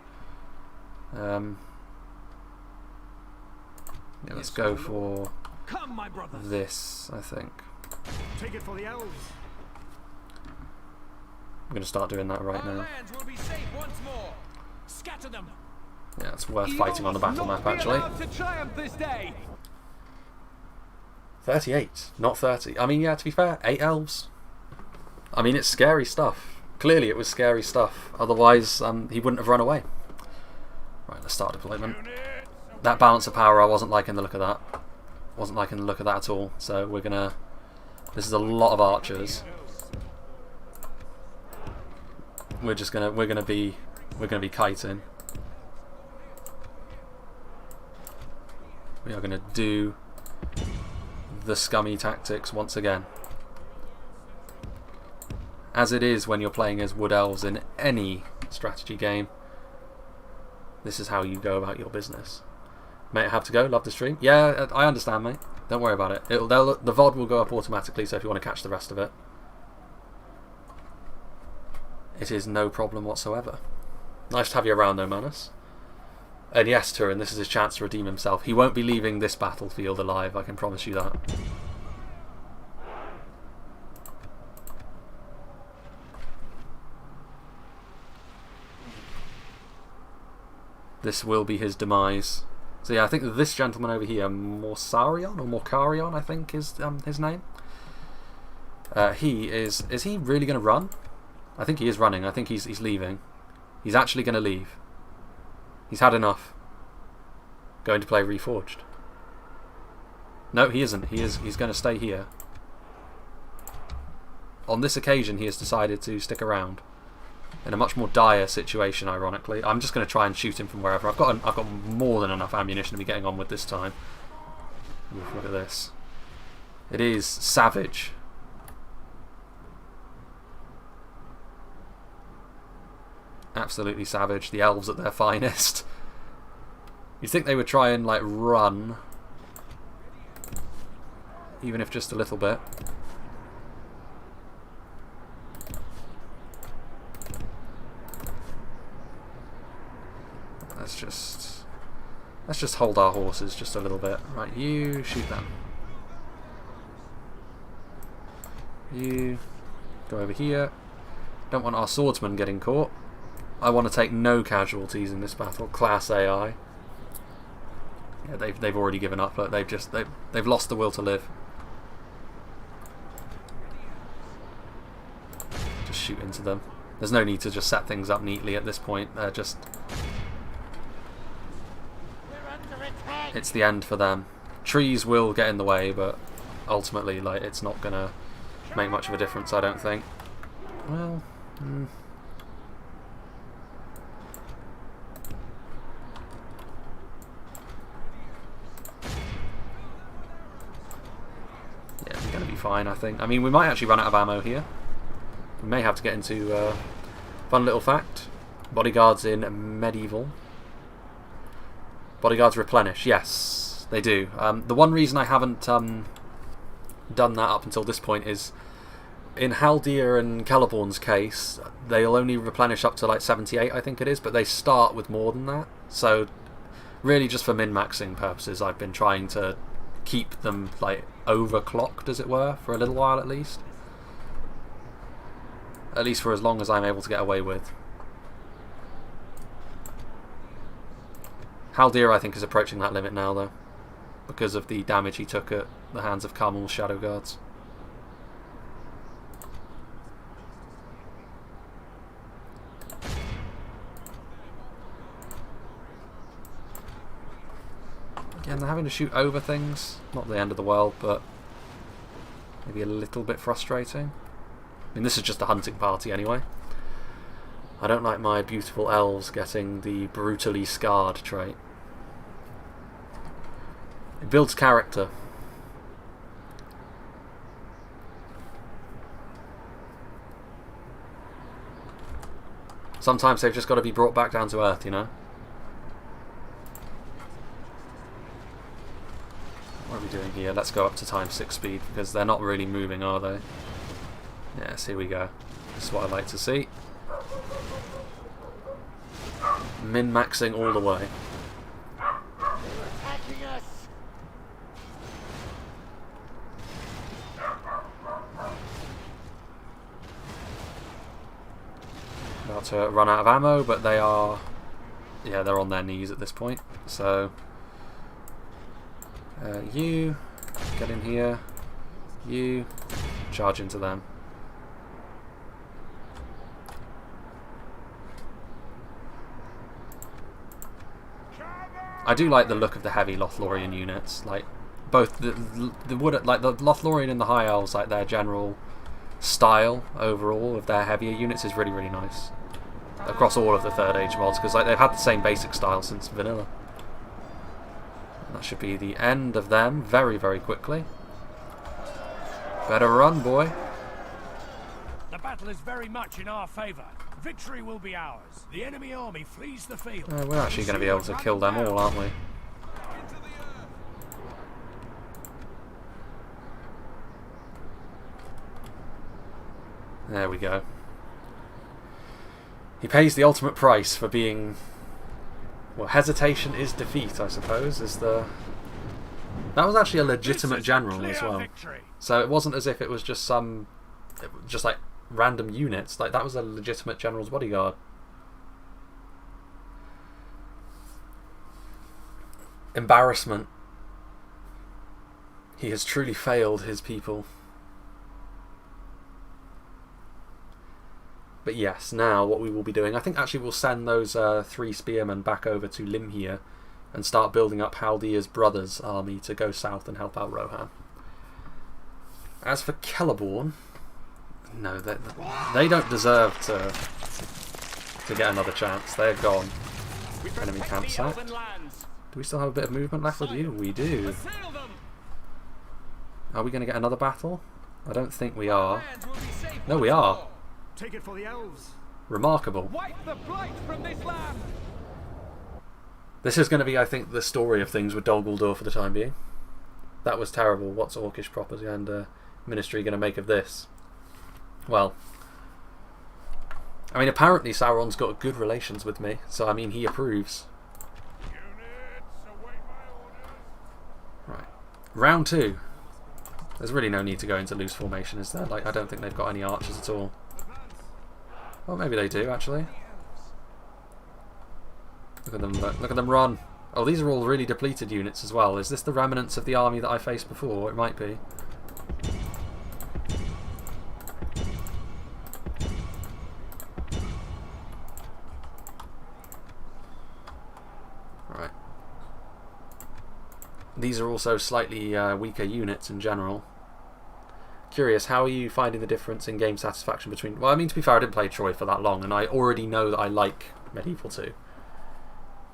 Yeah, let's go for this, I think. Take it for the elves. I'm going to start doing that right now. Will be safe once more. Scatter them. Yeah, it's worth fighting on the battle map, actually. To triumph this day. 38, not 30. I mean, yeah, to be fair, 8 elves. I mean, it's scary stuff. Clearly it was scary stuff. Otherwise, he wouldn't have run away. Right, let's start deployment. That balance of power, I wasn't liking the look of that. Wasn't liking the look of that at all. So we're gonna... this is a lot of archers. We're gonna be kiting. We are gonna do the scummy tactics once again. As it is when you're playing as wood elves in any strategy game. This is how you go about your business. Mate, I have to go. Love the stream. Yeah, I understand, mate. Don't worry about it. The VOD will go up automatically, so if you want to catch the rest of it, it is no problem whatsoever. Nice to have you around though, Manus. And yes, Turin, this is his chance to redeem himself. He won't be leaving this battlefield alive, I can promise you that. This will be his demise. So yeah, I think that this gentleman over here, Morsarion, or Morcarion, I think is his name. Is he really going to run? I think he is running. I think he's leaving. He's actually going to leave. He's had enough. going to play Reforged. No, he isn't. He's going to stay here. On this occasion, he has decided to stick around in a much more dire situation. Ironically, I'm just going to try and shoot him from wherever. I've got more than enough ammunition to be getting on with this time. Oof, look at this. It is savage. Absolutely savage. The elves at their finest. You'd think they would try and like run, even if just a little bit. Let's just hold our horses just a little bit. Right, you shoot them. You go over here. Don't want our swordsman getting caught. I want to take no casualties in this battle. Class AI. Yeah, they've already given up. Look, they've lost the will to live. Just shoot into them. There's no need to just set things up neatly at this point. They're just... It's the end for them. Trees will get in the way, but ultimately, like, it's not gonna make much of a difference, I don't think. Well, yeah, we're gonna be fine, I think. I mean, we might actually run out of ammo here. We may have to get into fun little fact. Bodyguards in medieval. Bodyguards replenish. Yes, they do. The one reason I haven't done that up until this point is in Haldir and Celeborn's case, they'll only replenish up to like 78, I think it is, but they start with more than that. So really just for min-maxing purposes, I've been trying to keep them like overclocked, as it were, for a little while at least. At least for as long as I'm able to get away with. Haldir, I think, is approaching that limit now, though, because of the damage he took at the hands of Carmel's Shadow Guards. Again, they're having to shoot over things. Not the end of the world, but maybe a little bit frustrating. I mean, this is just a hunting party anyway. I don't like my beautiful elves getting the brutally scarred trait. It builds character. Sometimes they've just got to be brought back down to earth, you know? What are we doing here? Let's go up to ×6 speed, because they're not really moving, are they? Yes, here we go. This is what I like to see. Min-maxing all the way. About to run out of ammo, but they are... Yeah, they're on their knees at this point. So... you... get in here. You... charge into them. I do like the look of the heavy Lothlorien units, like both the wood, like the Lothlorien and the High Elves, like their general style overall of their heavier units is really, really nice across all of the Third Age mods, because like they've had the same basic style since vanilla. And that should be the end of them very, very quickly. Better run, boy. The battle is very much in our favour. Victory will be ours. The enemy army flees the field. We're actually going to be able to kill them all, aren't we? There we go. He pays the ultimate price for being... Well, hesitation is defeat, I suppose, is the... That was actually a legitimate general as well. Victory. So it wasn't as if it was just some... just like random units. Like, that was a legitimate general's bodyguard. Embarrassment. He has truly failed his people. But yes, now what we will be doing, I think actually we'll send those 3 spearmen back over to Limhir and start building up Haldir's brother's army to go south and help out Rohan. As for Celeborn, no, they don't deserve to get another chance. They're gone. Enemy campsite. Do we still have a bit of movement left with you? We do. Are we going to get another battle? I don't think we are. No, we are. Take it for the elves. Remarkable. Wipe the blight from this land. This is going to be, I think, the story of things with Dol Guldur for the time being. That was terrible. What's Orcish propaganda ministry going to make of this? Well, I mean, apparently Sauron's got good relations with me, so I mean, he approves. Right. Round 2. There's really no need to go into loose formation, is there? Like, I don't think they've got any archers at all. Well, maybe they do, actually. Look at them, look at them run. Oh, these are all really depleted units as well. Is this the remnants of the army that I faced before? It might be. Right. These are also slightly weaker units in general. Curious, how are you finding the difference in game satisfaction between... Well, I mean, to be fair, I didn't play Troy for that long, and I already know that I like Medieval 2.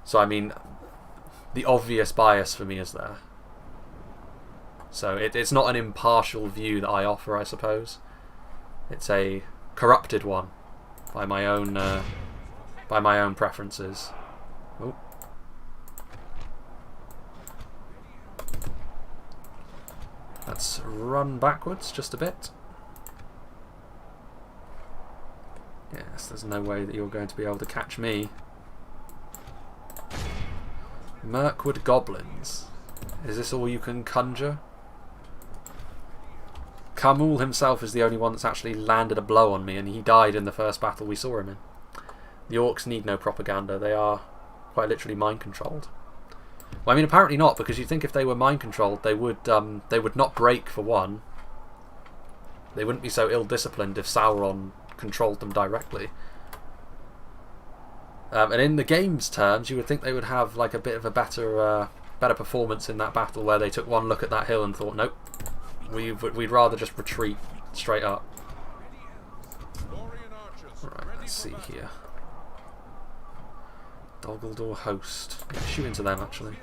So, I mean, the obvious bias for me is there. So, it's not an impartial view that I offer, I suppose. It's a corrupted one by my own preferences. Oh. Let's run backwards just a bit. Yes, there's no way that you're going to be able to catch me. Mirkwood goblins. Is this all you can conjure? Kamul himself is the only one that's actually landed a blow on me, and he died in the first battle we saw him in. The orcs need no propaganda. They are quite literally mind-controlled. Well, I mean, apparently not, because you'd think if they were mind-controlled, they would not break, for one. They wouldn't be so ill-disciplined if Sauron controlled them directly. And in the game's terms, you would think they would have like a bit of a better performance in that battle, where they took one look at that hill and thought, nope, we'd rather just retreat straight up. Right, let's see here. Dol Guldur host. Yeah, shoot into them, actually.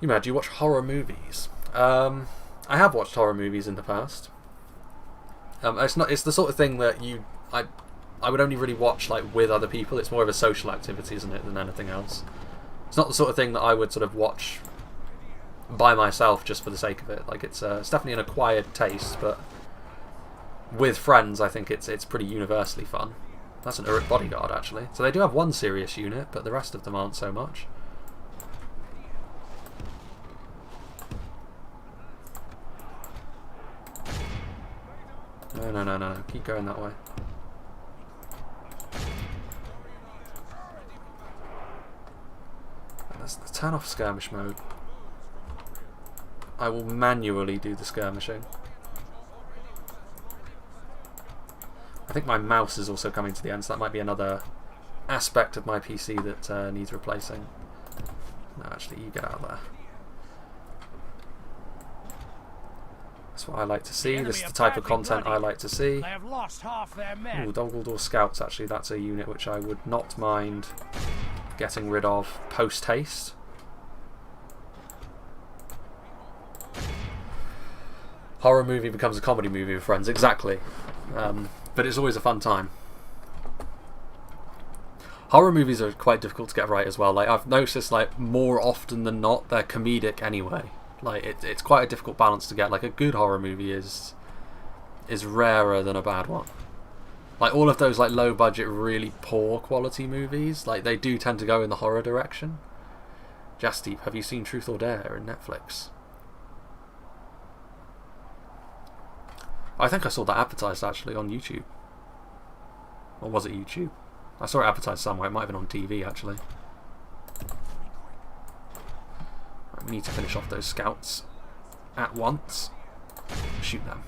Do you watch horror movies? I have watched horror movies in the past. It's the sort of thing that I would only really watch like with other people. It's more of a social activity, isn't it, than anything else. It's not the sort of thing that I would sort of watch by myself just for the sake of it. Like it's definitely an acquired taste, but with friends, I think it's pretty universally fun. That's an Uruk bodyguard, actually. So they do have one serious unit, but the rest of them aren't so much. No. Keep going that way. Let's turn off skirmish mode. I will manually do the skirmishing. I think my mouse is also coming to the end, so that might be another aspect of my PC that needs replacing. No, actually, you get out of there. That's what I like to see. This is the type of content I like to see. They have lost half their men. Ooh, Dol Guldur Scouts, actually, that's a unit which I would not mind getting rid of post-haste. Horror movie becomes a comedy movie with friends, exactly. But it's always a fun time. Horror movies are quite difficult to get right as well. Like I've noticed, like more often than not, they're comedic anyway. Like it's quite a difficult balance to get. Like a good horror movie is rarer than a bad one. Like all of those like low budget, really poor quality movies, like they do tend to go in the horror direction. Jasteep, have you seen Truth or Dare in Netflix? I think I saw that advertised actually on YouTube. Or was it YouTube? I saw it advertised somewhere. It might have been on TV actually. Right, we need to finish off those scouts. at once. Shoot them.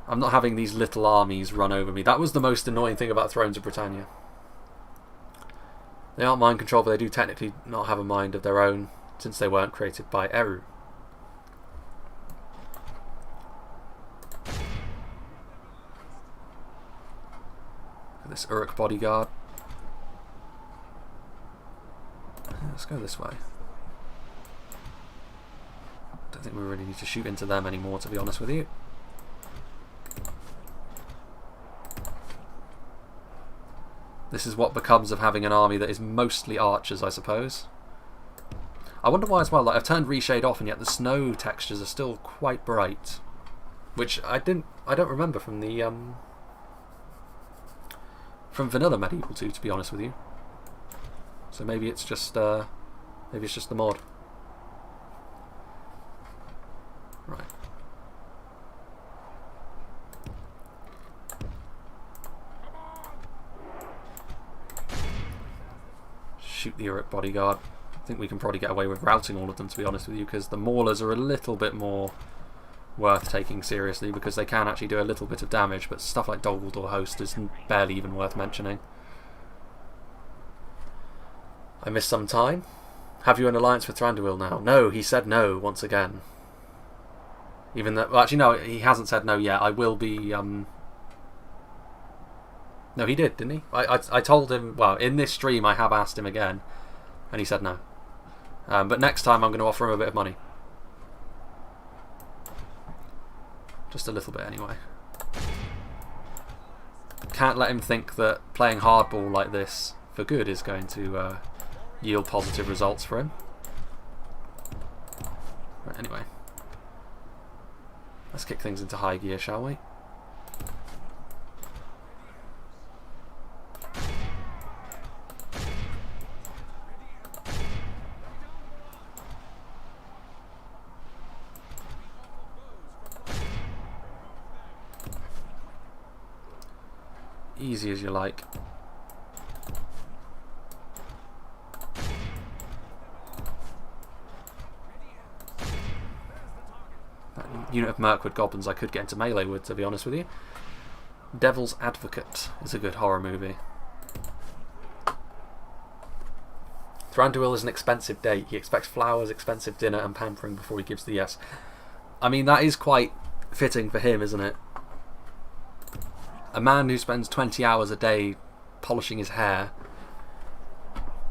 I'm not having these little armies run over me. That was the most annoying thing about Thrones of Britannia. They aren't mind controlled, but they do technically not have a mind of their own, since they weren't created by Eru. This Uruk bodyguard. Let's go this way. Don't think we really need to shoot into them anymore, to be honest with you. This is what becomes of having an army that is mostly archers, I suppose. I wonder why as well. Like, I've turned reshade off, and yet the snow textures are still quite bright, which I don't remember from the from vanilla Medieval 2, to be honest with you. So maybe it's just the mod. Right. Shoot the Uruk bodyguard. I think we can probably get away with routing all of them, to be honest with you, because the Maulers are a little bit more worth taking seriously, because they can actually do a little bit of damage, but stuff like Dol Guldur Host is barely even worth mentioning. I missed some time. Have you an alliance with Thranduil now? No, he said no once again. Even though, well, actually no, he hasn't said no yet. I will be no, he did, didn't he? I told him, well, in this stream I have asked him again, and he said no. But next time I'm going to offer him a bit of money. Just a little bit anyway. Can't let him think that playing hardball like this for good is going to yield positive results for him. Right, anyway. Let's kick things into high gear, shall we? Easy as you like. That unit of Mirkwood goblins I could get into melee with, to be honest with you. Devil's Advocate is a good horror movie. Thranduil is an expensive date. He expects flowers, expensive dinner and pampering before he gives the yes. I mean, that is quite fitting for him, isn't it? A man who spends 20 hours a day polishing his hair,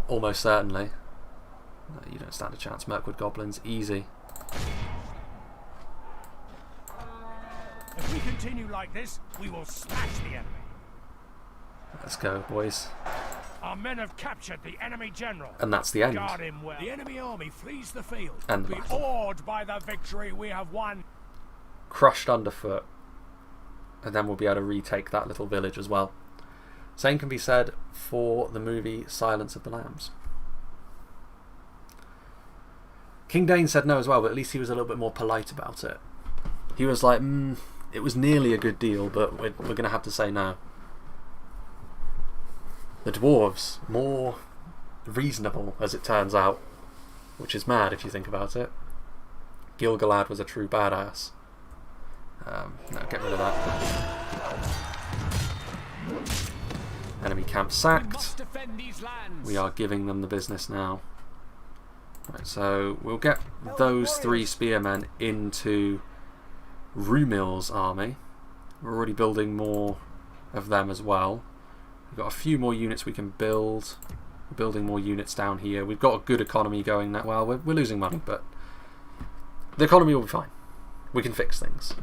almost certainly. No, you don't stand a chance. Mirkwood goblins, easy. If we continue like this, we will smash the enemy. Let's go, boys. Our men have captured the enemy general. And that's the end. Guard him well. The enemy army flees the field. And the be battle. awed by the victory we have won. Crushed underfoot. And then we'll be able to retake that little village as well. Same can be said for the movie Silence of the Lambs. King Dane said no as well, but at least he was a little bit more polite about it. He was like, it was nearly a good deal, but we're going to have to say no. The dwarves, more reasonable as it turns out, which is mad if you think about it. Gil-galad was a true badass. No, get rid of that. Enemy camp sacked. We are giving them the business now. Right, so we'll get those 3 spearmen into Rumil's army. We're already building more of them as well. We've got a few more units we can build. We're building more units down here. We've got a good economy going now. Well, we're losing money, but the economy will be fine. We can fix things.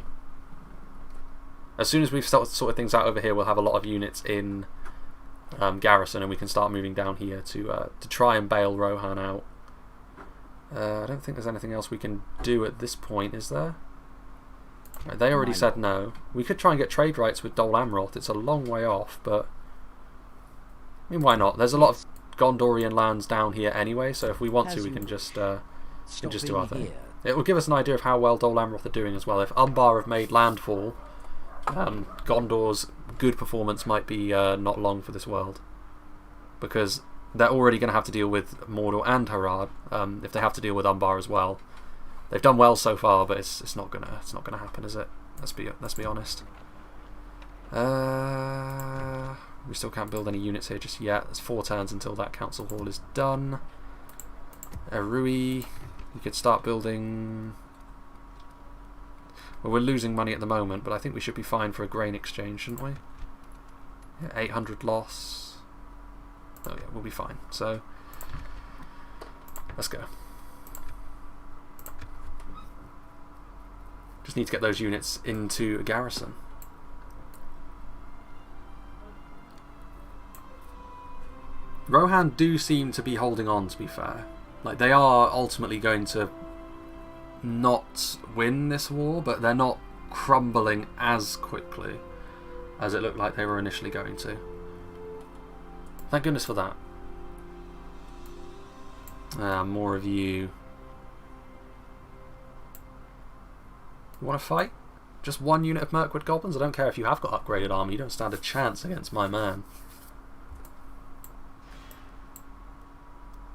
As soon as we've sorted things out over here, we'll have a lot of units in garrison, and we can start moving down here to try and bail Rohan out. I don't think there's anything else we can do at this point, is there? Right, they already said no. We could try and get trade rights with Dol Amroth. It's a long way off, but I mean, why not? There's a lot of Gondorian lands down here anyway, so if we want to, we can just do our thing. It will give us an idea of how well Dol Amroth are doing as well. If Umbar have made landfall, Gondor's good performance might be not long for this world, because they're already going to have to deal with Mordor and Harad if they have to deal with Umbar as well. They've done well so far, but it's not gonna happen, is it? Let's be honest. We still can't build any units here just yet. There's 4 turns until that council hall is done. Erui, you could start building. Well, we're losing money at the moment, but I think we should be fine for a grain exchange, shouldn't we? Yeah, 800 loss. Oh yeah, we'll be fine. So let's go. Just need to get those units into a garrison. Rohan do seem to be holding on, to be fair. Like, they are ultimately going to not win this war, but they're not crumbling as quickly as it looked like they were initially going to. Thank goodness for that. More of you. You want to fight? Just 1 unit of Mirkwood Goblins? I don't care if you have got upgraded armor, you don't stand a chance against my man.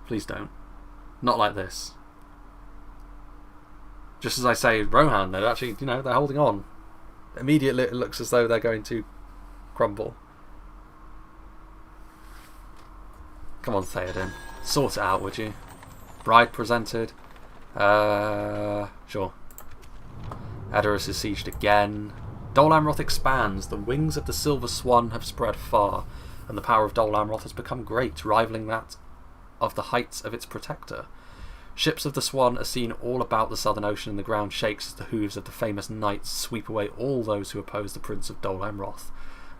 Please don't. Not like this. Just as I say, Rohan, they're actually, you know, they're holding on. Immediately it looks as though they're going to crumble. Come on, Theoden. Sort it out, would you? Bride presented. Sure. Edoras is sieged again. Dol Amroth expands. The wings of the Silver Swan have spread far, and the power of Dol Amroth has become great, rivaling that of the heights of its protector. Ships of the Swan are seen all about the southern ocean, and the ground shakes as the hooves of the famous knights sweep away all those who oppose the Prince of Dol Amroth.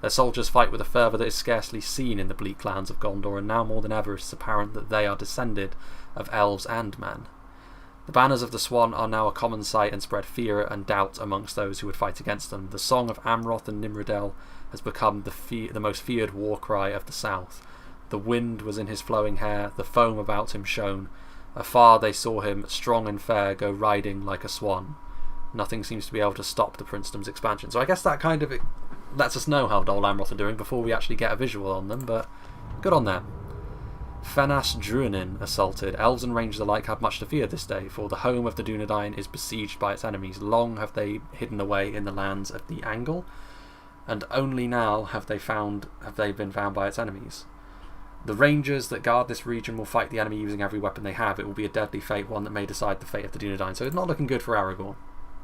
Their soldiers fight with a fervour that is scarcely seen in the bleak lands of Gondor, and now more than ever it is apparent that they are descended of elves and men. The banners of the Swan are now a common sight and spread fear and doubt amongst those who would fight against them. The song of Amroth and Nimrodel has become the most feared war cry of the south. The wind was in his flowing hair, the foam about him shone. Afar they saw him, strong and fair, go riding like a swan. Nothing seems to be able to stop the princedom's expansion. So I guess that kind of lets us know how Dol Amroth are doing before we actually get a visual on them, but good on them. Fenas Druanin assaulted. Elves and rangers alike have much to fear this day, for the home of the Dunedain is besieged by its enemies. Long have they hidden away in the lands of the Angle, and only now have they been found by its enemies. The rangers that guard this region will fight the enemy using every weapon they have. It will be a deadly fate, one that may decide the fate of the Dunedain. So it's not looking good for Aragorn.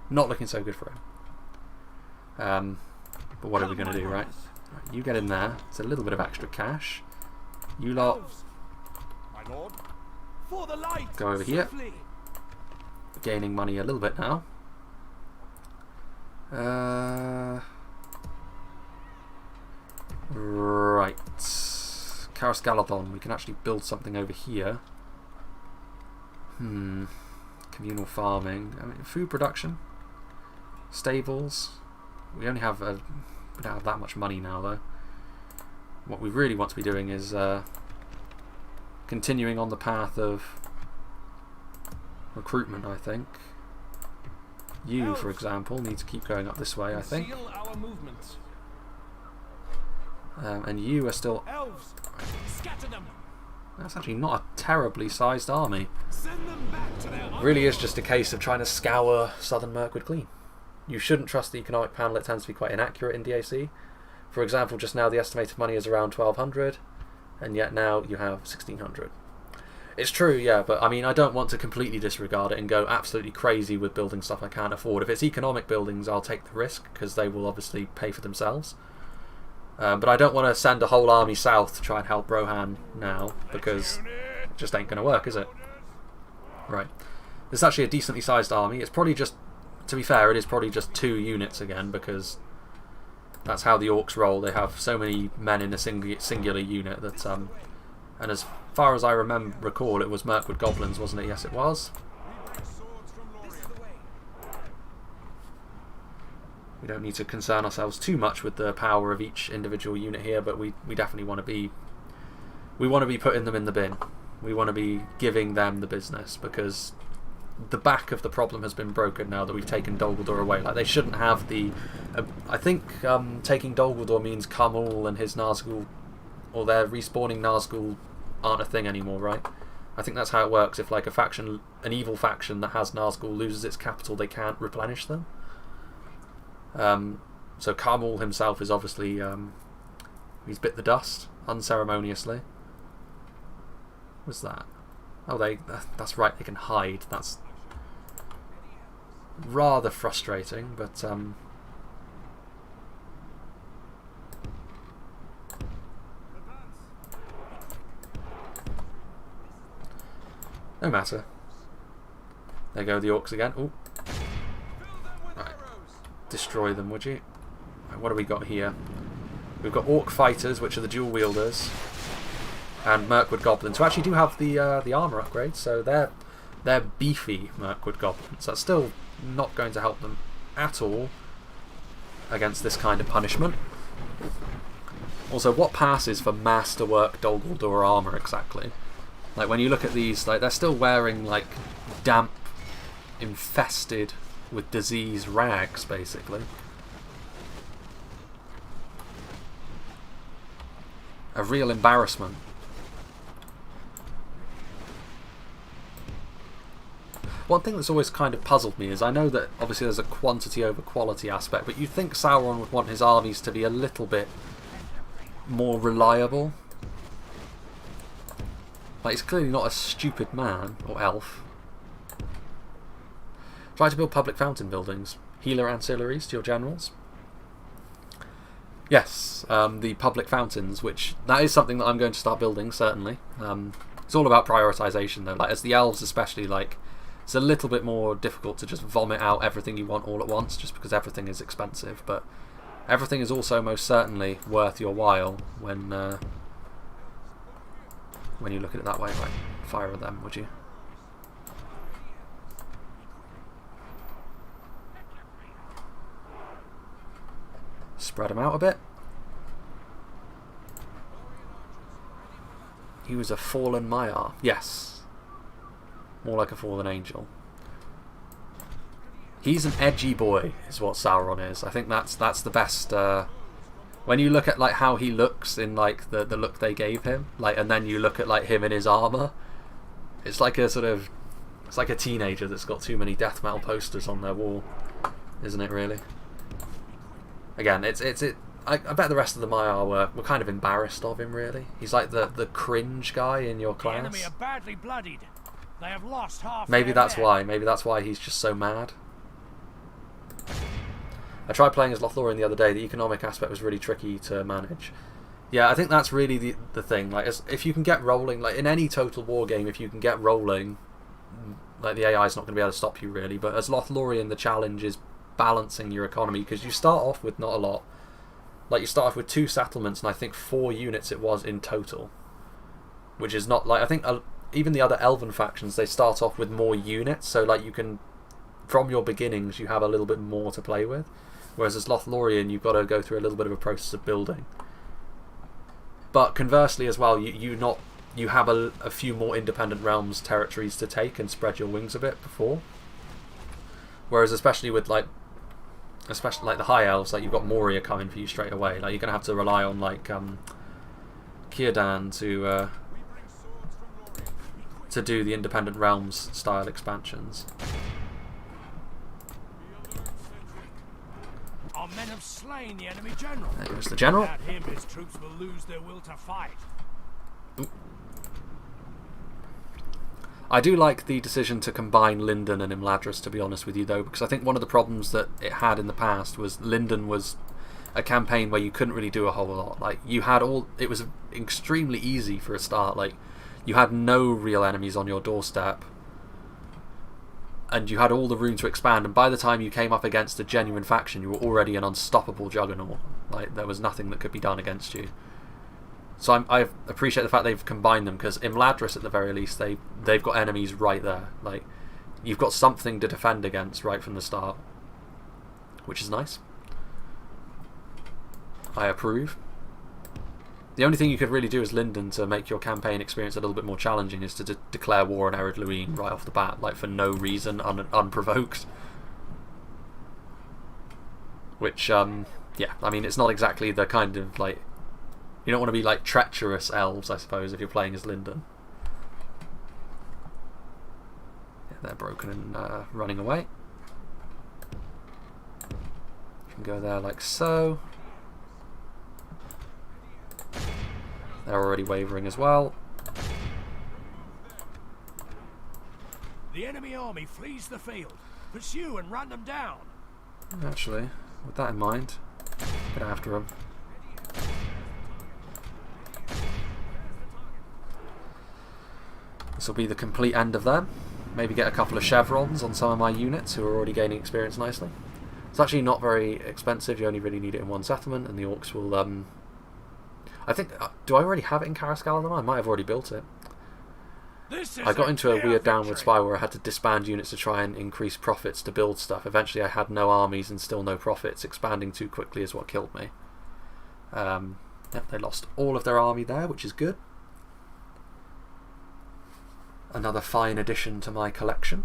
Not looking so good for him. But what are we going to do, right? You get in there. It's a little bit of extra cash. You lot My lord. For the light. go over here. Gaining money a little bit now. Right. Karas Galadon. We can actually build something over here. Communal farming. I mean, food production. Stables. We only have we don't have that much money now, though. What we really want to be doing is continuing on the path of recruitment, I think. You, for example, need to keep going up this way, I think. Our movements. And you are still... Elves. Scatter them. That's actually not a terribly sized army. Send them back to their It really is just a case of trying to scour southern Mirkwood clean. You shouldn't trust the economic panel, it tends to be quite inaccurate in DAC. For example, just now the estimated money is around 1200, and yet now you have 1600. It's true, yeah, but I mean, I don't want to completely disregard it and go absolutely crazy with building stuff I can't afford. If it's economic buildings, I'll take the risk, because they will obviously pay for themselves. But I don't want to send a whole army south to try and help Rohan now, because it just ain't going to work, is it? Right. This is actually a decently sized army. It's probably just, to be fair, it is probably just 2 units again, because that's how the orcs roll. They have so many men in a singular unit that, and as far as I recall, it was Mirkwood Goblins, wasn't it? Yes, it was. We don't need to concern ourselves too much with the power of each individual unit here, but we definitely want to be... We want to be putting them in the bin. We want to be giving them the business, because the back of the problem has been broken now that we've taken Dol Guldur away. Like, they shouldn't have the... I think taking Dol Guldur means Kamul and his Nazgul, or their respawning Nazgul aren't a thing anymore, right? I think that's how it works. If like a faction, an evil faction that has Nazgul loses its capital, they can't replenish them. So Carmel himself is obviously he's bit the dust unceremoniously. What's that? Oh, that's right. They can hide. That's rather frustrating, but no matter. There go the orcs again. Ooh. Right. Destroy them, would you? Right, what do we got here? We've got orc fighters, which are the dual wielders, and Mirkwood goblins, who actually do have the armor upgrade, so they're beefy Mirkwood goblins. That's still not going to help them at all against this kind of punishment. Also, what passes for masterwork Dol Guldur armor exactly? Like when you look at these, like they're still wearing like damp, infested with disease rags, basically. A real embarrassment. One thing that's always kind of puzzled me is I know that obviously there's a quantity over quality aspect, but you'd think Sauron would want his armies to be a little bit more reliable. Like, he's clearly not a stupid man, or elf. Try to build public fountain buildings. Healer ancillaries to your generals. Yes, the public fountains, which that is something that I'm going to start building, certainly. It's all about prioritization, though. Like, as the elves especially, like, it's a little bit more difficult to just vomit out everything you want all at once, just because everything is expensive. But everything is also most certainly worth your while when you look at it that way. Right, fire at them, would you? Spread them out a bit. He was a fallen Maiar. Yes. More like a fallen angel. He's an edgy boy, is what Sauron is. I think that's the best. When you look at like how he looks in like the look they gave him, like, and then you look at like him in his armor, it's like a sort of, it's like a teenager that's got too many death metal posters on their wall, isn't it? Really. Again, I bet the rest of the Maiar were kind of embarrassed of him. Really, he's like the cringe guy in your class. The enemy are badly bloodied. They have lost half. Maybe that's why. Maybe that's why he's just so mad. I tried playing as Lothlorien the other day. The economic aspect was really tricky to manage. Yeah, I think that's really the thing. Like, if you can get rolling, like in any total war game, if you can get rolling, like the AI is not going to be able to stop you really. But as Lothlorien, the challenge is balancing your economy, because you start off with not a lot. Like, you start off with 2 settlements and I think 4 units it was in total, which is not like, I think even the other elven factions, they start off with more units, so like you can, from your beginnings, you have a little bit more to play with. Whereas as Lothlorien, you've got to go through a little bit of a process of building. But conversely as well, you have a few more independent realms territories to take and spread your wings a bit before. Whereas especially the high elves, like you've got Moria coming for you straight away. Like, you're going to have to rely on like Círdan to do the independent realms style expansions. Our men have slain the enemy general. There goes the general. Without him, his troops will lose their will to fight. Ooh. I do like the decision to combine Linden and Imladris, to be honest with you, though, because I think one of the problems that it had in the past was Linden was a campaign where you couldn't really do a whole lot. Like, you had it was extremely easy for a start. Like, you had no real enemies on your doorstep, and you had all the room to expand, and by the time you came up against a genuine faction, you were already an unstoppable juggernaut. Like, there was nothing that could be done against you. So I appreciate the fact they've combined them, because Imladris, at the very least, they've got enemies right there. Like, you've got something to defend against right from the start, which is nice. I approve. The only thing you could really do as Linden to make your campaign experience a little bit more challenging is to declare war on Ered Luin right off the bat, like for no reason, unprovoked. Which, yeah, I mean, it's not exactly the kind of, like, You don't want to be like treacherous elves, I suppose, if you're playing as Lyndon. Yeah, they're broken and running away. You can go there like so. They're already wavering as well. The enemy army flees the field. Pursue and run them down. Actually, with that in mind, get after them. This will be the complete end of them. Maybe get a couple of chevrons on some of my units who are already gaining experience nicely. It's actually not very expensive, you only really need it in one settlement, and the orcs will... I think... do I already have it in Carascaladon? I might have already built it. I got into a weird downward spiral where I had to disband units to try and increase profits to build stuff. Eventually I had no armies and still no profits. Expanding too quickly is what killed me. Yep, they lost all of their army there, which is good. Another fine addition to my collection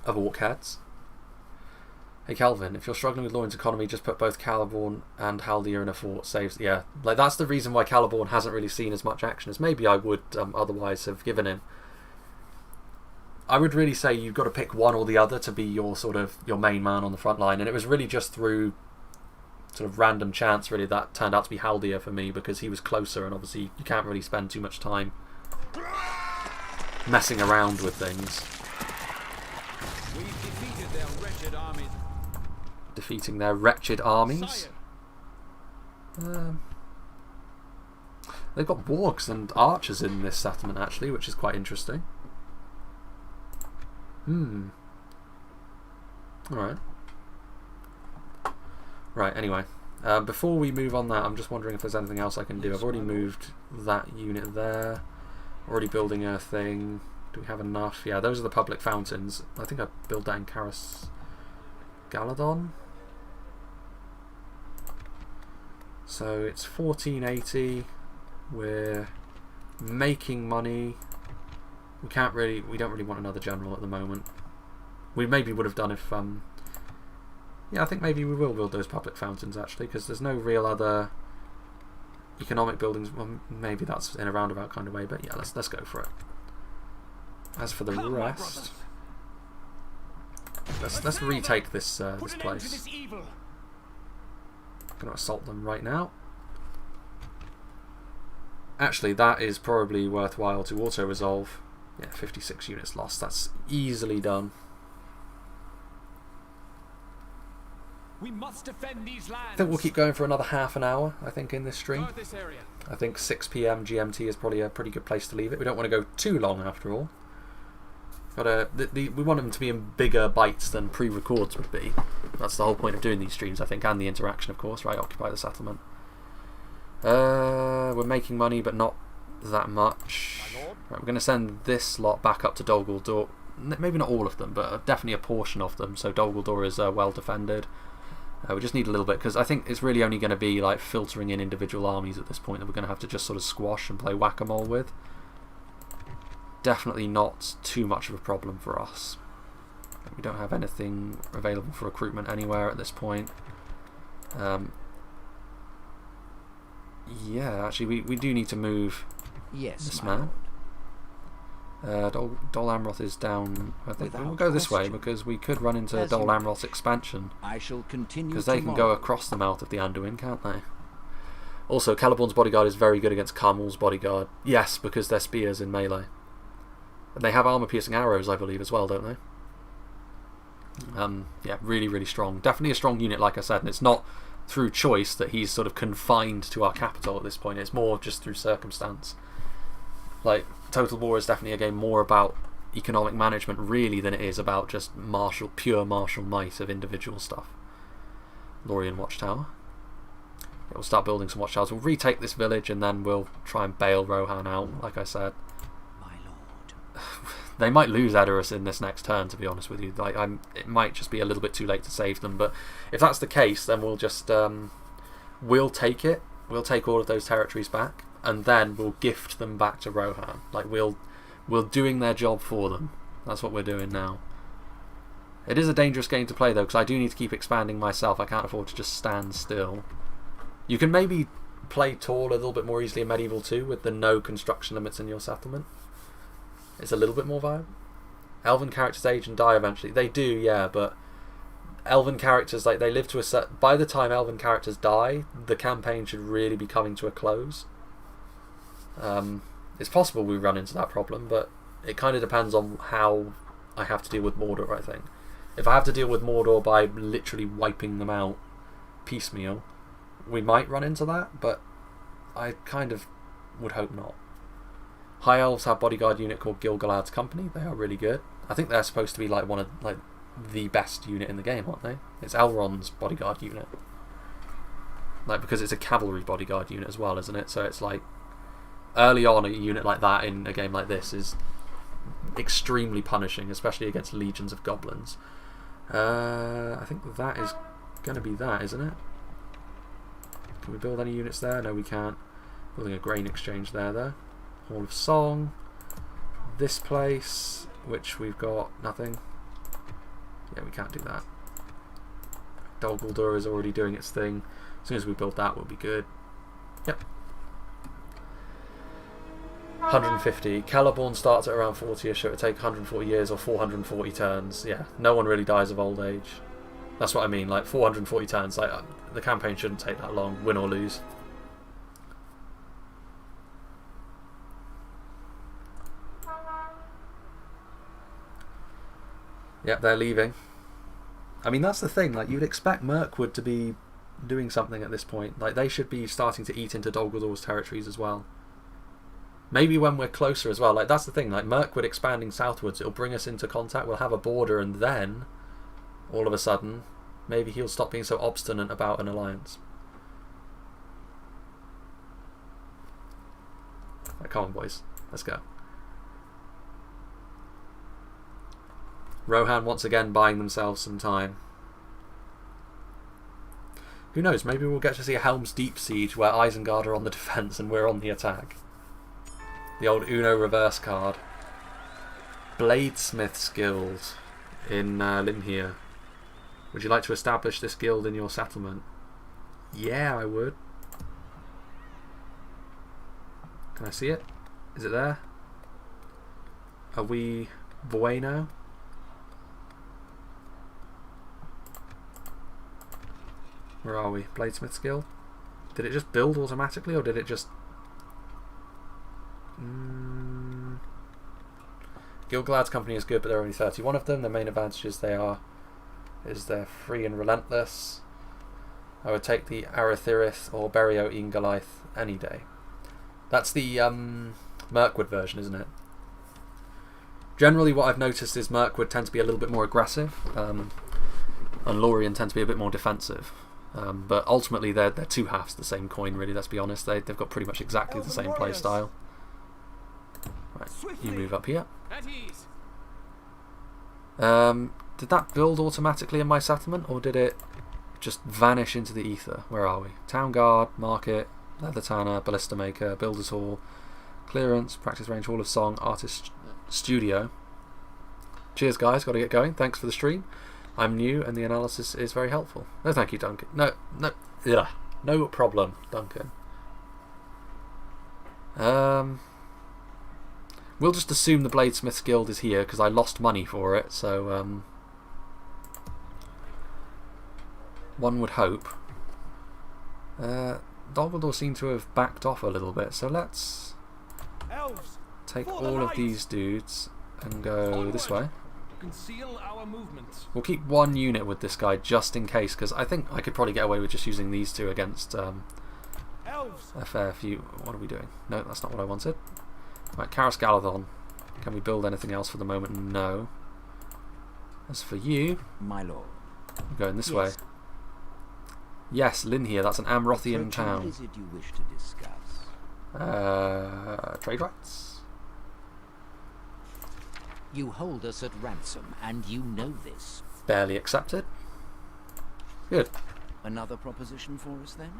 of orc heads. Hey Calvin, if you're struggling with Loryen's economy, just put both Caliborn and Haldir in a fort. Saves, yeah. Like that's the reason why Caliborn hasn't really seen as much action as maybe I would otherwise have given him. I would really say you've got to pick one or the other to be your sort of your main man on the front line, and it was really just through sort of random chance really that turned out to be Haldir for me because he was closer, and obviously you can't really spend too much time messing around with things. We've defeated their wretched armies. Defeating their wretched armies. They've got wargs and archers in this settlement actually, which is quite interesting. Alright. Right, anyway. Before we move on that, I'm just wondering if there's anything else I can do. I've already moved that unit there. Already building a thing. Do we have enough? Yeah, those are the public fountains. I think I built that in Carascaladon. So it's 1480. We're making money. We don't really want another general at the moment. We maybe would have done if yeah, I think maybe we will build those public fountains actually, because there's no real other economic buildings. Well, maybe that's in a roundabout kind of way, but yeah, let's go for it. As for the rest, let's retake this this place. I'm gonna assault them right now. Actually, that is probably worthwhile to auto-resolve. Yeah, 56 units lost. That's easily done. We must defend these lands. I think we'll keep going for another half an hour, I think, in this stream. Guard this area. I think 6 PM GMT is probably a pretty good place to leave it. We don't want to go too long after all. But we want them to be in bigger bites than pre-records would be. That's the whole point of doing these streams, I think, and the interaction, of course, right? Occupy the settlement. We're making money, but not that much. Right, we're going to send this lot back up to Dol Guldur. Maybe not all of them, but definitely a portion of them. So Dol Guldur is well defended. We just need a little bit, because I think it's really only going to be like filtering in individual armies at this point that we're going to have to just sort of squash and play whack-a-mole with. Definitely not too much of a problem for us. We don't have anything available for recruitment anywhere at this point. Yeah, actually we do need to move this man. Dol Amroth is down. I think we'll go this way because we could run into Dol Amroth's expansion. I shall continue because they can go across the mouth of the Anduin, can't they? Also, Caliborn's bodyguard is very good against Carmel's bodyguard. Yes, because they're spears in melee. And they have armor-piercing arrows, I believe, as well, don't they? Yeah, really, really strong. Definitely a strong unit, like I said, and it's not through choice that he's sort of confined to our capital at this point. It's more just through circumstance. Like, Total War is definitely a game more about economic management, really, than it is about just pure martial might of individual stuff. Lorien Watchtower. Yeah, we'll start building some watchtowers. We'll retake this village and then we'll try and bail Rohan out, like I said. My lord. They might lose Edoras in this next turn, to be honest with you. Like, it might just be a little bit too late to save them, but if that's the case, then we'll just we'll take it. We'll take all of those territories back, and then we'll gift them back to Rohan. Like, we're doing their job for them. That's what we're doing now. It is a dangerous game to play though, because I do need to keep expanding myself. I can't afford to just stand still. You can maybe play tall a little bit more easily in Medieval 2 with the no construction limits in your settlement. It's a little bit more viable. Elven characters age and die eventually. They do, yeah, but Elven characters, like, they live to a set. By the time Elven characters die, the campaign should really be coming to a close. It's possible we run into that problem, but it kind of depends on how I have to deal with Mordor, I think. If I have to deal with Mordor by literally wiping them out piecemeal, we might run into that, but I kind of would hope not. High Elves have bodyguard unit called Gil-galad's Company. They are really good. I think they're supposed to be like one of the best unit in the game, aren't they? It's Elrond's bodyguard unit. Like, because it's a cavalry bodyguard unit as well, isn't it? So it's like, early on, a unit like that in a game like this is extremely punishing, especially against legions of goblins. I think that is going to be that, isn't it? Can we build any units there? No, we can't. Building a grain exchange there, though. Hall of Song. This place, which we've got nothing. Yeah, we can't do that. Dol Guldur is already doing its thing. As soon as we build that, we'll be good. Yep. 150. Celeborn starts at around 40ish, so it would take 140 years or 440 turns. Yeah, no one really dies of old age. That's what I mean, like 440 turns. Like, the campaign shouldn't take that long, win or lose. Yep, they're leaving. I mean, that's the thing, like, you'd expect Mirkwood to be doing something at this point. Like, they should be starting to eat into Dol Guldur's territories as well. Maybe when we're closer as well. Like, that's the thing, like, Mirkwood expanding southwards, it'll bring us into contact, we'll have a border, and then, all of a sudden, maybe he'll stop being so obstinate about an alliance. Right, come on, boys. Let's go. Rohan once again buying themselves some time. Who knows, maybe we'll get to see a Helm's Deep siege where Isengard are on the defence and we're on the attack. The old Uno reverse card. Bladesmith's Guild in Linhir. Would you like to establish this guild in your settlement? Yeah, I would. Can I see it? Is it there? Are we bueno? Where are we? Bladesmith's Guild? Did it just build automatically, or did it just... Gil-galad's Company is good, but there are only 31 of them. The main advantages is they're free and relentless. I would take the Arathirith or Berio Ingalaith any day. That's the Mirkwood version, isn't it? Generally what I've noticed is Mirkwood tend to be a little bit more aggressive, and Lorien tend to be a bit more defensive. But ultimately they're two halves of the same coin, really, let's be honest. They've got pretty much exactly the same play style. Right, you move up here. At ease. Did that build automatically in my settlement, or did it just vanish into the ether? Where are we? Town Guard, Market, Leather Tanner, Ballista Maker, Builder's Hall, Clearance, Practice Range, Hall of Song, Artist Studio. Cheers guys, gotta get going. Thanks for the stream. I'm new and the analysis is very helpful. No thank you, Duncan. No problem, Duncan. We'll just assume the Bladesmith's Guild is here because I lost money for it, so one would hope. Dol Guldur seem to have backed off a little bit, so let's take all of these dudes and go this way. Conceal our movements. We'll keep one unit with this guy just in case, because I think I could probably get away with just using these two against a fair few. What are we doing? No, that's not what I wanted. Right, Karas Galadhon. Can we build anything else for the moment? No. As for you, my lord, I'm going this way. Yes, Linhir, that's an Amrothian town. What is it you wish to discuss? Trade rights. You hold us at ransom, and you know this. Barely accepted. Good. Another proposition for us, then?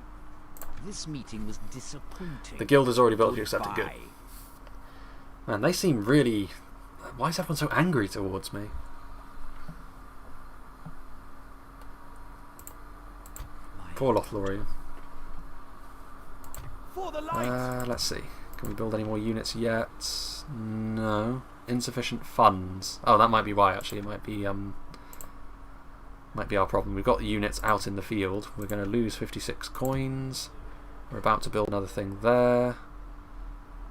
This meeting was disappointing. The guild has already voted you accepted. Good. Man, they seem really... Why is everyone so angry towards me? Poor Lothlorien. For the light. Let's see. Can we build any more units yet? No. Insufficient funds. Oh, that might be why actually. It might be our problem. We've got units out in the field. We're going to lose 56 coins. We're about to build another thing there.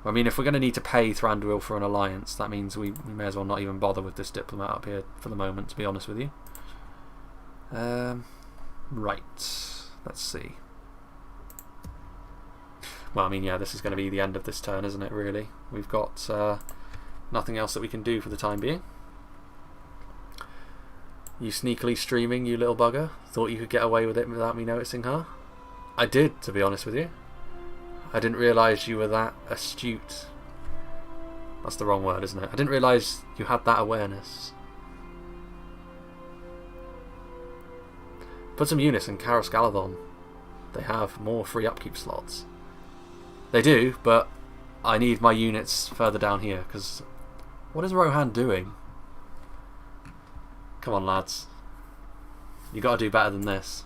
I mean, if we're going to need to pay Thranduil for an alliance, that means we may as well not even bother with this diplomat up here for the moment, to be honest with you. Right. Let's see. Well, I mean, yeah, this is going to be the end of this turn, isn't it, really? We've got nothing else that we can do for the time being. You sneakily streaming, you little bugger. Thought you could get away with it without me noticing, huh? I did, to be honest with you. I didn't realise you were that astute. That's the wrong word, isn't it? I didn't realise you had that awareness. Put some units in Karos Galadhon. They have more free upkeep slots. They do, but I need my units further down here, because what is Rohan doing? Come on, lads. You got to do better than this.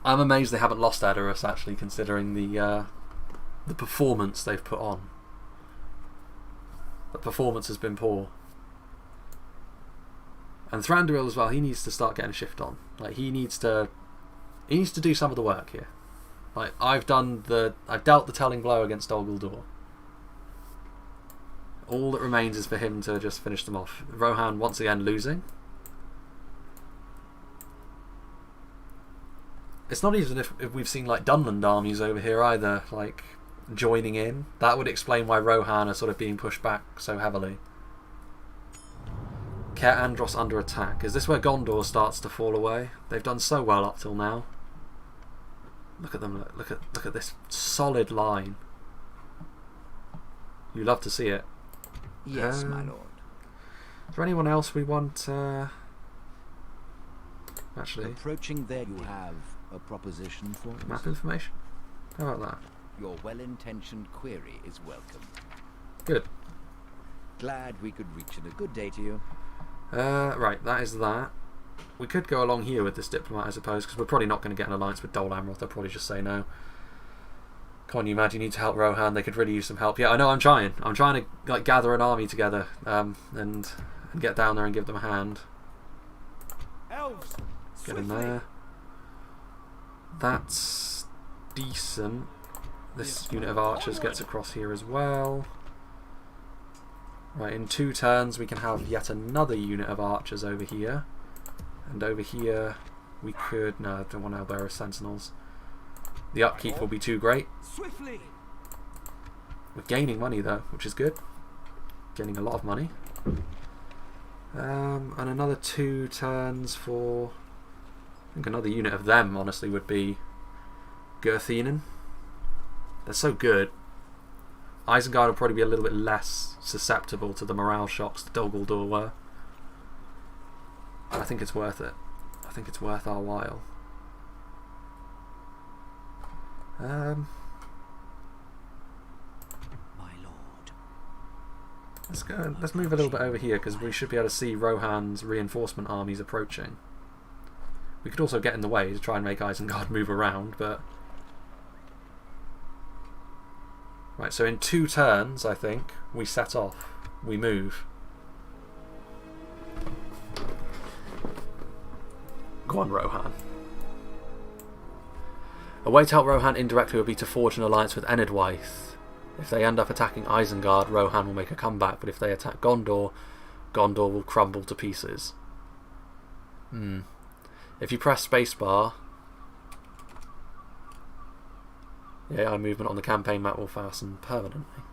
I'm amazed they haven't lost Edoras, actually, considering the performance they've put on. The performance has been poor. And Thranduil as well, he needs to start getting a shift on. Like, he needs to do some of the work here. Like, I've dealt the telling blow against Dol Guldur. All that remains is for him to just finish them off. Rohan once again losing. It's not even if we've seen like Dunland armies over here either, like joining in. That would explain why Rohan are sort of being pushed back so heavily. Care Andros under attack. Is this where Gondor starts to fall away? They've done so well up till now. Look at them. Look at this solid line. You love to see it. Yes, my lord. Is there anyone else we want? Actually, Approaching there, you have a proposition for us? map information. How about that? Your well-intentioned query is welcome. Good. Glad we could reach it. A good day to you. Right, that is that. We could go along here with this diplomat, I suppose, because we're probably not going to get an alliance with Dol Amroth. They'll probably just say no. Come on, you mad? You need to help Rohan. They could really use some help. Yeah, I know. I'm trying. I'm trying to like gather an army together, and get down there and give them a hand. Elves. Get in there. That's decent. This unit of archers gets across here as well. Right, in 2 turns we can have yet another unit of archers over here. And over here we could... No, I don't want Elberus Sentinels. The upkeep will be too great. Swiftly. We're gaining money though, which is good. Gaining a lot of money. And another 2 turns for... I think another unit of them, honestly, would be Gerthinen. They're so good. Isengard will probably be a little bit less susceptible to the morale shocks that Dol Guldur were. But I think it's worth it. I think it's worth our while. My lord. Let's go. Let's move a little bit over here because we should be able to see Rohan's reinforcement armies approaching. We could also get in the way to try and make Isengard move around, but... Right, so in 2 turns, I think, we set off. We move. Go on, Rohan. A way to help Rohan indirectly would be to forge an alliance with Enedwaith. If they end up attacking Isengard, Rohan will make a comeback, but if they attack Gondor, Gondor will crumble to pieces. If you press spacebar, the AI movement on the campaign map will fasten permanently.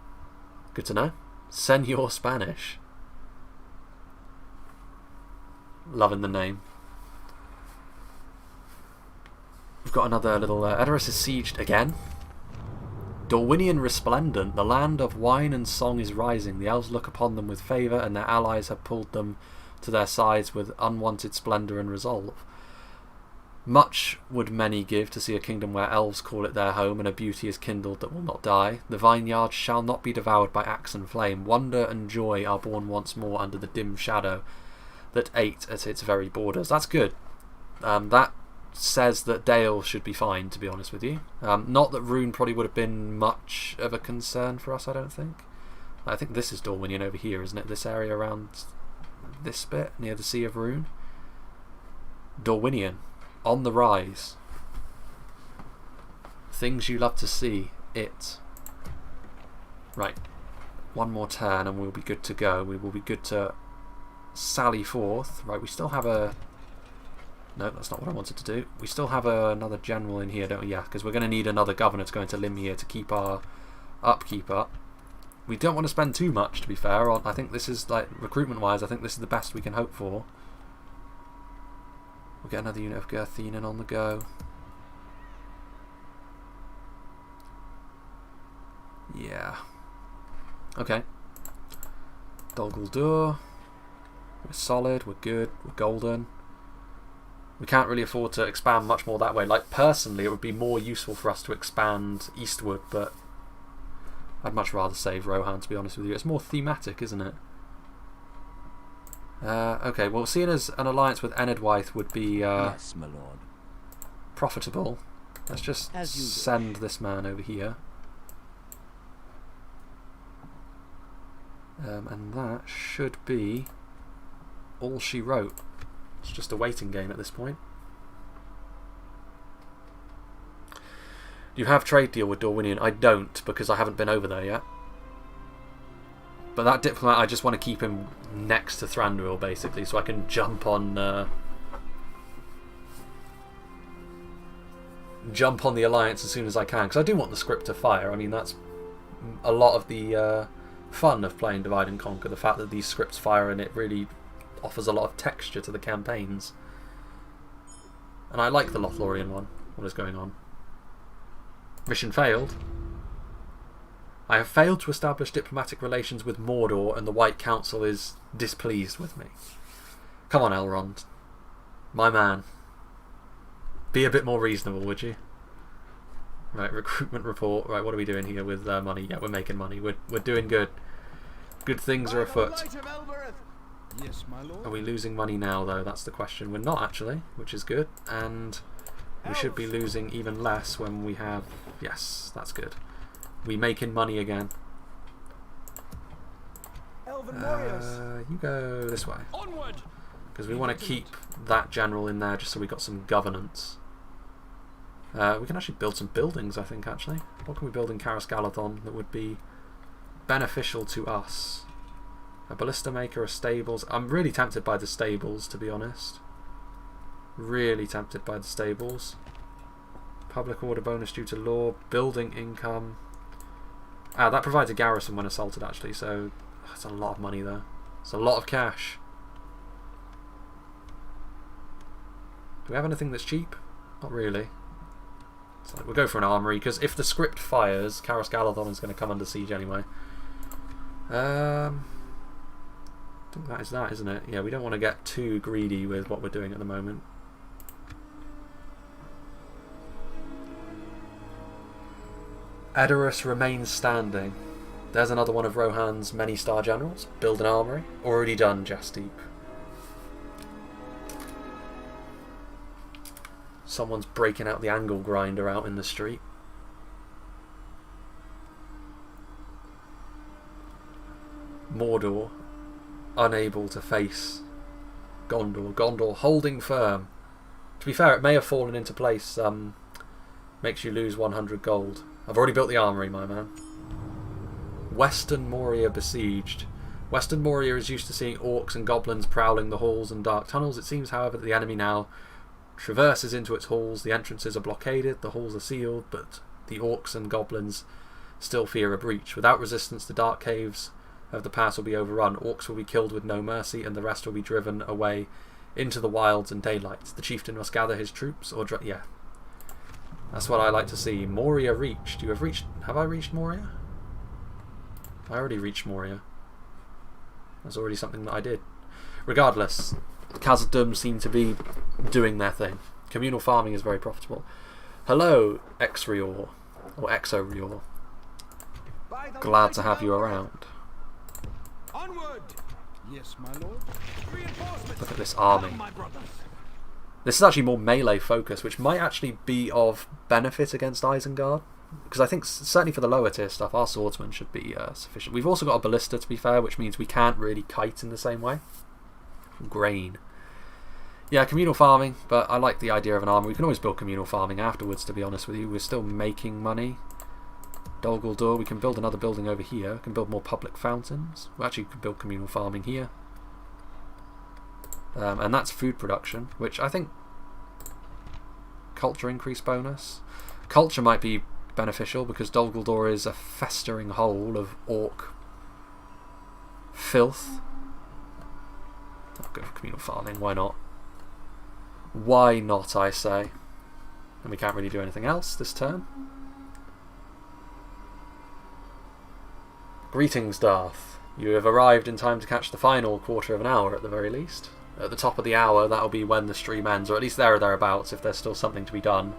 Good to know. Senor Spanish. Loving the name. We've got another little... Edoras is sieged again. Dorwinian resplendent. The land of wine and song is rising. The elves look upon them with favour, and their allies have pulled them to their sides with unwanted splendour and resolve. Much would many give to see a kingdom where elves call it their home, and a beauty is kindled that will not die. The vineyard shall not be devoured by axe and flame. Wonder and joy are born once more under the dim shadow that ate at its very borders. That's good. That says that Dale should be fine, to be honest with you. Not that Rune probably would have been much of a concern for us, I don't think. I think this is Dorwinion over here, isn't it? This area around this bit, near the Sea of Rune. Dorwinion, on the rise. Things you love to see, it. Right, one more turn and we'll be good to go. We will be good to sally forth. Right, we still have a... No, that's not what I wanted to do. We still have another general in here, don't we? Yeah, because we're going to need another governor to go into Lim here to keep our upkeep up. We don't want to spend too much, to be fair. I think this is, like, recruitment-wise, I think this is the best we can hope for. We'll get another unit of Gerthenen on the go. Yeah. Okay. Dol Guldur. We're solid, we're good, we're golden. We can't really afford to expand much more that way. Like, personally, it would be more useful for us to expand eastward, but I'd much rather save Rohan, to be honest with you. It's more thematic, isn't it? Okay, well, seeing as an alliance with Enedwythe would be yes, my lord. Profitable, let's just send this man over here. And that should be all she wrote. It's just a waiting game at this point. You have trade deal with Dorwinion. I don't, because I haven't been over there yet. But that diplomat, I just want to keep him next to Thranduil, basically, so I can jump on the alliance as soon as I can, because I do want the script to fire. I mean, that's a lot of the fun of playing Divide and Conquer, the fact that these scripts fire and it really offers a lot of texture to the campaigns. And I like the Lothlorien one. What is going on? Mission failed. I have failed to establish diplomatic relations with Mordor and the White Council is displeased with me. Come on, Elrond. My man. Be a bit more reasonable, would you? Right, recruitment report. Right, what are we doing here with money? Yeah, we're making money. We're doing good. Good things are afoot. Yes, my lord. Are we losing money now, though? That's the question. We're not, actually, which is good. And we should be losing even less when we have... Yes, that's good. We making money again. Elven warriors. You go this way. Onward! Because we want to keep that general in there just so we got some governance. We can actually build some buildings, I think, actually. What can we build in Karas Galathon that would be beneficial to us? A ballista maker, a stables. I'm really tempted by the stables, to be honest. Really tempted by the stables. Public order bonus due to law. Building income. Ah, that provides a garrison when assaulted, actually, so that's a lot of money there. It's a lot of cash. Do we have anything that's cheap? Not really. So we'll go for an armory, because if the script fires, Karas Galathon is going to come under siege anyway. I think that is that, isn't it? Yeah, we don't want to get too greedy with what we're doing at the moment. Edoras remains standing. There's another one of Rohan's many star generals. Build an armory. Already done, Jasdeep. Someone's breaking out the angle grinder out in the street. Mordor unable to face Gondor. Gondor holding firm. To be fair, it may have fallen into place. Makes you lose 100 gold. I've already built the armory, my man. Western Moria besieged. Western Moria is used to seeing orcs and goblins prowling the halls and dark tunnels. It seems, however, that the enemy now traverses into its halls. The entrances are blockaded, the halls are sealed, but the orcs and goblins still fear a breach. Without resistance, the dark caves of the pass will be overrun. Orcs will be killed with no mercy, and the rest will be driven away into the wilds and daylight. The chieftain must gather his troops, or yeah. That's what I like to see. Moria reached. You have reached... Have I reached Moria? I already reached Moria. That's already something that I did. Regardless, Khazad-dûm seem to be doing their thing. Communal farming is very profitable. Hello, Exrior. Or Exorior. Glad to have you around. Onward! Yes, my lord. Look at this army. My brothers. This is actually more melee focus, which might actually be of benefit against Isengard. Because I think, certainly for the lower tier stuff, our swordsman should be sufficient. We've also got a ballista, to be fair, which means we can't really kite in the same way. Grain. Yeah, communal farming, but I like the idea of an army. We can always build communal farming afterwards, to be honest with you. We're still making money. Dol Guldur, we can build another building over here. We can build more public fountains. We actually could build communal farming here. And that's food production, which I think... Culture increase bonus. Culture might be beneficial because Dol Guldur is a festering hole of orc filth. I'll go for communal farming, why not? Why not, I say? And we can't really do anything else this turn. Greetings, Darth. You have arrived in time to catch the final quarter of an hour at the very least. At the top of the hour, that'll be when the stream ends, or at least there or thereabouts, if there's still something to be done.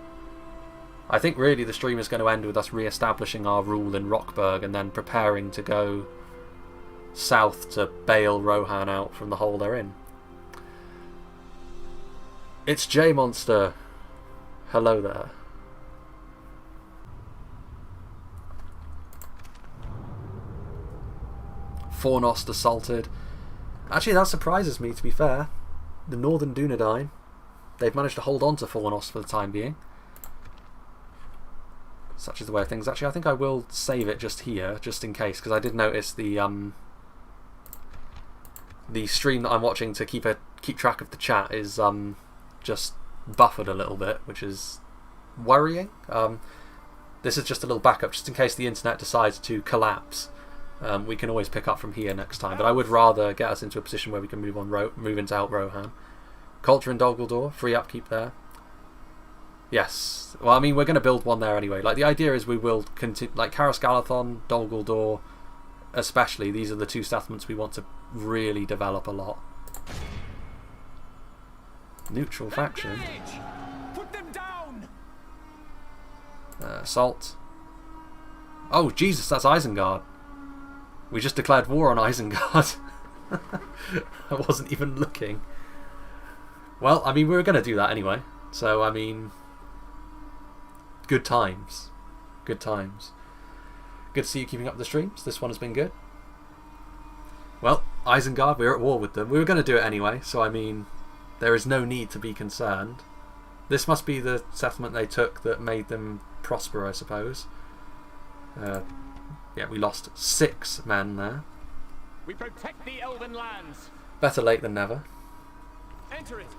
I think really the stream is going to end with us re-establishing our rule in Rockburg and then preparing to go south to bail Rohan out from the hole they're in. It's J-Monster. Hello there. Fornost assaulted. Actually, that surprises me, to be fair. The Northern Dunedain, they've managed to hold on to Fornost for the time being. Such is the way of things. Actually, I think I will save it just here, just in case, because I did notice the stream that I'm watching to keep track of the chat is just buffered a little bit, which is worrying. This is just a little backup, just in case the internet decides to collapse. We can always pick up from here next time, but I would rather get us into a position where we can move into Out Rohan. Culture in Dol Guldur, free upkeep there. Yes. Well, I mean, we're going to build one there anyway. Like, the idea is we will continue, like Karas Galathon, Dol Guldur, especially. These are the two settlements we want to really develop a lot. Neutral faction. Put them down. Assault. Oh, Jesus, that's Isengard. We just declared war on Isengard. I wasn't even looking. Well, I mean, we were going to do that anyway. So, I mean... Good times. Good times. Good to see you keeping up the streams. This one has been good. Well, Isengard, we're at war with them. We were going to do it anyway, so I mean, there is no need to be concerned. This must be the settlement they took that made them prosper, I suppose. Yeah, we lost 6 men there. We protect the Elven lands. Better late than never. Enter it.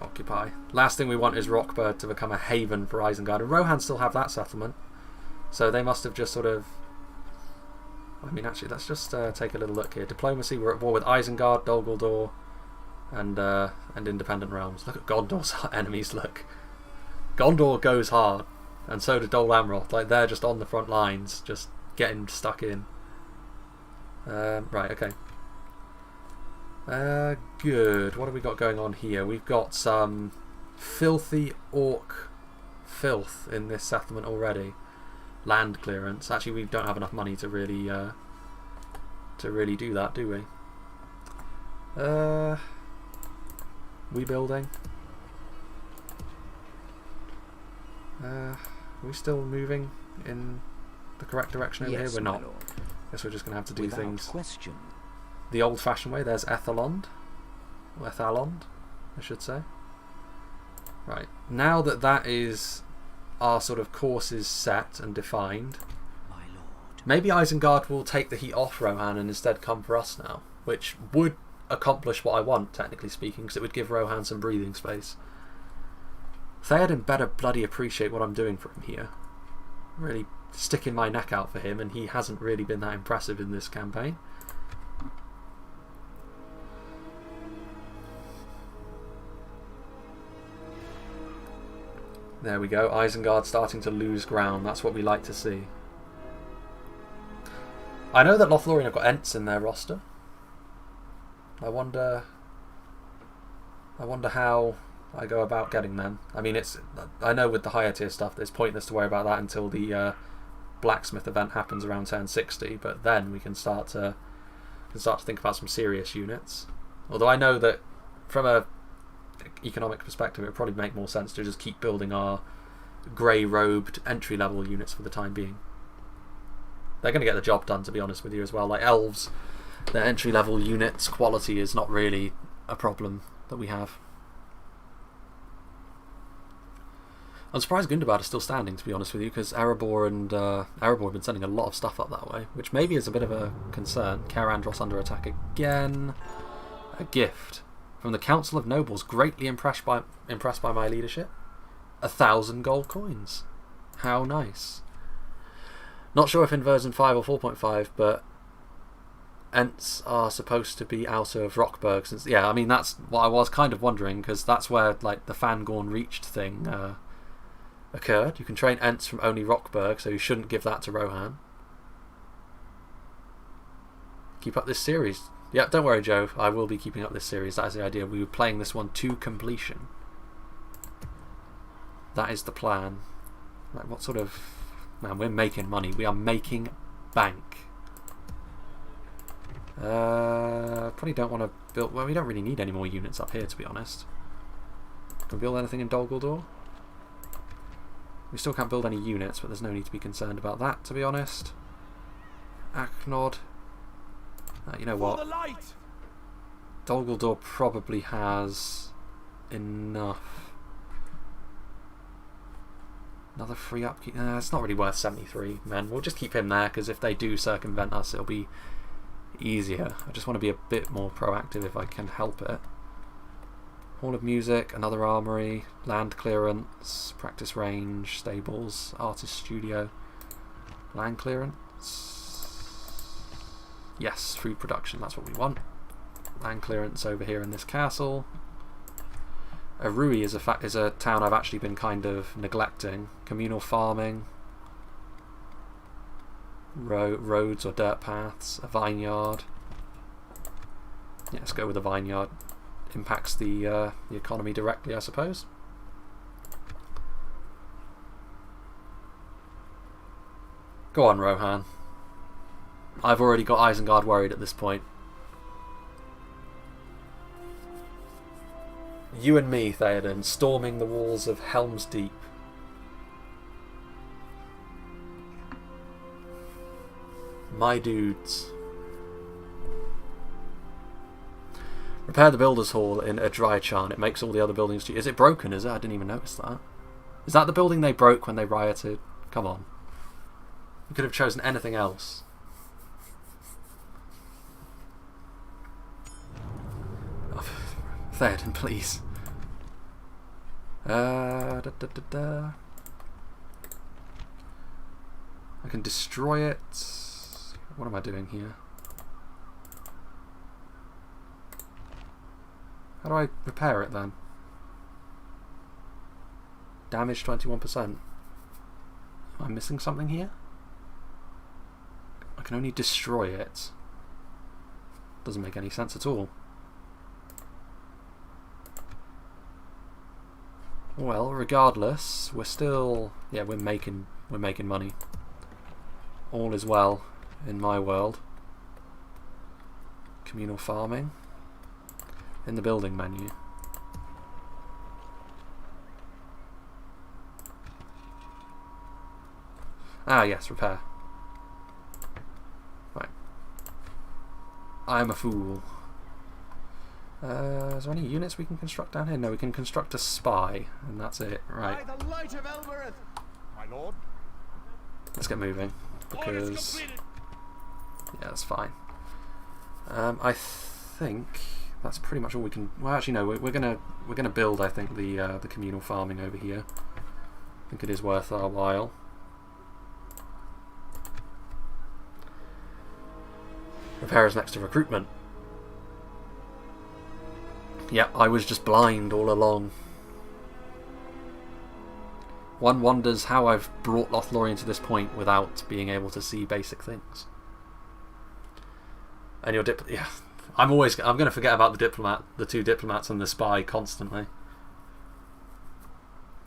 Occupy. Last thing we want is Rockburg to become a haven for Isengard. And Rohan still have that settlement. So they must have just sort of... I mean, actually, let's just take a little look here. Diplomacy, we're at war with Isengard, Dol Guldur, and Independent Realms. Look at Gondor's enemies, look. Gondor goes hard. And so do Dol Amroth. Like, they're just on the front lines, just getting stuck in. Right, okay. Good. What have we got going on here? We've got some filthy orc filth in this settlement already. Land clearance. Actually, we don't have enough money to really do that, do we? We building. Are we still moving in the correct direction over here? We're not. Guess we're just going to have to do things question. the old-fashioned way. There's Ethelond. Or Ethalond, I should say. Right. Now that that is our sort of courses set and defined, My lord. maybe Isengard will take the heat off Rohan and instead come for us now, which would accomplish what I want, technically speaking, because it would give Rohan some breathing space. Theoden better bloody appreciate what I'm doing for him here. Really sticking my neck out for him, and he hasn't really been that impressive in this campaign. There we go, Isengard starting to lose ground. That's what we like to see. I know that Lothlorien have got Ents in their roster. I wonder how I go about getting them. I mean, I know with the higher tier stuff, it's pointless to worry about that until the blacksmith event happens around turn 60. But then we can start to think about some serious units. Although I know that from a economic perspective, it would probably make more sense to just keep building our grey-robed entry-level units for the time being. They're going to get the job done, to be honest with you, as well. Like elves, their entry-level units quality is not really a problem that we have. I'm surprised Gundabad is still standing, to be honest with you, because Erebor have been sending a lot of stuff up that way, which maybe is a bit of a concern. Karandros under attack again. A gift from the Council of Nobles, greatly impressed by my leadership. 1,000 gold coins. How nice. Not sure if in version 5 or 4.5, but Ents are supposed to be out of Rockburg. Since yeah, I mean that's what I was kind of wondering, because that's where like the Fangorn Reached thing occurred. You can train Ents from only Rockburg, so you shouldn't give that to Rohan. Keep up this series. Yeah, don't worry, Joe. I will be keeping up this series. That is the idea. We were playing this one to completion. That is the plan. Like, what sort of... Man, we're making money. We are making bank. Probably don't want to build... Well, we don't really need any more units up here, to be honest. Can we build anything in Dol Guldur? We still can't build any units, but there's no need to be concerned about that, to be honest. Aknod. You know what? Dol Guldur probably has enough. Another free upkeep. It's not really worth 73 men. We'll just keep him there, because if they do circumvent us, it'll be easier. I just want to be a bit more proactive if I can help it. Hall of Music, another armory, land clearance, practice range, stables, artist studio, land clearance. Yes, food production, that's what we want. Land clearance over here in this castle. Arui is a town I've actually been kind of neglecting. Communal farming, roads or dirt paths, a vineyard. Yeah, let's go with a vineyard. Impacts the economy directly, I suppose. Go on, Rohan. I've already got Isengard worried at this point. You and me, Theoden, storming the walls of Helm's Deep. My dudes. Repair the Builder's Hall in Adrychan. It makes all the other buildings... Is it broken, is it? I didn't even notice that. Is that the building they broke when they rioted? Come on. You could have chosen anything else. Oh, Theoden, please. I can destroy it. What am I doing here? How do I repair it then? Damage 21%. Am I missing something here? I can only destroy it. Doesn't make any sense at all. Well, regardless, we're still... Yeah, we're making money. All is well in my world. Communal farming. In the building menu. Ah, yes, repair. Right. I'm a fool. Is there any units we can construct down here? No, we can construct a spy, and that's it. Right. By the light of Elbereth, My lord. Let's get moving, because yeah, that's fine. I think that's pretty much all we can. Well, actually, no. We're gonna build. I think the communal farming over here. I think it is worth our while. Repair is next to recruitment. Yep, I was just blind all along. One wonders how I've brought Lothlorien to this point without being able to see basic things. And your yeah, I'm going to forget about the two diplomats and the spy constantly.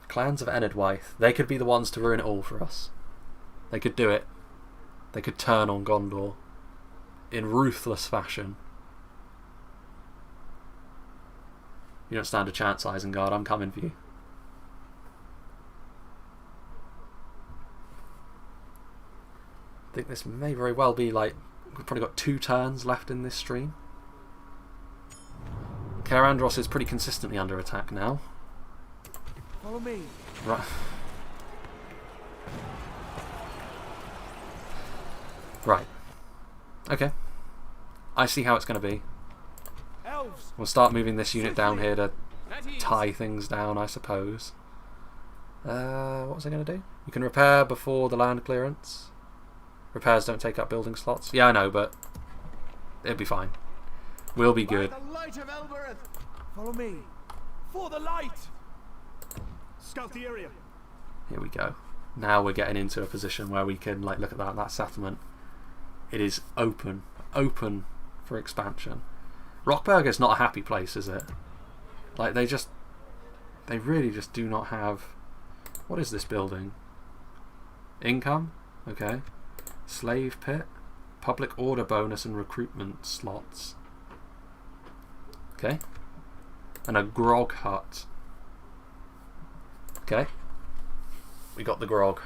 Clans of Enedwythe, they could be the ones to ruin it all for us. They could do it. They could turn on Gondor in ruthless fashion. You don't stand a chance, Isengard. I'm coming for you. I think this may very well be like... We've probably got 2 turns left in this stream. Karandros is pretty consistently under attack now. Follow me. Right. Right. Okay. I see how it's going to be. Elves. We'll start moving this unit down here to tie things down, I suppose. What was I going to do? You can repair before the land clearance. Repairs don't take up building slots. Yeah, I know, but it'll be fine. We'll be good. By the light of Elbereth. Follow me. For the light. Scout the area. Here we go. Now we're getting into a position where we can like look at that settlement. It is open for expansion. Rockburg is not a happy place, is it? Like they really just do not have. What is this building? Income? Okay. Slave pit, public order bonus and recruitment slots. Okay. And a grog hut. Okay. We got the grog.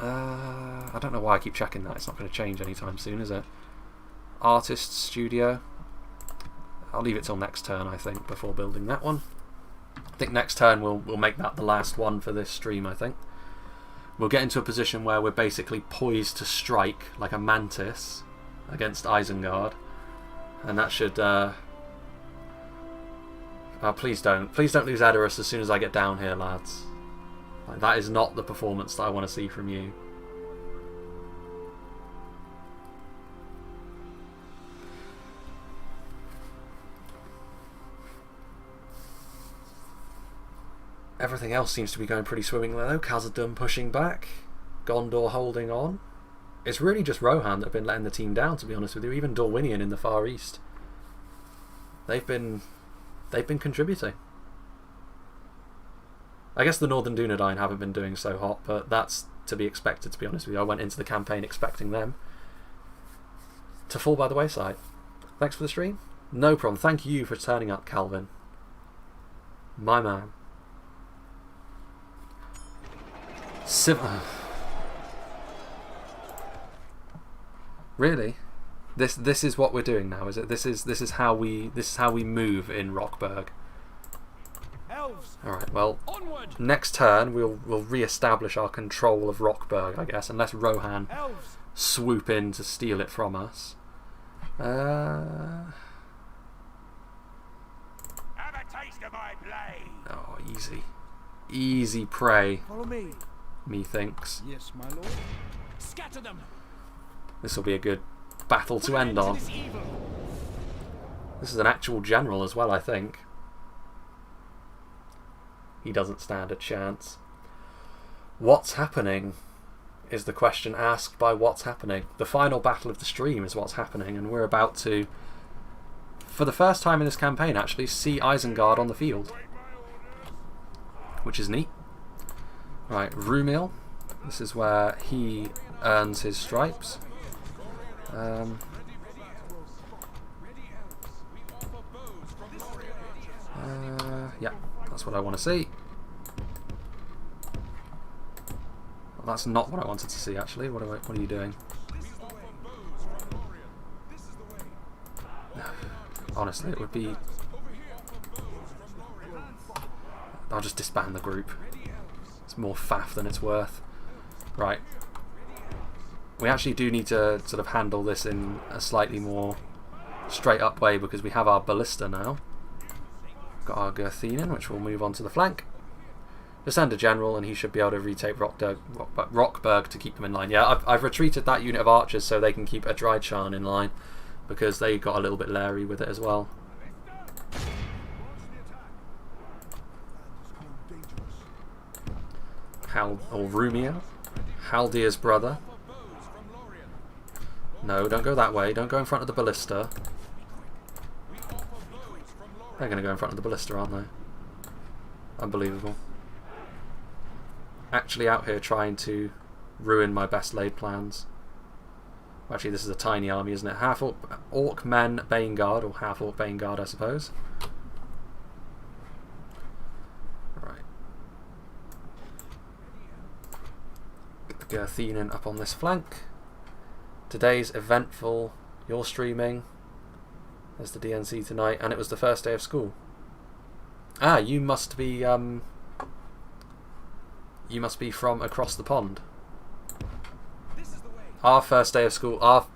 I don't know why I keep checking that. It's not going to change anytime soon, is it? Artist studio. I'll leave it till next turn, I think, before building that one. I think next turn we'll make that the last one for this stream, I think. We'll get into a position where we're basically poised to strike like a mantis against Isengard. And that should... please don't lose Edoras as soon as I get down here, lads. Like, that is not the performance that I want to see from you. Everything else seems to be going pretty swimmingly though. Khazad-dûm pushing back. Gondor holding on. It's really just Rohan that have been letting the team down, to be honest with you. Even Dorwinion in the Far East. They've been contributing. I guess the Northern Dunedain haven't been doing so hot, but that's to be expected, to be honest with you. I went into the campaign expecting them to fall by the wayside. Thanks for the stream. No problem. Thank you for turning up, Calvin. My man. Really? This is what we're doing now, is it? This is how we move in Rockburg. Alright, well, next turn we'll re-establish our control of Rockburg, I guess, unless Rohan swoop in to steal it from us. Have a taste of my blade. Oh, easy. Easy prey. Follow me. Methinks. Yes, my lord. Scatter them. This will be a good battle to end on. This is an actual general as well, I think. He doesn't stand a chance. What's happening is the question asked by what's happening. The final battle of the stream is what's happening, and we're about to, for the first time in this campaign actually, see Isengard on the field. Which is neat. Right, Rumil. This is where he earns his stripes. Yeah, that's what I want to see. Well, that's not what I wanted to see, actually. What are you doing? Honestly, it would be... I'll just disband the group. It's more faff than it's worth. Right. We actually do need to sort of handle this in a slightly more straight up way because we have our ballista now. Got our Gerthenen, which will move on to the flank. Just send a general and he should be able to retake Rockburg to keep them in line. Yeah, I've retreated that unit of archers so they can keep a Drychan in line because they got a little bit leery with it as well. Rumia, Haldir's brother. No, don't go that way. Don't go in front of the ballista. They're going to go in front of the ballista, aren't they? Unbelievable. Actually out here trying to ruin my best laid plans. Actually, this is a tiny army, isn't it? Half orc men Bane Guard, or half orc Bane Guard, I suppose. Right. Get the Gerthenen up on this flank. Today's eventful. You're streaming. There's the DNC tonight, and it was the first day of school. Ah, you must be from across the pond. Our first day of school, our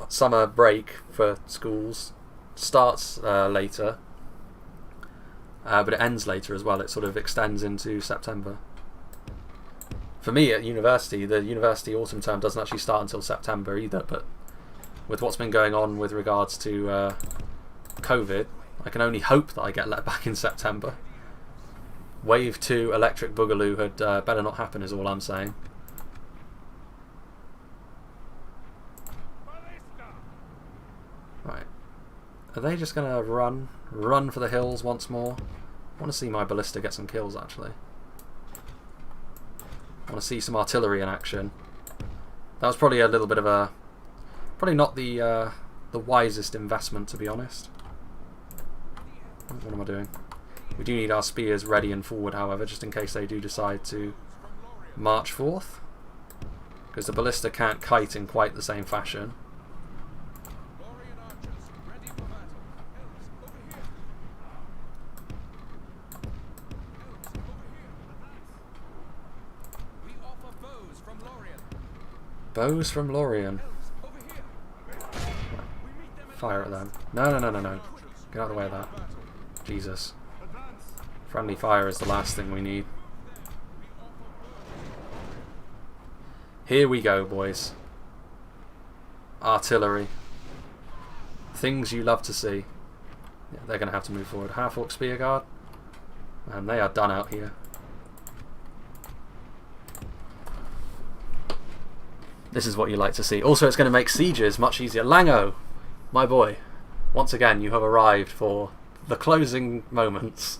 summer break for schools starts later, but it ends later as well. It sort of extends into September. For me at university, the university autumn term doesn't actually start until September either, but with what's been going on with regards to COVID, I can only hope that I get let back in September. Wave 2 Electric Boogaloo had better not happen is all I'm saying. Right. Are they just going to run for the hills once more? I want to see my ballista get some kills, actually. I want to see some artillery in action. That was probably a little bit of a... Probably not the wisest investment, to be honest. What am I doing? We do need our spears ready and forward, however, just in case they do decide to march forth. Because the ballista can't kite in quite the same fashion. Bows from Lothlorien. Fire at them. No, no, no, no, no. Get out of the way of that. Jesus. Friendly fire is the last thing we need. Here we go, boys. Artillery. Things you love to see. Yeah, they're going to have to move forward. Half-orc spear guard. And they are done out here. This is what you like to see. Also, it's going to make sieges much easier. Lango, my boy, once again you have arrived for the closing moments.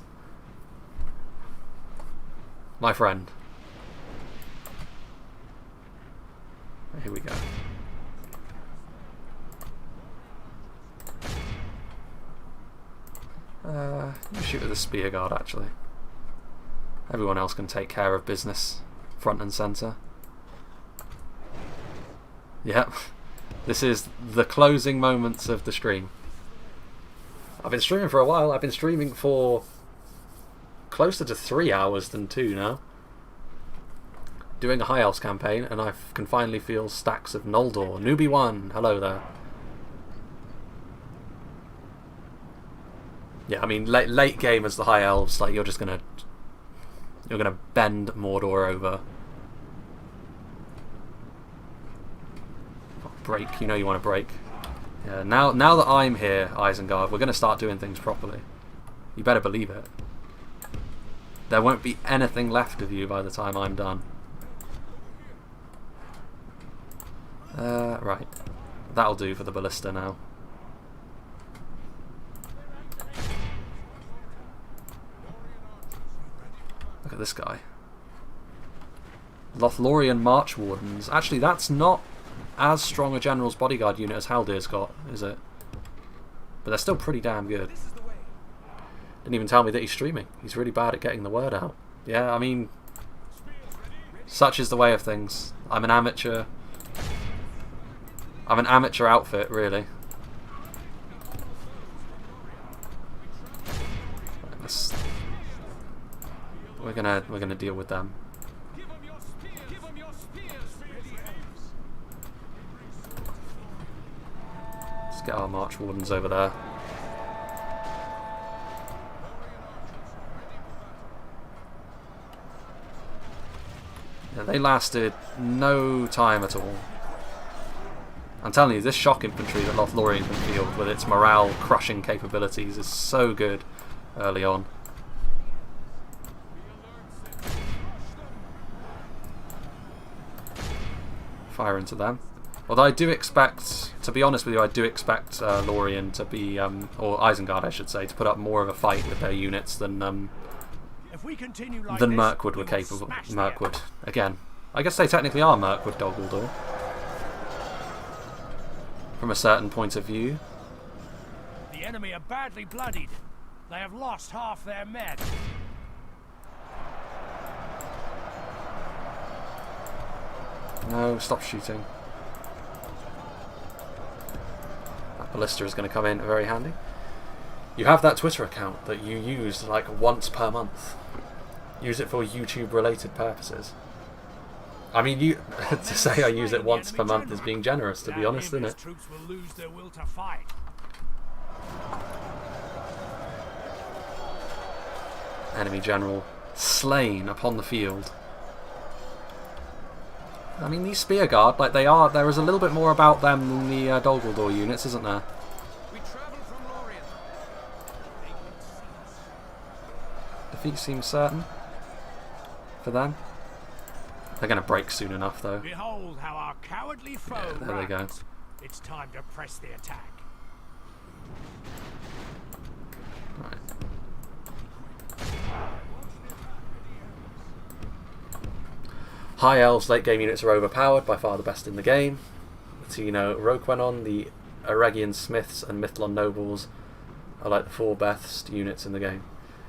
My friend. Here we go. You shoot with the spear guard, actually. Everyone else can take care of business, front and centre. Yep, this is the closing moments of the stream. I've been streaming for a while. I've been streaming for closer to 3 hours than 2 now. Doing a High Elves campaign, and I can finally feel stacks of Noldor. Newbie1, hello there. Yeah, I mean, late game as the High Elves, like you're gonna bend Mordor over. Break, you know you want to break. Yeah, now that I'm here, Isengard, we're going to start doing things properly. You better believe it. There won't be anything left of you by the time I'm done. Right. That'll do for the ballista now. Look at this guy. Lothlorien March Wardens. Actually, that's not as strong a General's Bodyguard unit as Haldir's got, is it? But they're still pretty damn good. Didn't even tell me that he's streaming. He's really bad at getting the word out. Yeah, I mean, such is the way of things. I'm an amateur. I'm an amateur outfit, really. We're gonna deal with them. Let's get our March Wardens over there. Yeah, they lasted no time at all. I'm telling you, this shock infantry that Lothlorien can field with its morale crushing capabilities is so good early on. Fire into them. Although I do expect, to be honest with you, I do expect Lorien to be, or Isengard I should say, to put up more of a fight with their units than Mirkwood were capable. Mirkwood, again. I guess they technically are Mirkwood Dog Guldur. from a certain point of view. The enemy are badly bloodied. They have lost half their men. No, stop shooting. That ballista is going to come in very handy. You have that Twitter account that you use like once per month. Use it for YouTube related purposes. I mean, you to say I use it once per month is being generous, to be honest, isn't it? Troops will lose their will to fight. Enemy general slain upon the field. I mean, these spear guard, like they are, there is a little bit more about them than the Dol Guldur units, isn't there? We travel from Lorien. Defeat seems certain for them. They're going to break soon enough, though. Behold how our cowardly foe Yeah, there they go. runs. It's time to press the attack. Right. High Elves late game units are overpowered, by far the best in the game. Latino Roquenon, the Eregian Smiths and Mithlon Nobles are like the 4 best units in the game.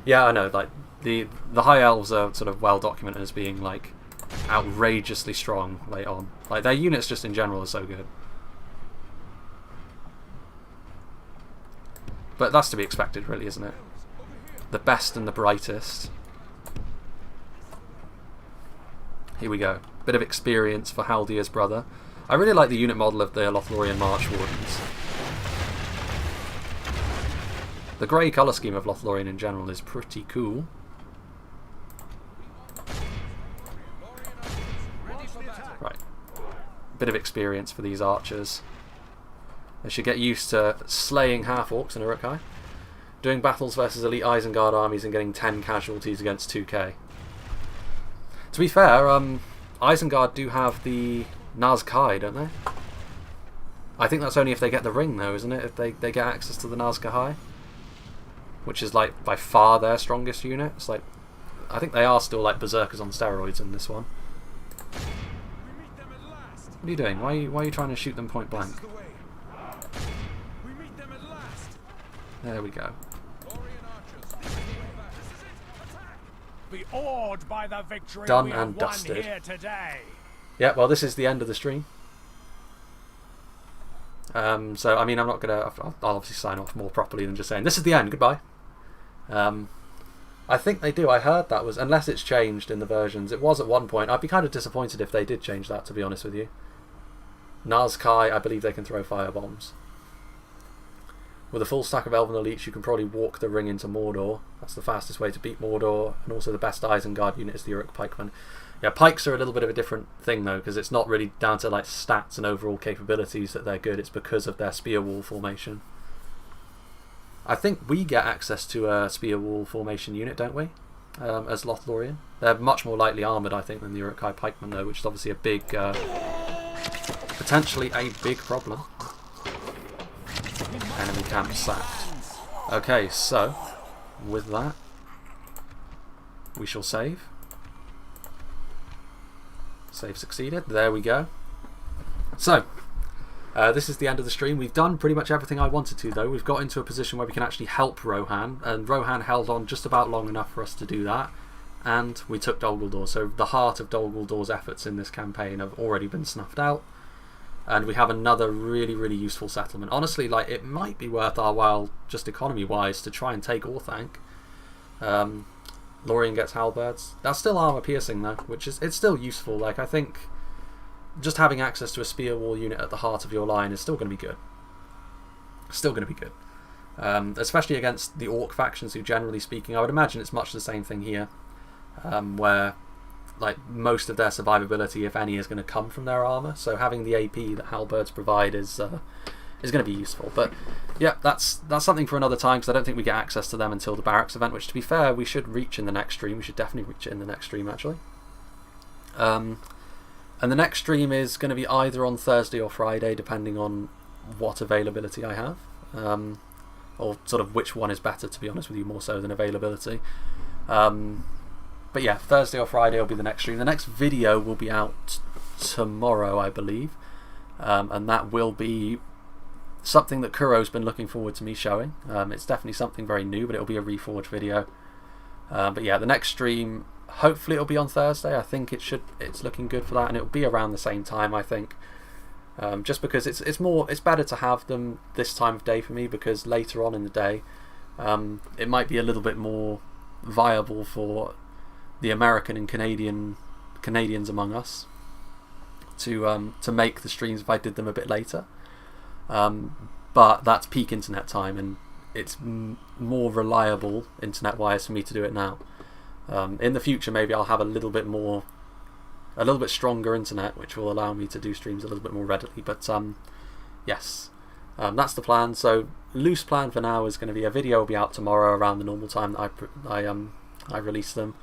Yeah, I know, like the High Elves are sort of well documented as being like outrageously strong late on. Like their units just in general are so good. But that's to be expected really, isn't it? The best and the brightest. Here we go. Bit of experience for Haldir's brother. I really like the unit model of the Lothlorien March Wardens. The grey colour scheme of Lothlorien in general is pretty cool. Right. Bit of experience for these archers. They should get used to slaying half-orcs in Uruk-hai. Doing battles versus elite Isengard armies and getting 10 casualties against 2k. To be fair, Isengard do have the Nazkai, don't they? I think that's only if they get the ring though, isn't it? If they get access to the Nazkai, which is like by far their strongest unit. It's like, I think they are still like berserkers on steroids in this one. What are you doing? Why are you trying to shoot them point blank? There we go. Be awed by the victory Done we and have won dusted. here today. Yeah, well, this is the end of the stream. So, I mean, I'm not going to... I'll obviously sign off more properly than just saying, this is the end, goodbye. I think they do. I heard that was... Unless it's changed in the versions. It was at one point. I'd be kind of disappointed if they did change that, to be honest with you. Nazkai, I believe they can throw firebombs. With a full stack of Elven Elites, you can probably walk the ring into Mordor. That's the fastest way to beat Mordor, and also the best Isengard unit is the Uruk Pikemen. Yeah, Pikes are a little bit of a different thing though, because it's not really down to like stats and overall capabilities that they're good, it's because of their spear wall formation. I think we get access to a spear wall formation unit, don't we? As Lothlorien. They're much more lightly armoured, I think, than the Uruk-hai Pikemen though, which is obviously a big... potentially a big problem. Enemy camp sacked. Okay, so with that we shall save. Save succeeded. There we go. So this is the end of the stream. We've done pretty much everything I wanted to though. We've got into a position where we can actually help Rohan, and Rohan held on just about long enough for us to do that, and we took Dol Guldur. So the heart of Dol Guldur's efforts in this campaign have already been snuffed out. And we have another really, really useful settlement. Honestly, like, it might be worth our while, just economy-wise, to try and take Orthanc. Lorien gets halberds. That's still armor-piercing, though, which is... It's still useful. Like, I think just having access to a spear wall unit at the heart of your line is still going to be good. Still going to be good. Especially against the Orc factions, who, generally speaking, I would imagine it's much the same thing here, where... like most of their survivability, if any, is going to come from their armor. So having the AP that halberds provide is going to be useful. But yeah, that's something for another time, because I don't think we get access to them until the barracks event. Which, to be fair, we should reach in the next stream. We should definitely reach it in the next stream, actually. And the next stream is going to be either on Thursday or Friday, depending on what availability I have, or sort of which one is better. To be honest with you, more so than availability. But yeah, Thursday or Friday will be the next stream. The next video will be out tomorrow, I believe. And that will be something that Kuro's been looking forward to me showing. It's definitely something very new, but it'll be a Reforged video. But yeah, the next stream, hopefully it'll be on Thursday. I think it's looking good for that, and it'll be around the same time, I think. Just because it's better to have them this time of day for me, because later on in the day, it might be a little bit more viable for the American and Canadians among us to make the streams if I did them a bit later. But that's peak internet time, and it's more reliable internet wise for me to do it now. In the future, maybe I'll have a little bit stronger internet, which will allow me to do streams a little bit more readily. But yes, that's the plan. So loose plan for now is going to be a video will be out tomorrow around the normal time that I release them,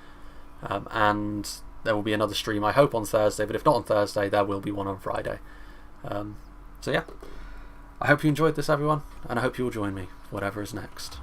and there will be another stream, I hope, on Thursday. But if not on Thursday, there will be one on Friday. So yeah, I hope you enjoyed this, everyone, and I hope you'll join me for whatever is next.